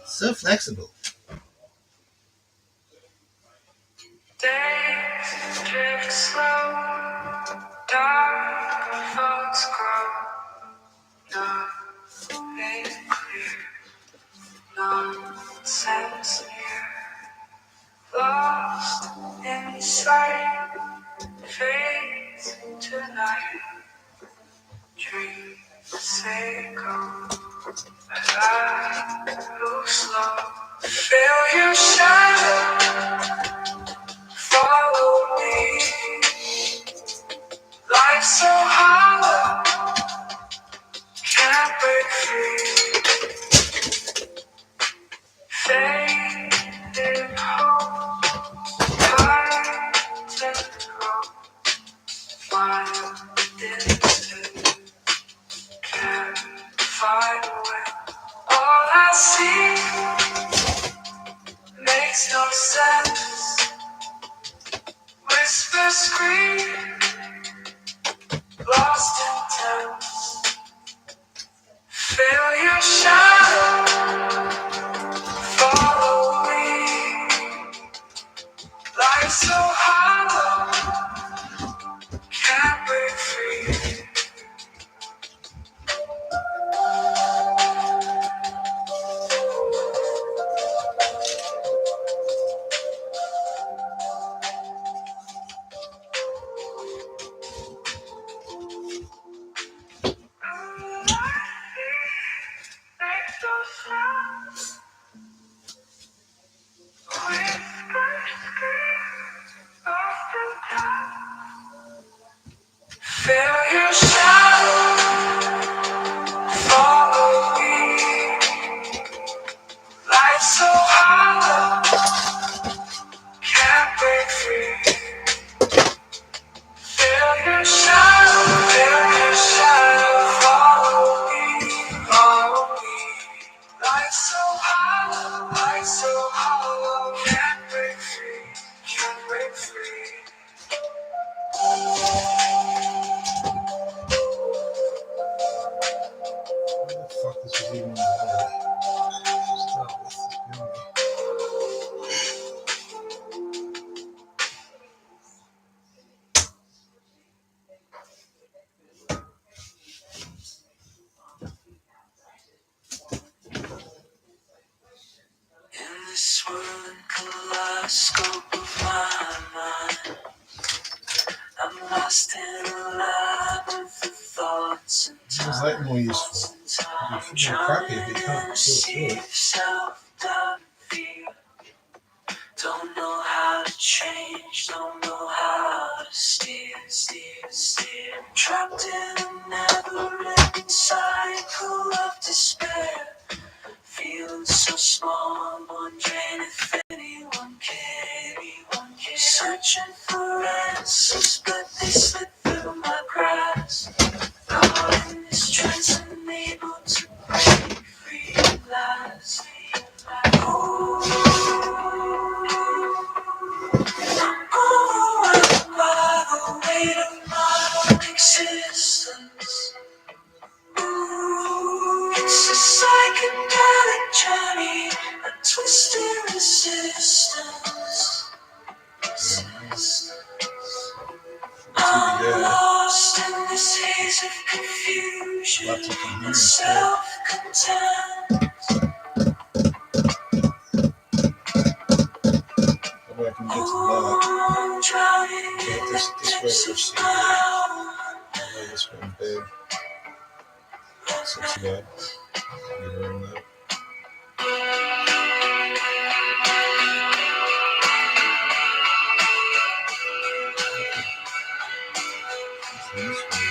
So flexible. Days drift slow, dark thoughts grow, nothing clear, nonsense near, lost in sight, fades tonight, dreams they go, but I move slow, feel your shadow, follow me. Life's so hollow, can't break free. Fading hope, fight and hope, find it, can't find a way. All I see makes no sense. Whisper, scream, lost in temps. Feel your shadow, follow me. Life's so hollow, can't break free. kaleidoscope of my mind. I'm lost in a labyrinth of thoughts and time. Is that more useful? You'd feel crappy if you can't sort through it. Self-doubt and fear. Don't know how to change, don't know how to steer. Trapped in a never-ending cycle of despair. Feeling so small, wondering if anyone cares. Searching for answers, but they slip through my grasp. Caught in this trance, unable to break free at last. Overwhelmed by the weight of my own existence. It's a psychedelic journey, a twisted resistance. I'm lost in this haze of confusion and self-contempt. Maybe I can get to that. I'm drowning in the depths of my Oh, this one big. That's not too bad. Get around that. This one.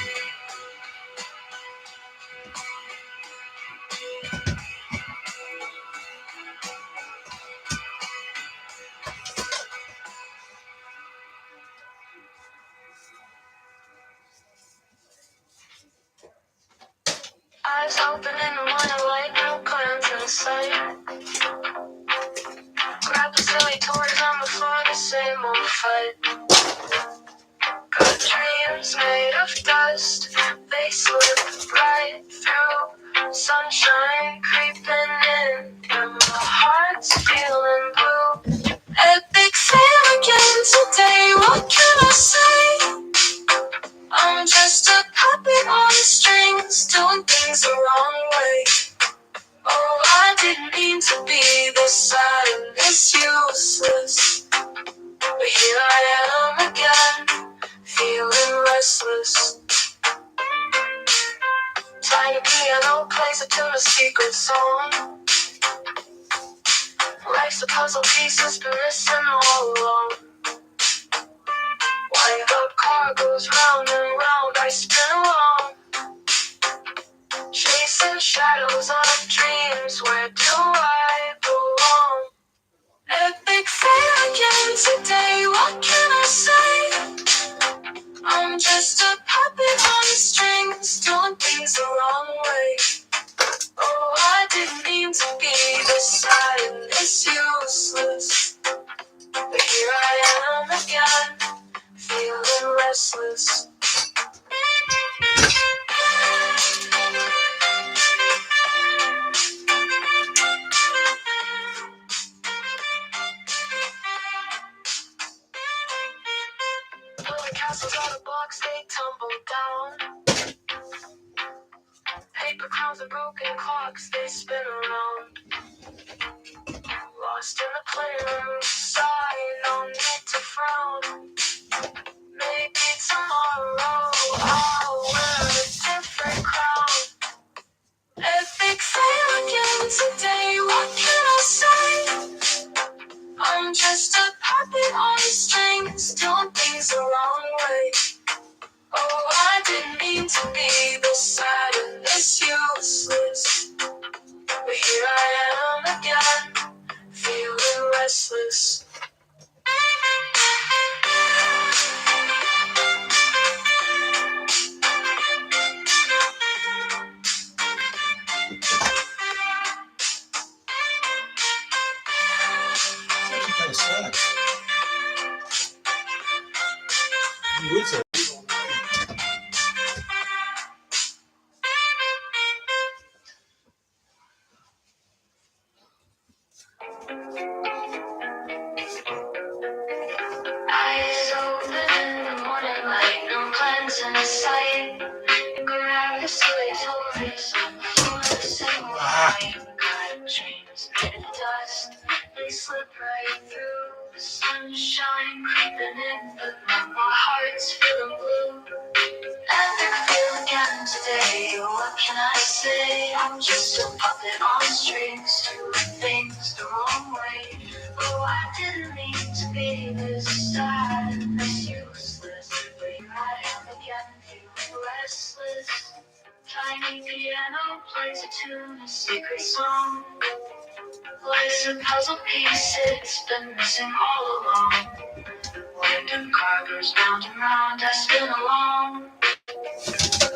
eyes open in the morning light, no plans in sight. Grab the silly toys on the floor, the same old fight. Got dreams made of dust, they slip right through. Sunshine creeping in, and my heart's feeling blue. Epic fail again today, what can I say? I'm just a puppet on the strings, doing things the wrong way. Oh, I didn't mean to be this sad and this useless. But here I am again, feeling restless. Tiny piano plays a tune, a secret song. Life's a puzzle piece that's been missing all along. While the car goes round and round, I spin along. Chasing shadows of dreams, where do I belong? Epic fail again today, what can I say? I'm just a puppet on the strings, doing things the wrong way. Oh, I didn't mean to be this sad and this useless. But here I am again, feeling restless. Building castles out of blocks, they tumble down. Paper crowns and broken clocks, they spin around. Lost in the playroom, sigh, no need to frown. Maybe tomorrow I'll wear a different crown. Epic fail again today, what can I say? I'm just a puppet on the strings, doing things the wrong way. Oh, I didn't mean to be this sad and this useless. But here I am again, feeling restless. It's actually kind of sad. You would say. Eyes open in the morning light, no plans in sight. Grab the silly toys on the floor, the same old light. Got dreams made of dust, they slip right through. The sunshine creeping in, but my heart's feeling blue. Epic feel again today. What can I say? I'm just a puppet on strings, doing things the wrong way. Oh, I didn't mean to be this sad, this useless. But here I am again, feeling restless. Tiny piano plays a tune, a secret song. Life's a puzzle piece, it's been missing all along. Random car goes round and round, I spin along.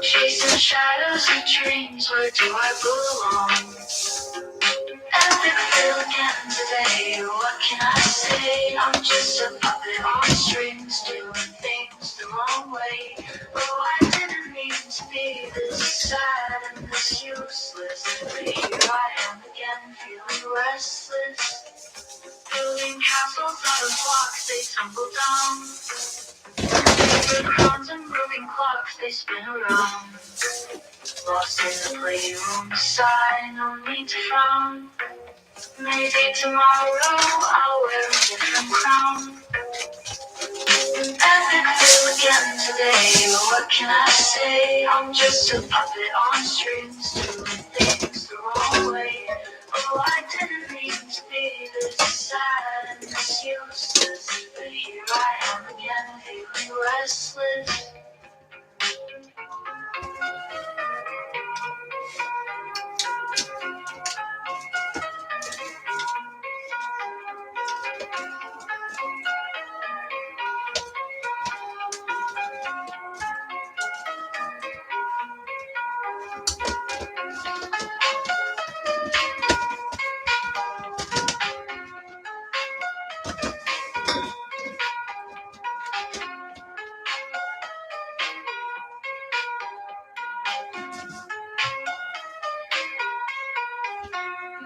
Chasing shadows and dreams, where do I belong? Epic fail again today, what can I say? I'm just a puppet on strings, doing things the wrong way. Oh, I didn't mean to be this sad and this useless. But here I am again, feeling restless. Building castles out of blocks, they tumble down. Paper crowns and moving clocks, they spin around. Lost in the playroom, sigh, no need to frown. Maybe tomorrow I'll wear a different crown. Epic fail again today, what can I say? I'm just a puppet on strings, doing things the wrong way. Oh, I didn't mean to be this sad and this useless. But here I am again, feeling restless.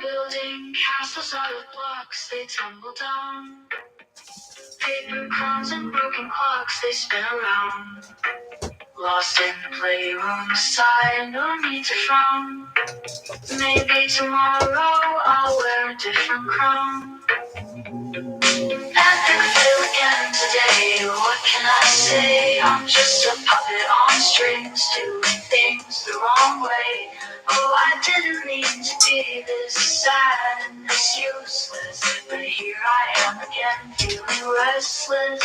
Building castles out of blocks, they tumble down. Paper crowns and broken clocks, they spin around. Lost in the playroom, sigh, no need to frown. Maybe tomorrow I'll wear a different crown. Epic fail again today, what can I say? I'm just a puppet on strings, doing things the wrong way. Oh, I didn't mean to be this sad and this useless. But here I am again, feeling restless.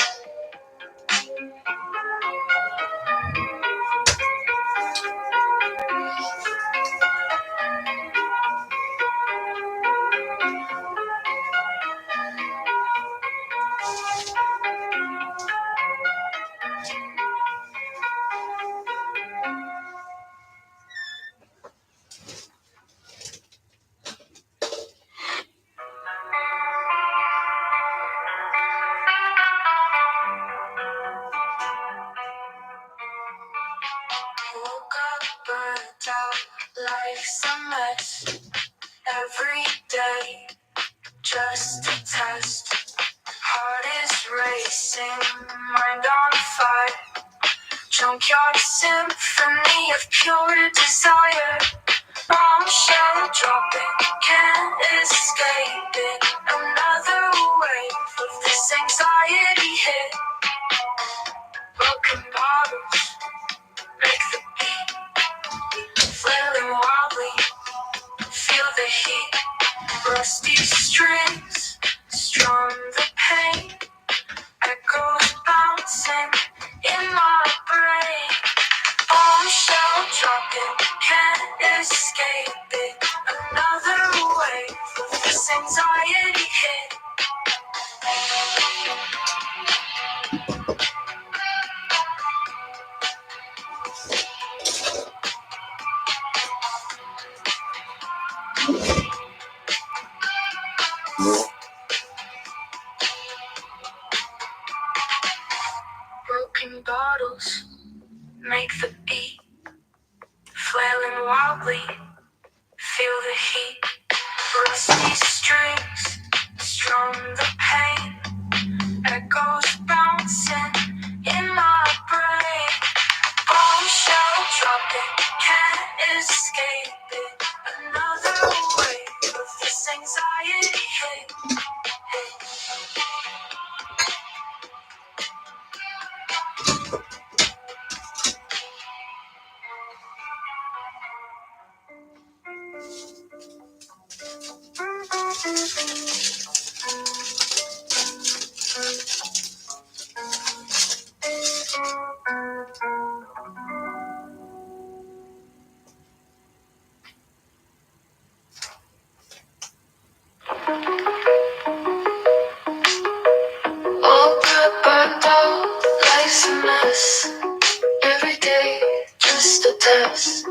Woke up, burnt out, life's a mess. Every day, just a test. Heart is racing, mind on fire. Junkyard symphony of pure desire. Bombshell dropping, can't escape it. Another wave of this anxiety hit. Broken bottles make the beat. Flailing wildly, feel the heat. Rusty strings strum the pain. Echoes bouncing in my brain. Bombshell dropping, can't escape it. Another wave of this anxiety hit. Broken bottles make the beat. Flailing wildly, feel the heat. Rusty strings strum the pain. Echoes bouncing in my brain. Bombshell dropping, can't escape it. Another wave of this anxiety hit. less. Every day, just a test.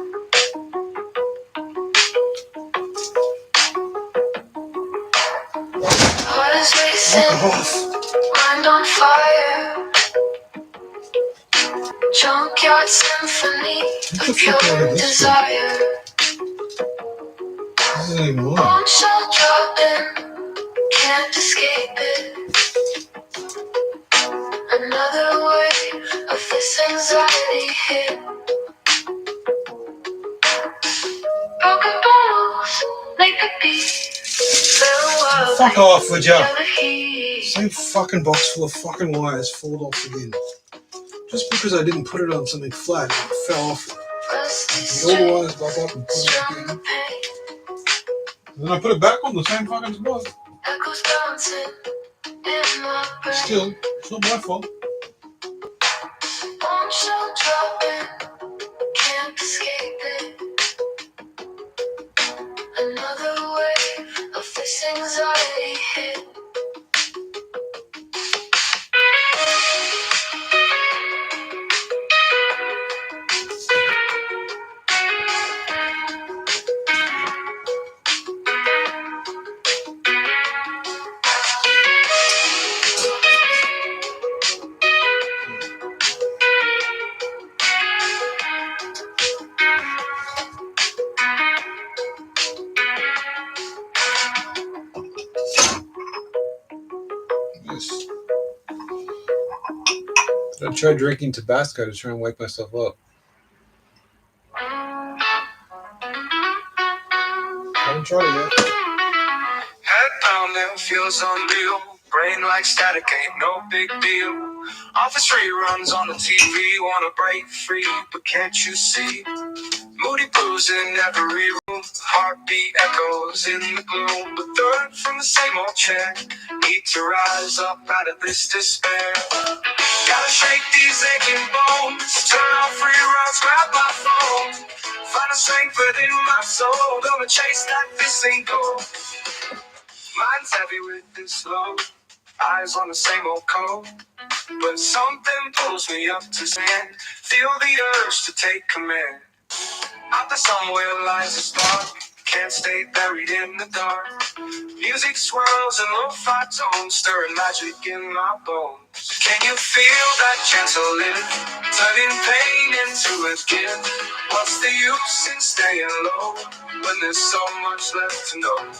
Heart is racing, mind on fire. Junkyard symphony of pure desire. Bomb shell dropping, can't escape it. Another wave of this anxiety hit. Broken bottles, make a beat. Farewell. Fuck off, would ya? Feel the heat. Same fucking box full of fucking wires fall off again. Just because I didn't put it on something flat, it fell off. Get all the wires back up and put it back in. And then I put it back on the same fucking spot. Echoes bouncing in my brain. Still, it's not my fault. Bomb shell dropping, can't escape it. Another wave of this anxiety hit. Yes. I tried drinking Tabasco to try and wake myself up. Haven't tried it yet. Head pounding feels unreal. Brain like static, ain't no big deal. Office reruns on the TV, wanna break free, but can't you see? Moody blues in every room, heartbeat echoes in the gloom. But third from the same old chair, need to rise up out of this despair. Gotta shake these aching bones, turn off reruns, grab my phone. Find a strength within my soul, gonna chase that this ain't gold. Mind's heavy with this load, eyes on the same old code. But something pulls me up to stand, feel the urge to take command. Out there somewhere lies a spark, can't stay buried in the dark. Music swirls and lo-fi tones, stirring magic in my bones. Can you feel that gentle lift, turning pain into a gift? What's the use in staying low, when there's so much left to know?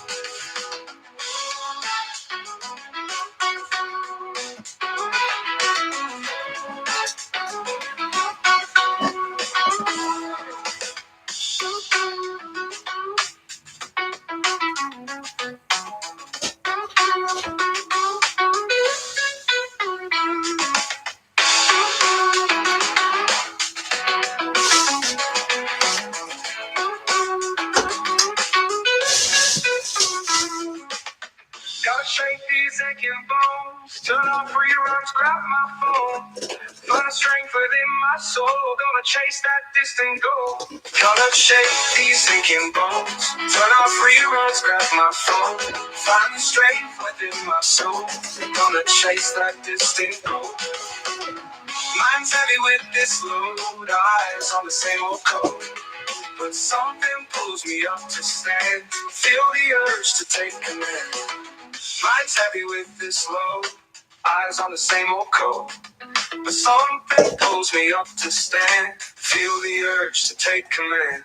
Gotta shake these aching bones, turn off reruns, grab my phone. Find a strength within my soul, gonna chase that distant goal. Gotta shake these aching bones, turn off reruns, grab my phone. Find the strength within my soul, gonna chase that distant goal. Mind's heavy with this load, eyes on the same old code. But something pulls me up to stand, feel the urge to take command. Mind's heavy with this load, eyes on the same old code. But something pulls me up to stand, feel the urge to take command.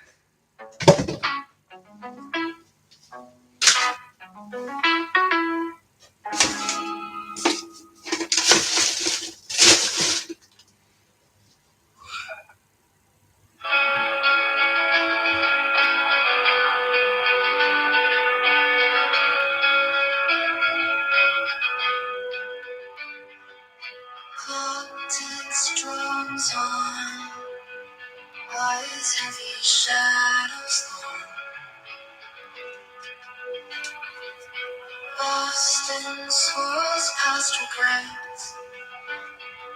Clock ticks, drums on, eyes heavy, shadows long. Boston swirls past regrets,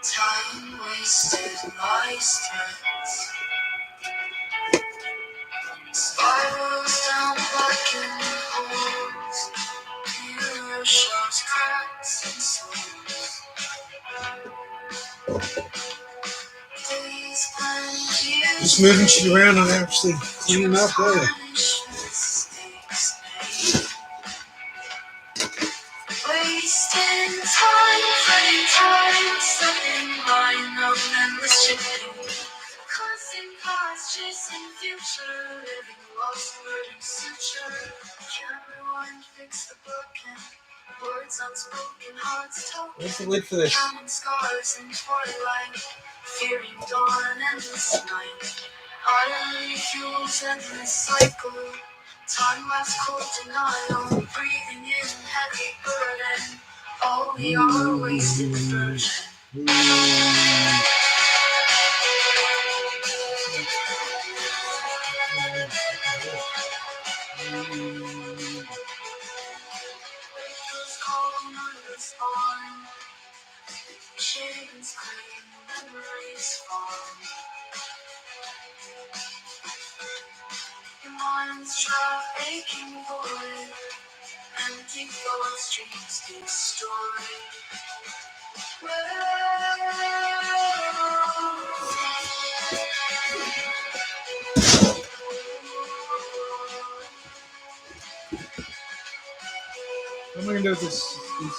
time wasted, life's threats. Spirals down blackened holes, mirror shows cracks and souls. Just moving shit around and actually cleaning up there. Wasting time, fighting time, stuck in line of endless shifting. Constant past, chasing future, living lost, burning suture. Can't rewind, fix the broken. Words unspoken, hearts talking. Where's the lid for this? Counting scars in twilight, fearing dawn, endless night. Utterly fuels endless cycle. Time lasts cold denial, breathing in heavy burden. All we are wasted version. Waves calm under spawn. Chains clean, memories form. Your mind's trap aching void. Empty thoughts, dreams destroyed. What am I going to do with these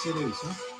CDs, huh?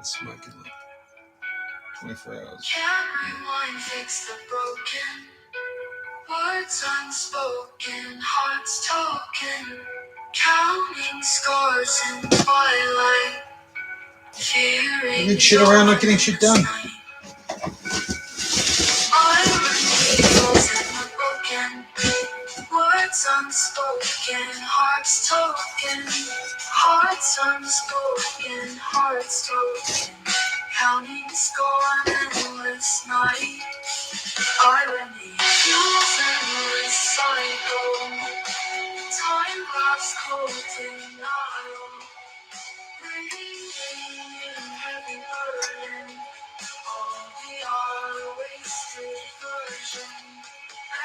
Smoking like 24 hours. Can't rewind, fix the broken. Words unspoken, hearts talking. Counting scars in twilight. Fearing Moving shit around, not getting shit done. Words unspoken, hearts talking. Hearts unspoken, hearts talking. Counting scorn, endless night. Irony, fuels endless cycle. Time lasts cold denial. Breathing in heavy burden. All we are, wasted version.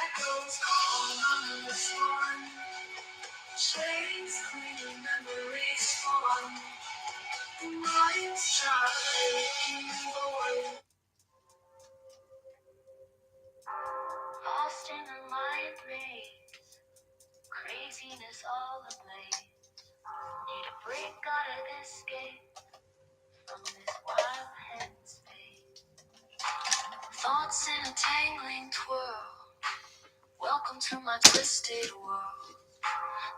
Echoes call on the storm. Chains clean, memories form. The mind's trafficking void. Lost in a mind maze. Craziness all ablaze. Need a break, gotta escape from this wild headspace. Thoughts in a tangling twirl. Welcome to my twisted world.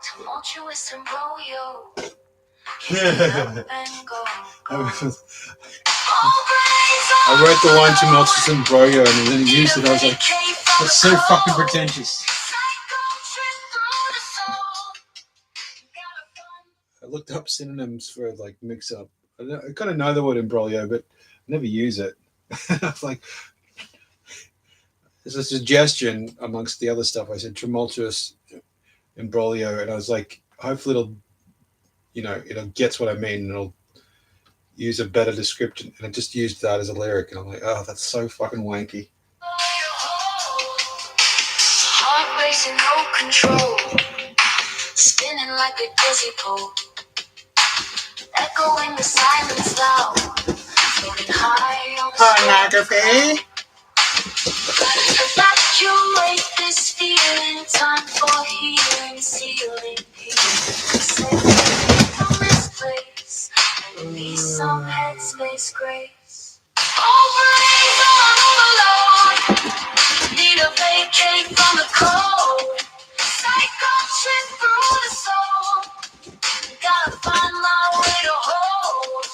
Tumultuous imbroglio. Get up and go. I wrote the line tumultuous and broyo and then he used it. I was like, that's so fucking pretentious. I looked up synonyms for like mix up. I kind of know the word imbroglio, but I never use it. I was like, there's a suggestion amongst the other stuff. I said tumultuous imbroglio, and I was like, hopefully it'll gets what I mean, and it'll use a better description. And I just used that as a lyric, and I'm like, oh, that's so fucking wanky. Heart racing, no control. Spinning like a dizzy pole. Echoing the silence loud. Floating high on the Pornography. evacuate this feeling. Time for healing, sealing peace. Save me from this place. Release some headspace grace. Overraise on overload. Need a vacate from the cold. Psycho trip through the soul. Gotta find my way to hold.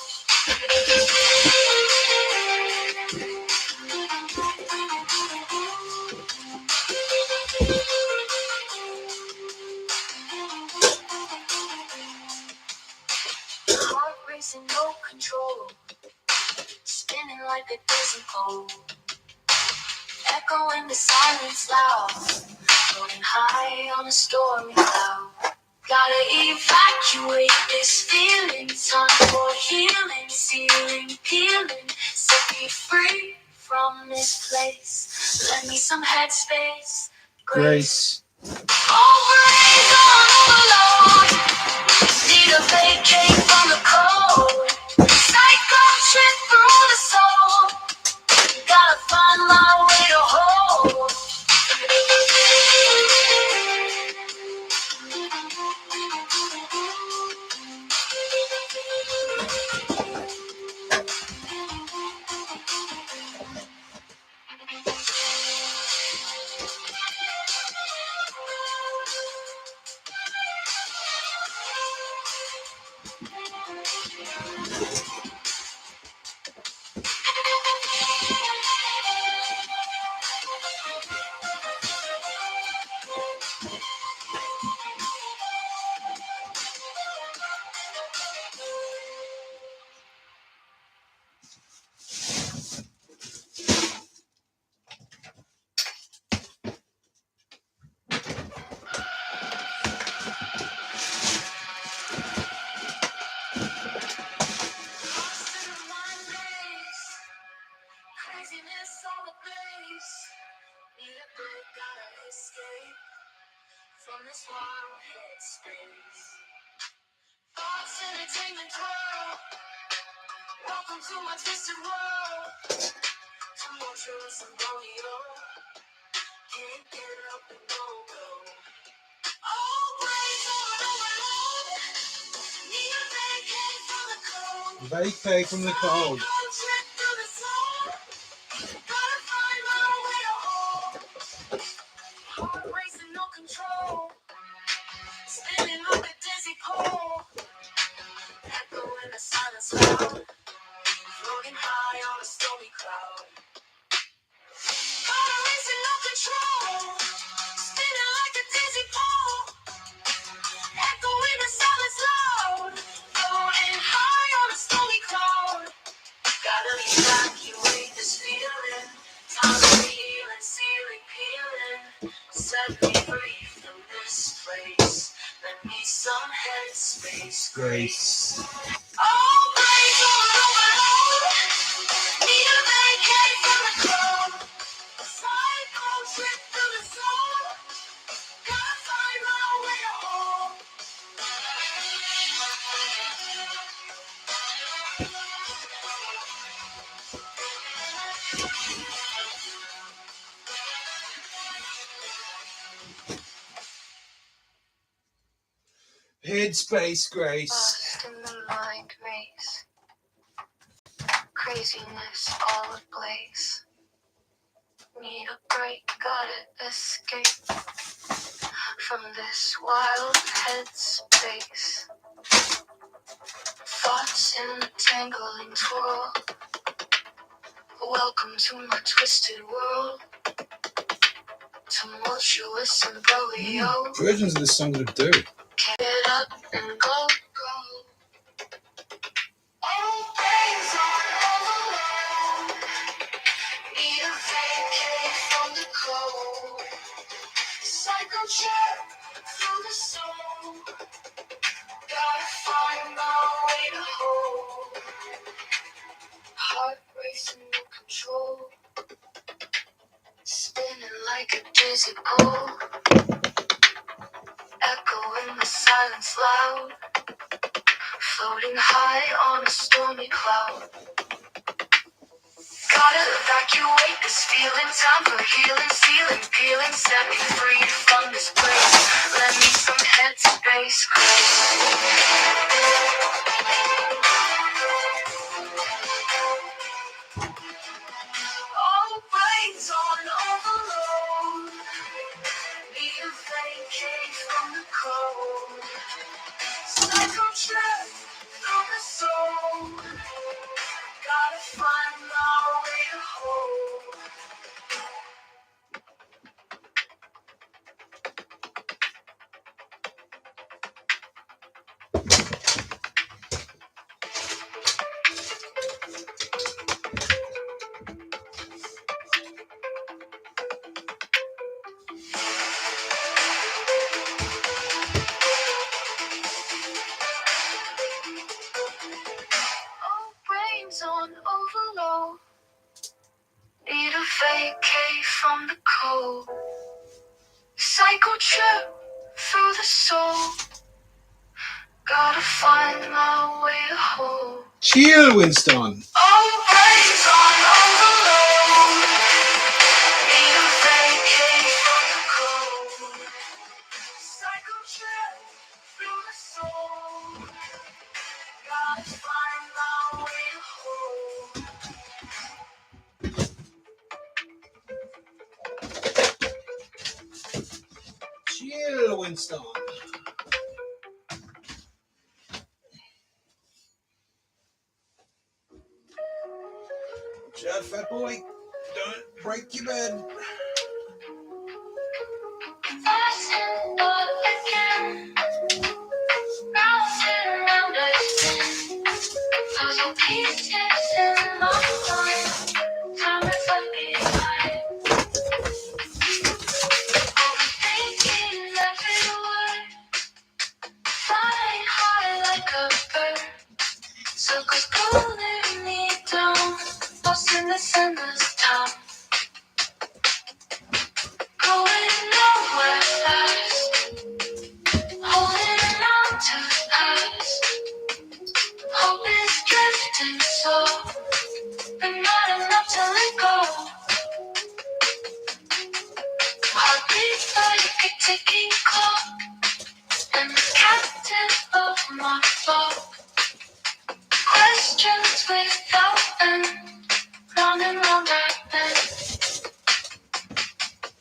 racing, no control, spinning like a dizzy pole, echoing the silence loud, floating high on a stormy cloud. Gotta evacuate this feeling, time for healing, sealing, peeling, set me free from this place. Lend me some headspace, grace. All praise on overload. Need a vacate from the cold. Psycho trip through the soul. Gotta find my way to hold. Craziness all the place. Need a break, gotta escape from this wild headspace. Thoughts, entertainment, twirl. Welcome to my twisted world. Tumultuous and Romeo. Can't get up and go. All brains on overload. Need a vacate from the cold. Vacate from the cold. Trip through the soul. Gotta find my way to hold. Heart racing, no control. Spinning like a dizzy pole. Echo in the silence loud. Floating high on a stormy cloud. Heart racing, no control. Spinning like a dizzy pole. Echo in the silence loud. Floating high on a stormy cloud. Gotta evacuate this feeling. Time for healing, sealing, peeling. Set me free from this place. Let me some headspace, grace. All praise on overload. Need a vacate from the cold. Psycho trip through the soul. Gotta find my way to home. Headspace, Grace. Lost in the mind maze. Craziness all ablaze. Need a break, gotta escape from this wild headspace. Thoughts in a tangling twirl. Welcome to my twisted world. Tumultuous and brilliant. Versions of this song to do. Get up and go. All things on overload. Need a vacate from the cold. Psycho trip through the soul. Gotta find my way to hold. Heart racing, no control. Spinning like a dizzy pole. Echo in the silence loud. Floating high on a stormy cloud. Gotta evacuate this feeling. Time for healing, sealing, peeling. Set me free from this place. Let me some headspace, all brains on overload. Need a vacate from the cold. Psycho trip through the soul. Gotta find my way to hold. from the cold. Cycle trip through the soul. Gotta find my way home. Chill, Winston. All brains on overload. Need a vacate from the cold. Cycle trip through the soul. Gotta find my way home. Chill, Winston. Watch out, fat boy. Don't break your bed. Fasten up again. Round and round I spin. Puzzle pieces in my mind. Time is like behind. Overthinking every word. Flying high like a bird. Circles pulling me down. Lost in this endless town. Going nowhere fast. Holding on to the past. Hope is drifting slow. But not enough to let go. Heartbeat like a ticking clock. And the captain of my thought. Questions without end. Round and round I bend.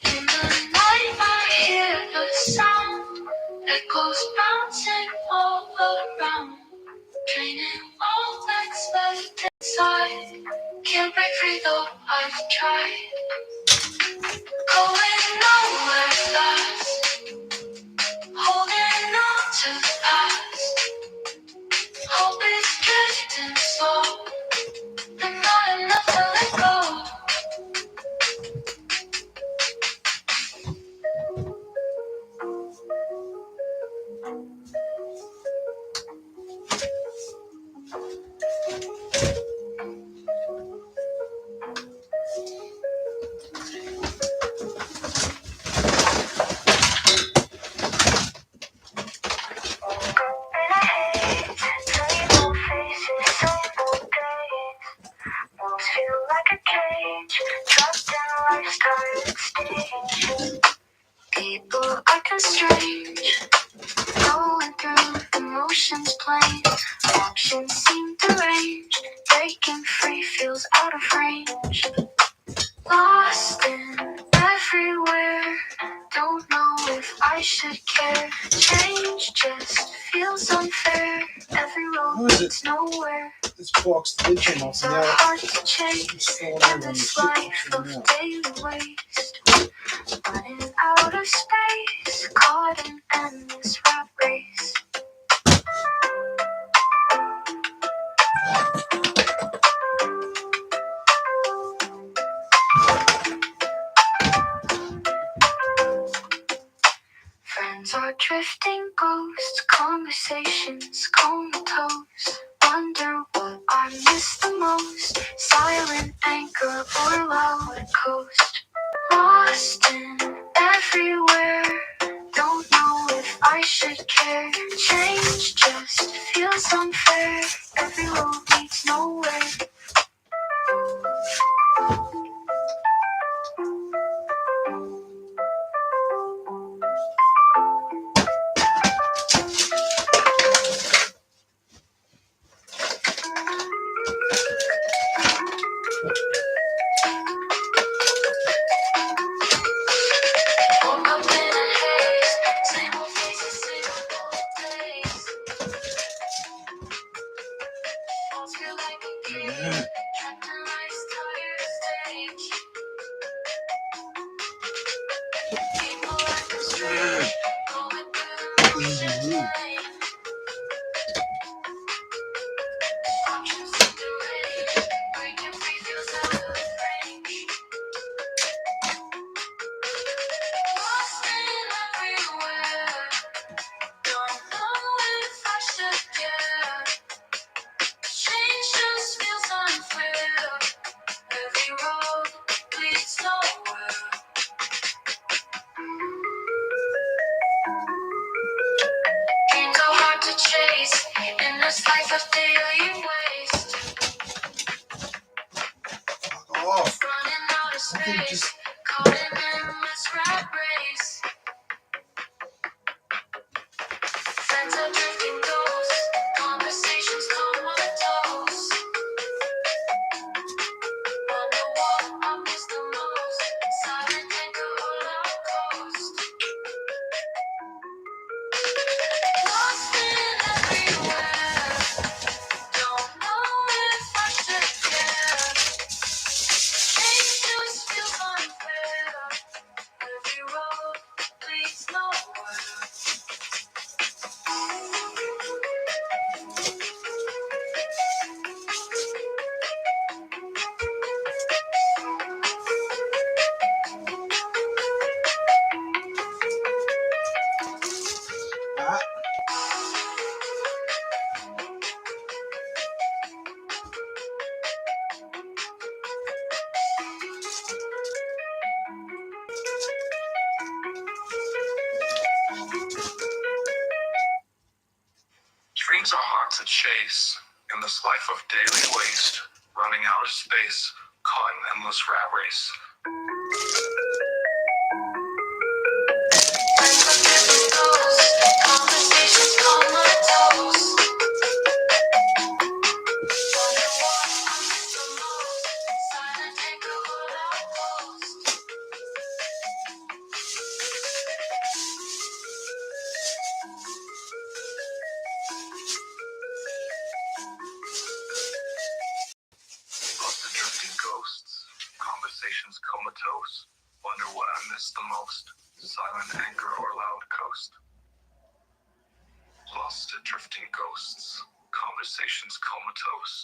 In the night I hear the sound. Echoes bouncing all around. Draining all that's left inside. Can't break free though I've tried. Going nowhere fast. Holding on to the past. Hope is drifting slow. But not enough to let go. Feel like a cage, trapped in lifestyle extinction. People acting strange, going through emotions plain. Actions seem deranged, breaking free feels out of range. Lost in everywhere, don't know if I should care. Change just feels unfair, every road leads nowhere. This box lid came off So now. hard to chase It's falling in over on the this ship. life of daily waste. Running out of space, caught in endless rat race. Friends are drifting ghosts, conversations comatose. Wonder what I miss the most, silent anchor or loud coast. Lost in everywhere, don't know if I should care. Change just feels unfair, every road leads nowhere. Woke up in a haze, same old faces, same old days. Walls feel like a cage, trapped in life's tired stage. People acting strange, going through the motions plain. Options seem deranged, breaking free feels out of range. Lost in everywhere, don't know if I should care. Change just feels unfair. of daily waste. Fuck off. Running out of Okay, space. just- Caught in an endless rat race. Friends are drifting ghosts. Conversations comatose. Wonder what I miss the most. Silent anchor or loud coast. Lost in everywhere. Don't know if I should care. Change just feels unfair. Every road leads nowhere. Ah. Dreams are hard to chase in this life of daily waste, running out of space, caught in endless rat race. Friends are drifting ghosts. Conversations comatose. Wonder what I miss the most. Silent anchor or loud coast. Lost in drifting ghosts, conversations comatose. Wonder what I miss the most, silent anchor or loud coast. Lost in drifting ghosts, conversations comatose.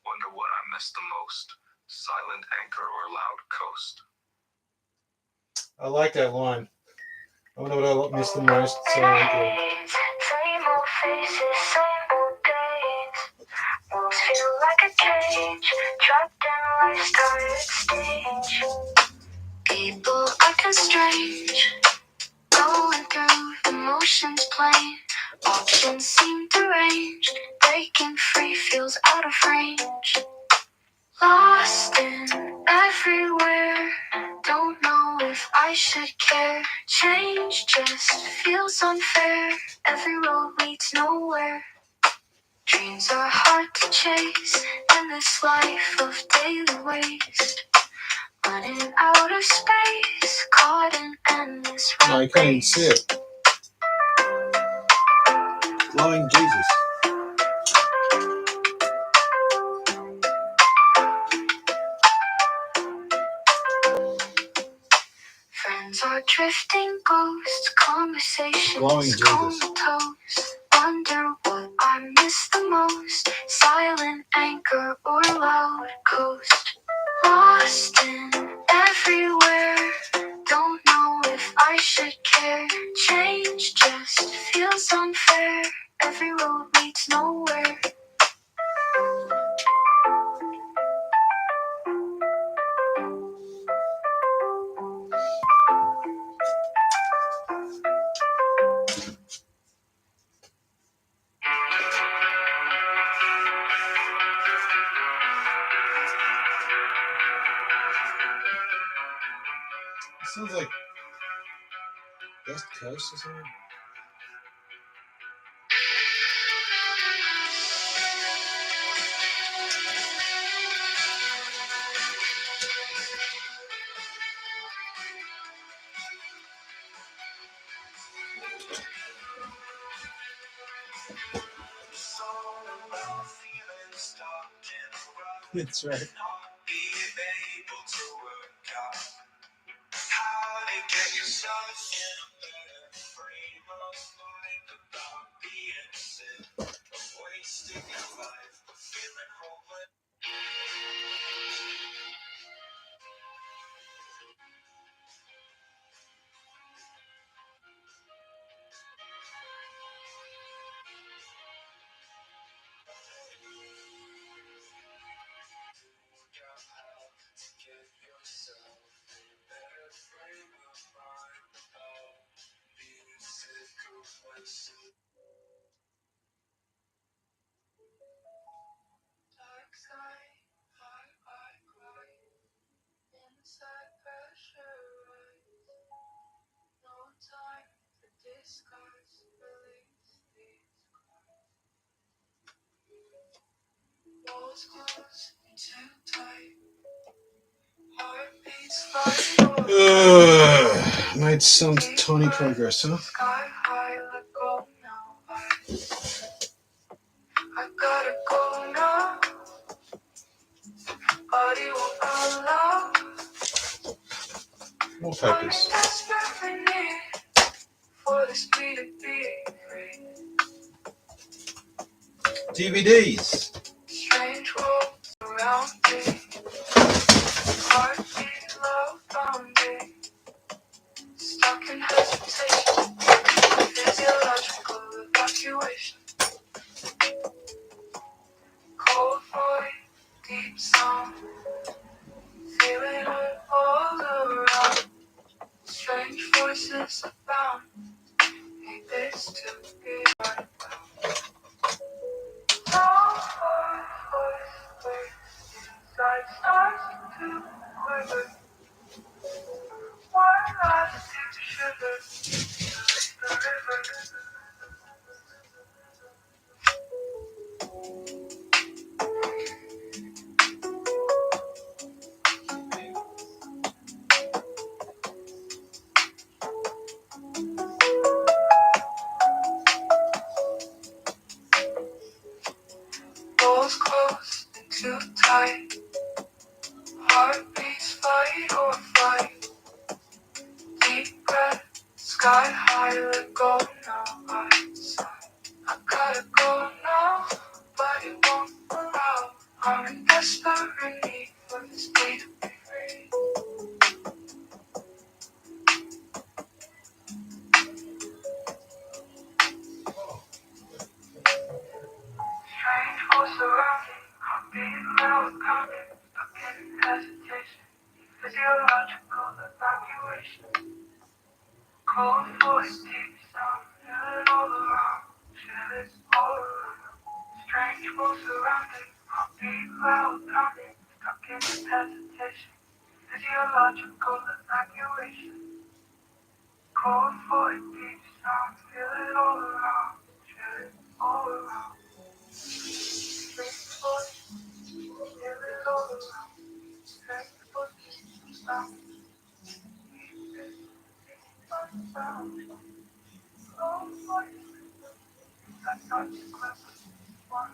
Wonder what I miss the most, silent anchor or loud coast. I like that line. I wonder what I missed the most. So Days, same old faces, same old days. Walls feel like a cage, trapped in life's tired stage. People acting strange, going through the motions plain. Options seem deranged, breaking free feels out of range. Lost in everywhere, don't know if I should care. Change just feels unfair, every road leads nowhere. Dreams are hard to chase in this life of daily waste. Running out of space, caught in endless rat no, you can't even race. see it. Glowing Jesus. Friends are drifting ghosts, conversations Glowing Jesus. comatose. Wonder what I miss the most, silent anchor or loud coast. Lost in everywhere, don't know if I should care. Change just feels unfair, every road leads nowhere. It sounds like West Coast or something. That's right. Walls closing too tight. Heartbeats flying. Made some tiny progress, huh? Sky high, let go now. I gotta go now. Body won't allow. More I'm papers. desperately need for the speed to be free. DVDs. Strange worlds around me. Heartbeat low found me. Stuck in hesitation. Physiological evacuation. Cold void, deep sound. Feeling it all around. Strange voices abound. Need this to be right. Now voice inside starts to quiver. One last deep shiver. The river. Doors closed and too tight. Heartbeats fight or flight. Deep breath, sky high, let go now. I gotta go now, but it won't allow. I'm in desperate need for this day to be free. Strange force around me, I'm being loud, coming, stuck in hesitation. Physiological evacuation. Cold voice, deep sound, feel it all around. Feel it all around. Strange force surrounding, I'm being loud, coming, stuck in hesitation. Physiological evacuation. Cold void, deep sound, feel it all around. Feel it all around. Strange voice, feel it all around. Strange voice, sound, sound. Cold voice, that's not too clever. One,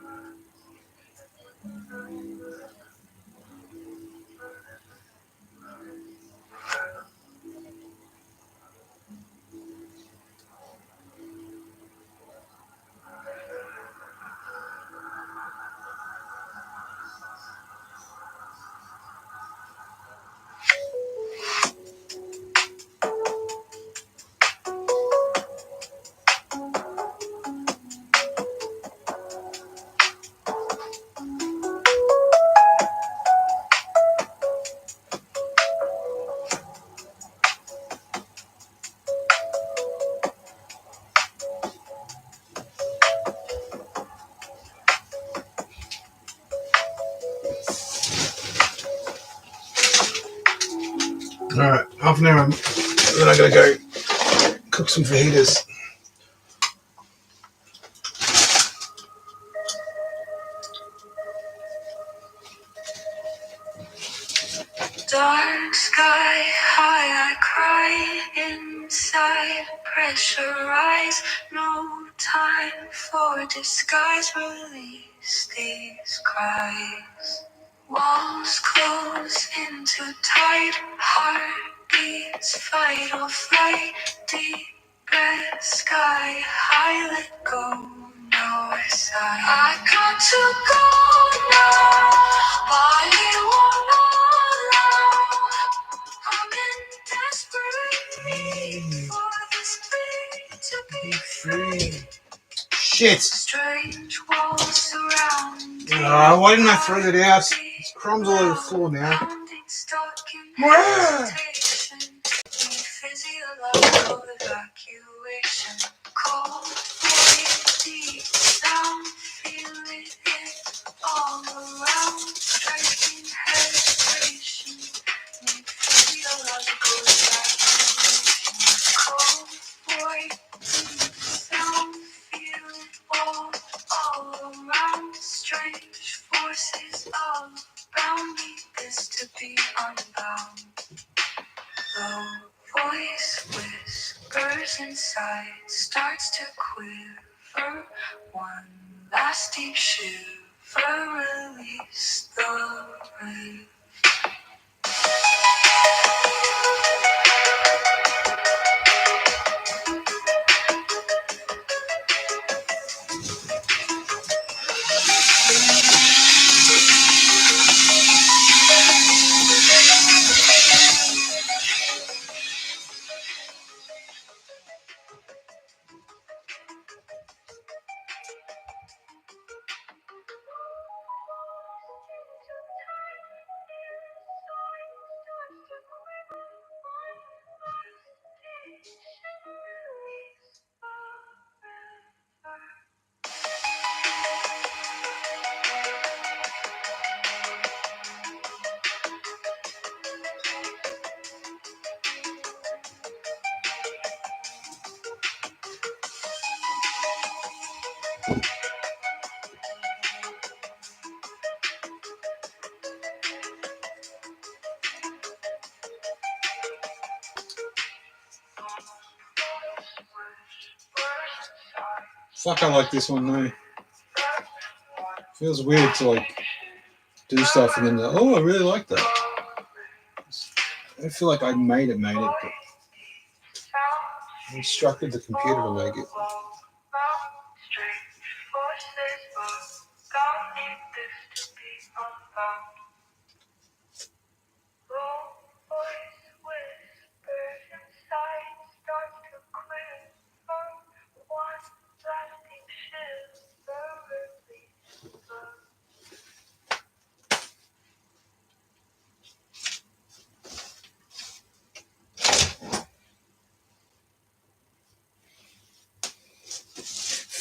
Alright, half an hour. Then I gotta go cook some fajitas. dark sky high, I cry inside. Pressurize, no time for disguise. Release these cries. Walls close in too tight. Heartbeats fight or flight. Deep breath, sky high, let go. No sigh. I got to go now. Body won't allow. I'm in desperate need for this plea to be free. Shit! Strange walls surround. Why didn't I throw that out? There's crumbs all over the floor now. Physiological evacuation. Cold, void, deep sound. Feel it all around. Striking hesitation. Need physiological evacuation. Cold, void, deep strange forces all around me, this to be unbound. Low voice whispers inside, starts to quiver. One last deep shiver, release the rain. Fuck, I like this one though. Feels weird to like do stuff and then I really like that. I feel like I made it, but I instructed the computer to make it.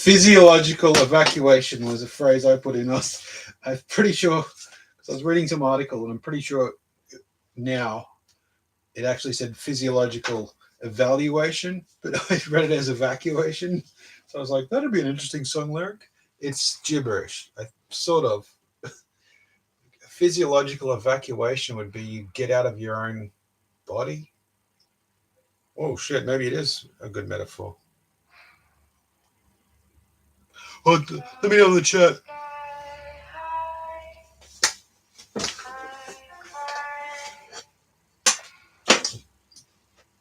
Physiological evacuation was a phrase I put in. I'm pretty sure, because I was reading some article and I'm pretty sure now it actually said physiological evaluation, but I read it as evacuation. So I was like, that'd be an interesting song lyric. It's gibberish. Sort of. Physiological evacuation would be you get out of your own body. Oh shit, maybe it is a good metaphor. Oh, let me know in the chat.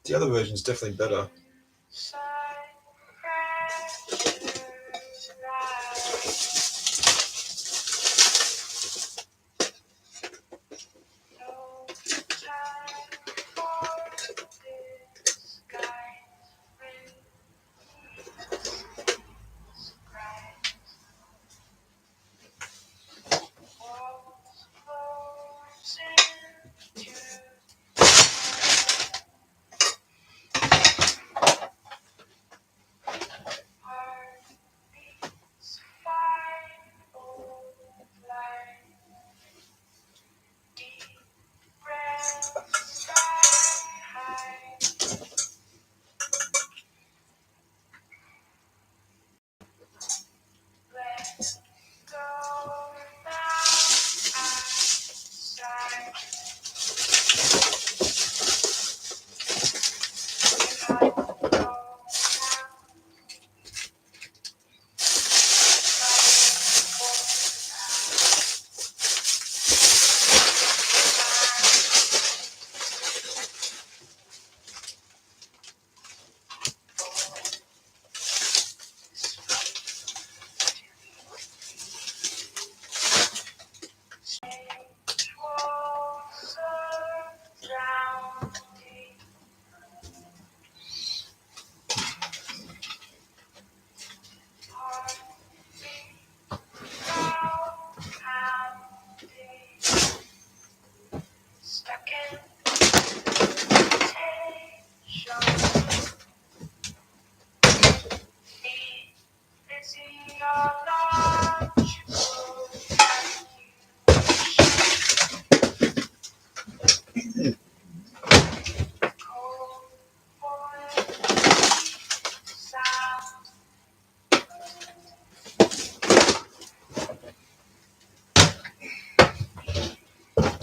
The other version's definitely better.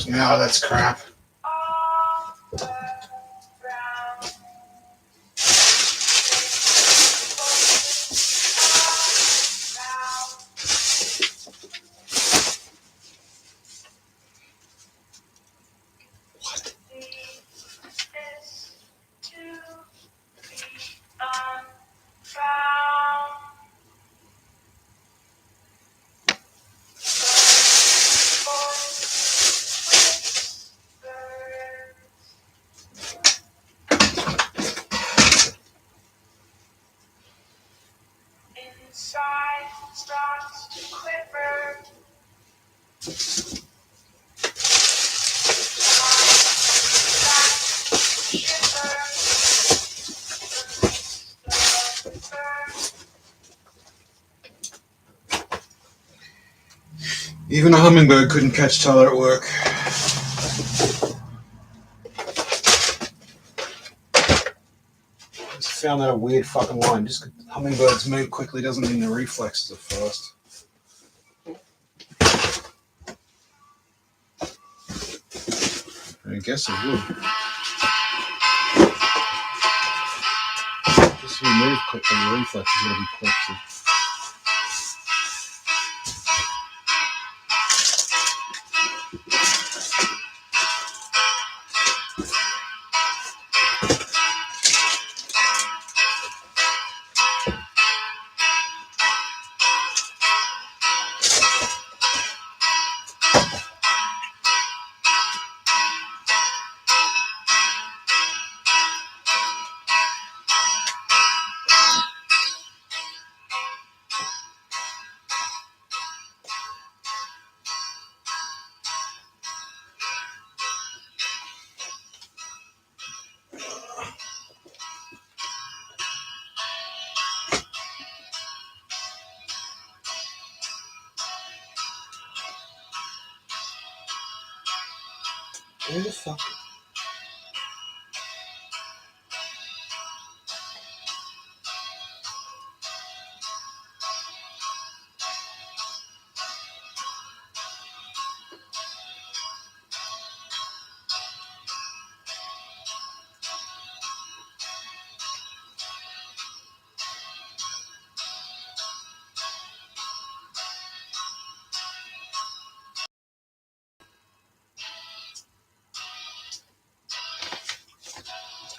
No, that's crap. What? Inside starts to quiver. Even a hummingbird couldn't catch Tyler at work. I just found that a weird fucking line. Just hummingbirds move quickly doesn't mean the reflexes are fast. I guess it would. Just if you move quickly, your reflexes are going to be quick. So. Where the fuck?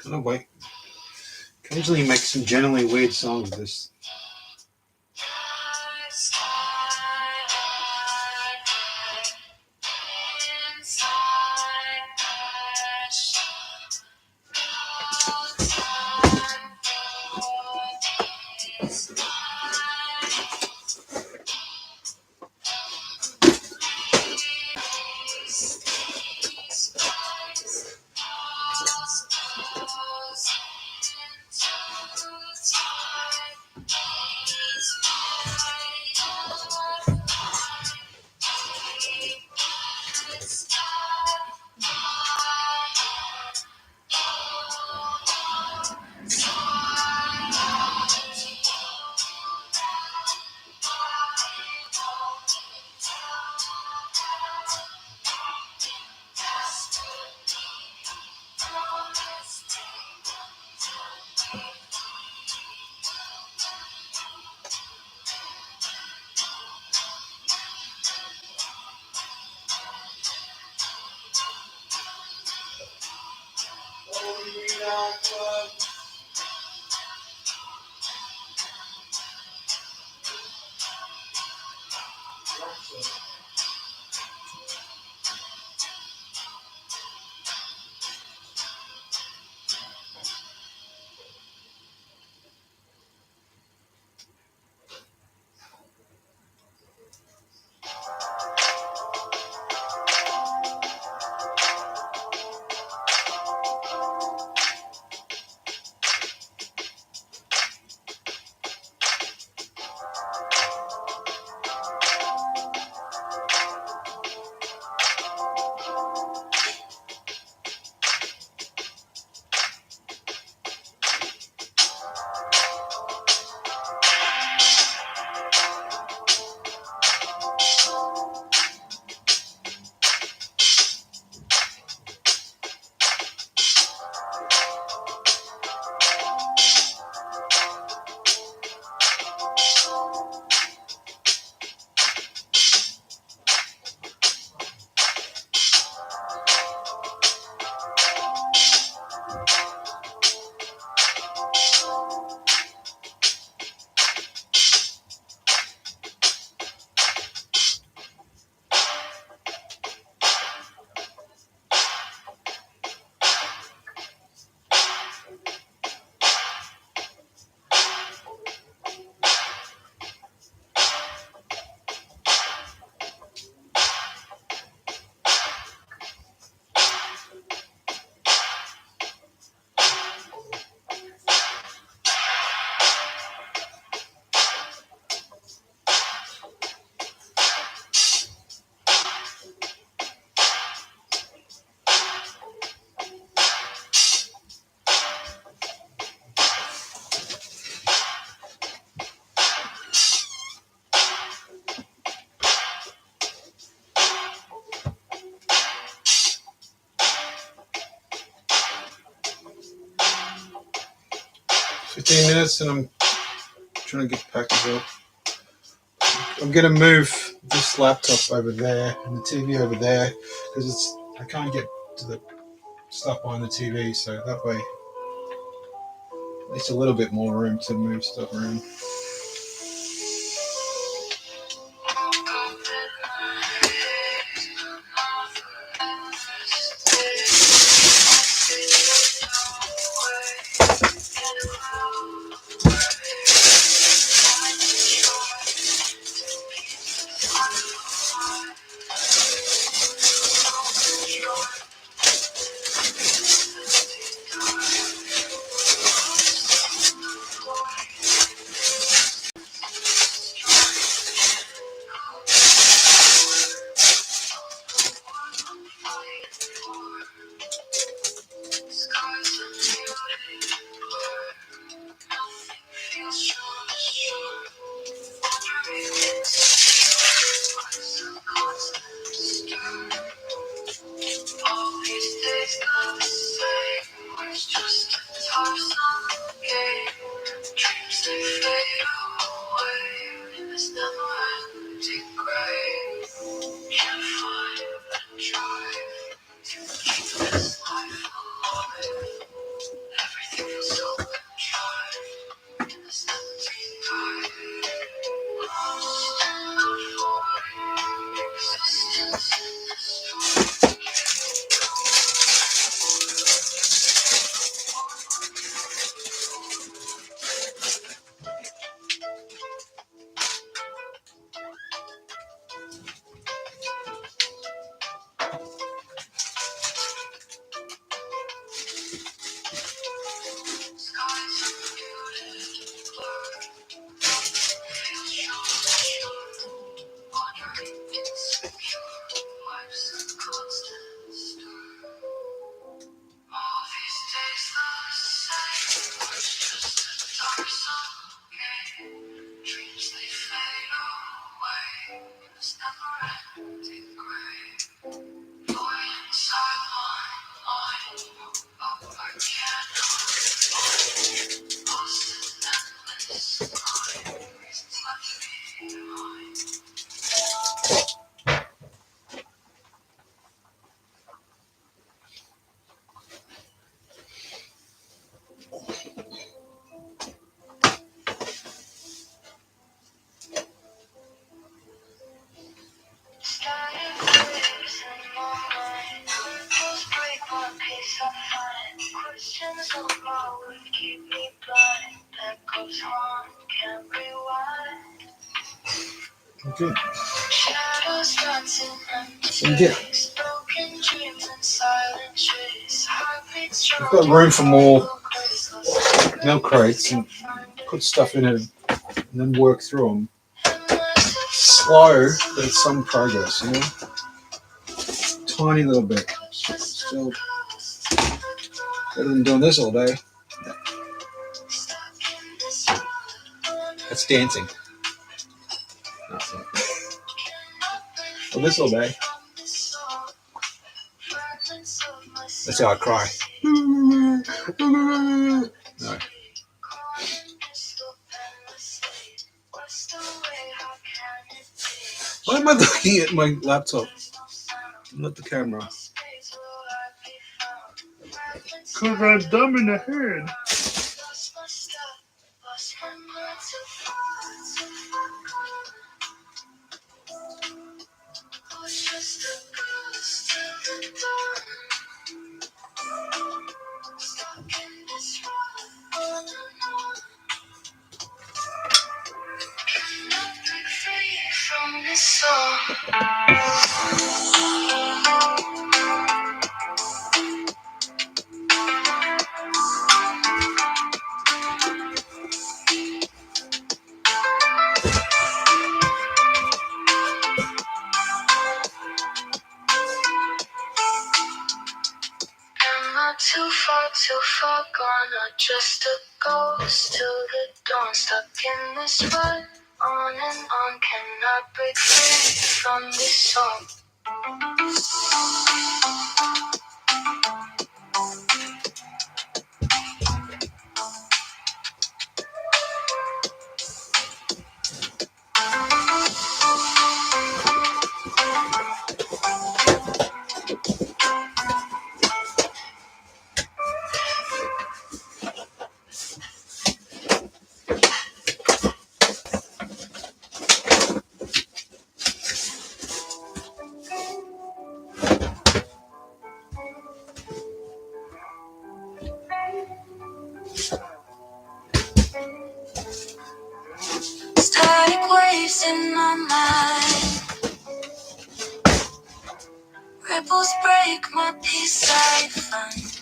Kind of wait. Occasionally make some generally weird songs with this. 15 minutes and I'm trying to get packed up. I'm going to move this laptop over there and the TV over there because I can't get to the stuff behind the TV, so that way it's a little bit more room to move stuff around. Okay. Yeah. We've got room for more milk crates and put stuff in it and then work through them. Slow, but it's some progress, you know? Tiny little bit. Still better than doing this all day. That's dancing. No, it's not. Well, this all day. That's how I cry. No. Why am I looking at my laptop? Not the camera. Because I'm dumb in the head. Too far gone, not just a ghost till the dawn. Stuck in this rut, on and on, cannot break free from this song. both break my peace I find.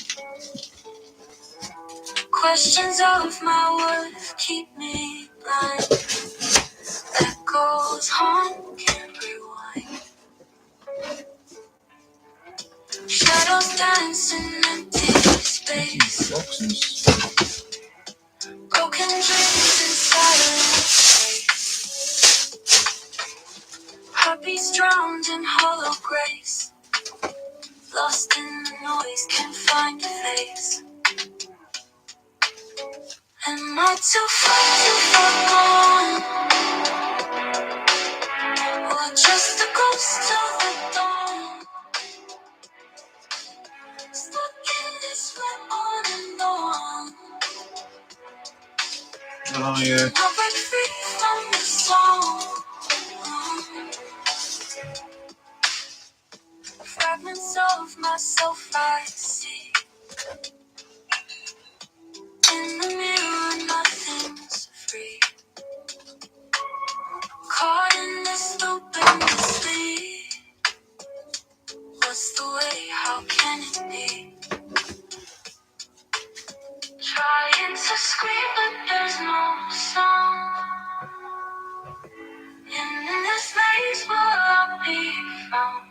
Questions of my worth keep me blind. Echoes haunt, can't rewind. Shadows dance in empty space. Boxes. Broken dreams in silence. Heartbeats drowned in hollow grace. Lost in the noise, can't find a face. Am I too far gone? Or just a ghost of the dawn? Stuck in this way on and on. Oh yeah. I'll break free from the song. Fragments of myself I see. In the mirror, nothing's free. Caught in this loop endlessly. What's the way? How can it be? Trying to scream, but there's no sound. And in this maze, will I be found?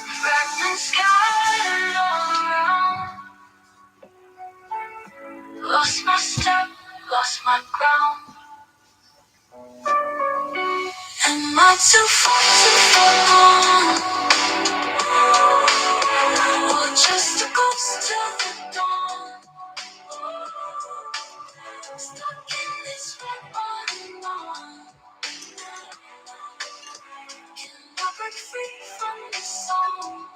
Fragments scattered all around. Lost my step, lost my ground. Am I too far gone? Or just a ghost till the dawn? Stuck in this web on and on. Can I break free from the song?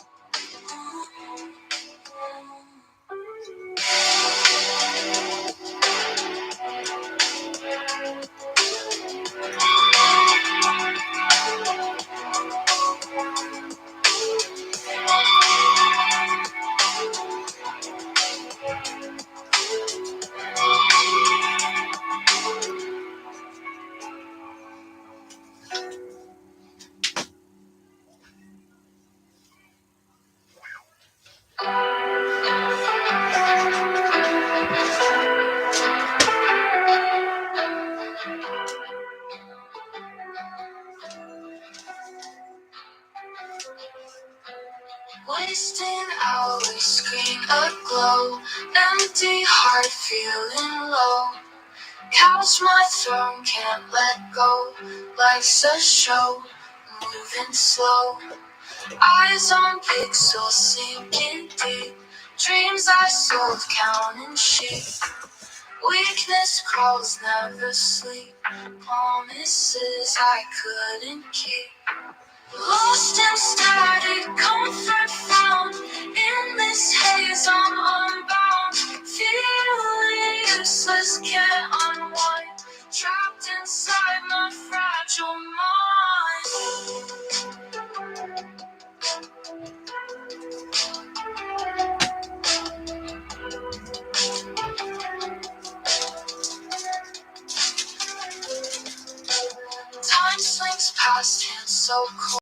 Wasting hours, screen aglow. Empty heart feeling low. Couch my throne, can't let go. Life's a show, moving slow. Eyes on pixels, sinking deep. Dreams I sold, counting sheep. Weakness crawls, never sleep. Promises I couldn't keep. Lost in static, comfort found. In this haze, I'm unbound. Feeling useless, can't unwind. Trapped inside my fragile mind. Time slinks past, hands so cold.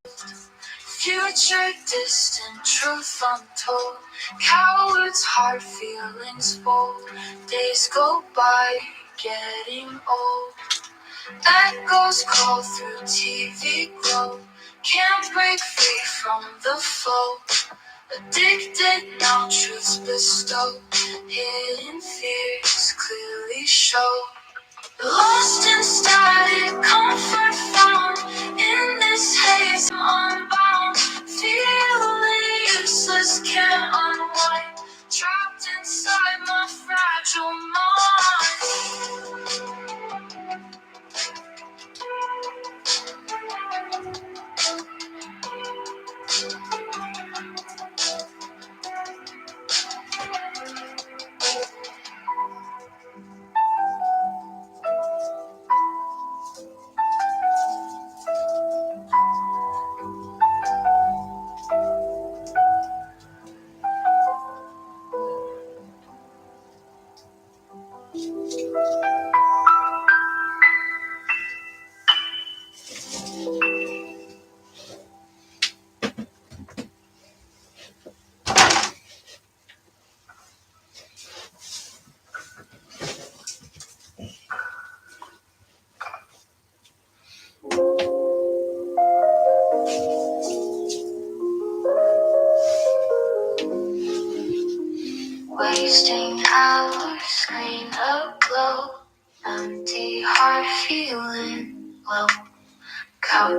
Future distant, truth untold. Cowards, hard feelings bold. Days go by, getting old. Echoes call through TV glow. Can't break free from the flow. Addicted now, truths bestow. Hidden fears clearly show. Lost in static, comfort found. In this haze, I'm unbound. Feeling useless, can't unwind. Trapped inside my fragile mind.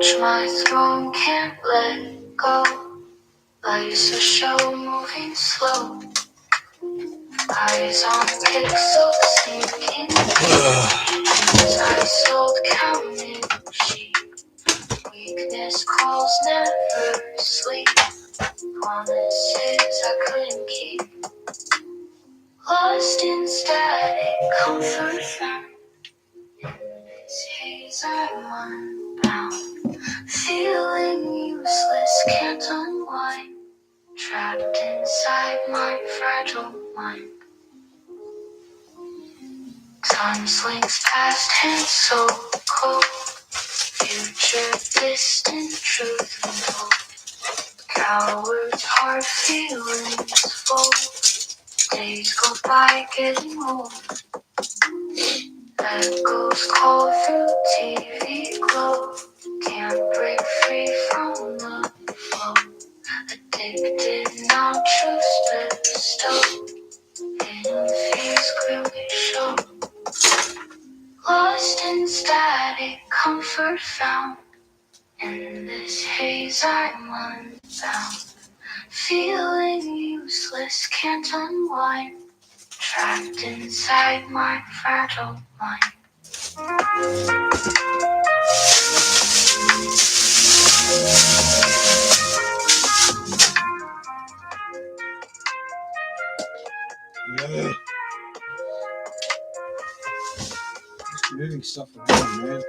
Clutch my throat, can't let go. Life's a show moving slow. Eyes on pixels sinking. I sold counting sheep. Weakness calls, never sleep. Promises I couldn't keep. Lost in static, comfort found. In this haze I'm unbound. Feeling useless, can't unwind. Trapped inside my fragile mind. Time slinks past, hands so cold. Future distant, truth untold. Cowards, hard feelings full. Days go by, getting old. Echoes call through TV glow. Can't break free from the flow. Addicted, now truth bestowed. Hidden fears clearly show. Lost in static, comfort found. In this haze I'm unbound. Feeling useless, can't unwind. Trapped inside my fragile mind. Yeah. Just moving stuff around, man.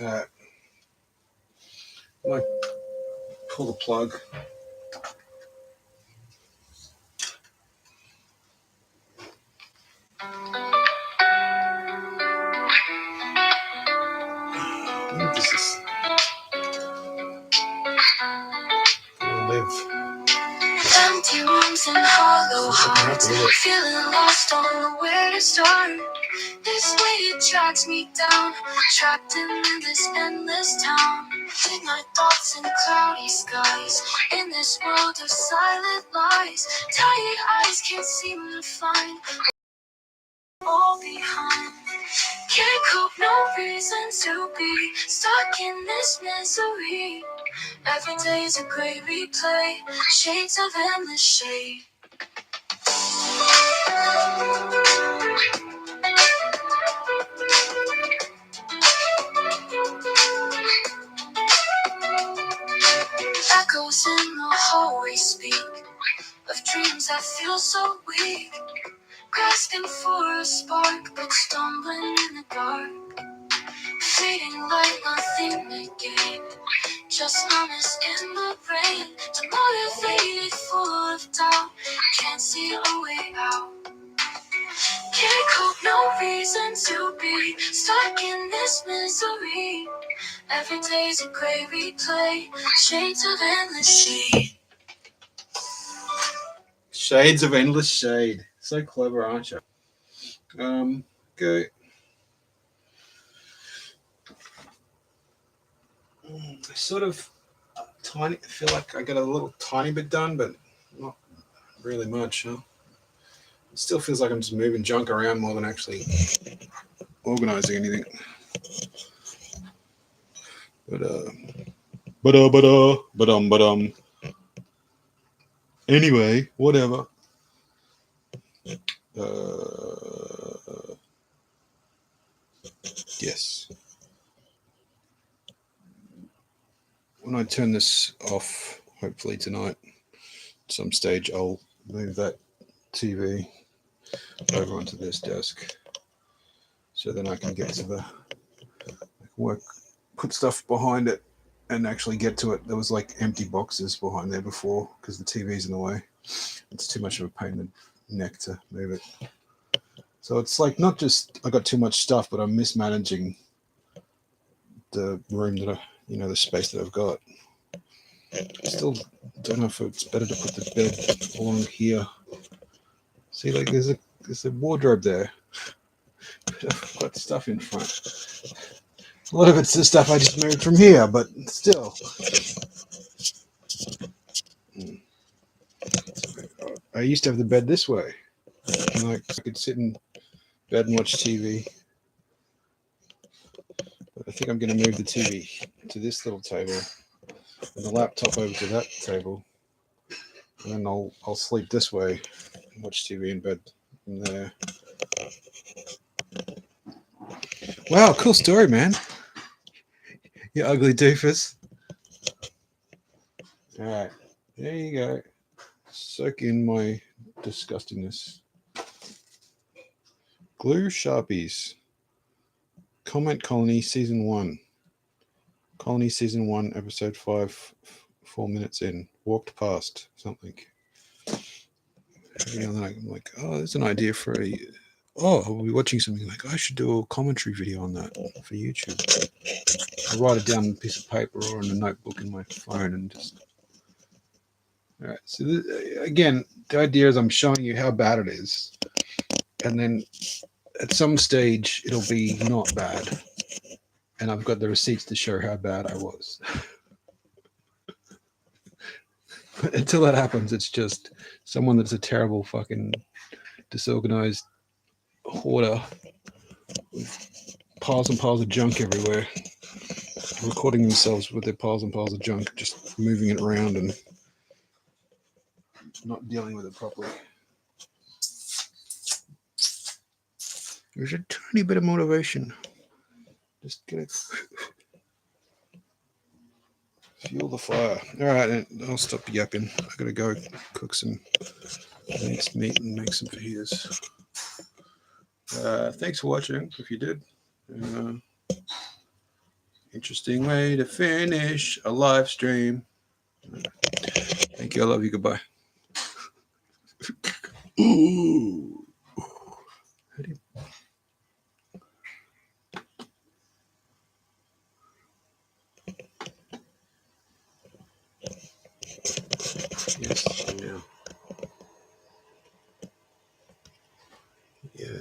Alright. I might pull the plug. What is this? I'll live. Empty rooms and hollow hearts. Feeling lost, don't know where to start. This way it drags me down. Trapped in this endless town. Midnight thoughts and cloudy skies. In this world of silent lies. Tired eyes can't seem to find all behind. Can't cope, no reason to be stuck in this misery. Every day's a great replay. Shades of endless shade. Echoes in the hallway speak of dreams that feel so weak. Grasping for a spark, but stumbling in the dark. Fading like nothing to gain. Just numbness in the brain. Demotivated, full of doubt. Can't see a way out. Can't cope, no reason to be stuck in this misery. Every day's a great replay. Shades of endless shade. Shades of endless shade. So clever, aren't you? Okay. Sort of tiny. I feel like I got a little tiny bit done, but not really much, huh? It still feels like I'm just moving junk around more than actually organizing anything. But anyway, whatever. Yes. When I turn this off, hopefully tonight, at some stage, I'll move that TV over onto this desk, so then I can get to the work, put stuff behind it, and actually get to it. There was like empty boxes behind there before because the TV's in the way. It's too much of a pain in the neck to move it. So it's like not just I got too much stuff, but I'm mismanaging the room that the space that I've got. I still don't know if it's better to put the bed along here. See, like there's a wardrobe there, but I've got stuff in front. A lot of it's the stuff I just moved from here, but still. I used to have the bed this way. Like I could sit in bed and watch TV. But I think I'm going to move the TV to this little table and the laptop over to that table, and then I'll sleep this way and watch TV in bed from there. Wow, cool story, man. You ugly doofus. All right, there you go. Soak in my disgustingness. Glue Sharpies. Comment Colony Season 1. Colony Season 1, Episode 5, 4 minutes in. Walked past something. Every now and then I'm like, oh, there's an idea for a... Oh, I'll be watching something like, I should do a commentary video on that for YouTube. I write it down on a piece of paper or in a notebook in my phone and just... All right, so again, the idea is I'm showing you how bad it is. And then at some stage, it'll be not bad. And I've got the receipts to show how bad I was. But until that happens, it's just someone that's a terrible fucking disorganized hoarder with piles and piles of junk everywhere, recording themselves with their piles and piles of junk, just moving it around and not dealing with it properly. There's a tiny bit of motivation. Just get it. Fuel the fire. All right, I'll stop yapping. I gotta go cook some minced meat and make some fajitas. Thanks for watching. If you did, interesting way to finish a live stream. Thank you. I love you. Goodbye. Ooh. Yes, now. Yeah.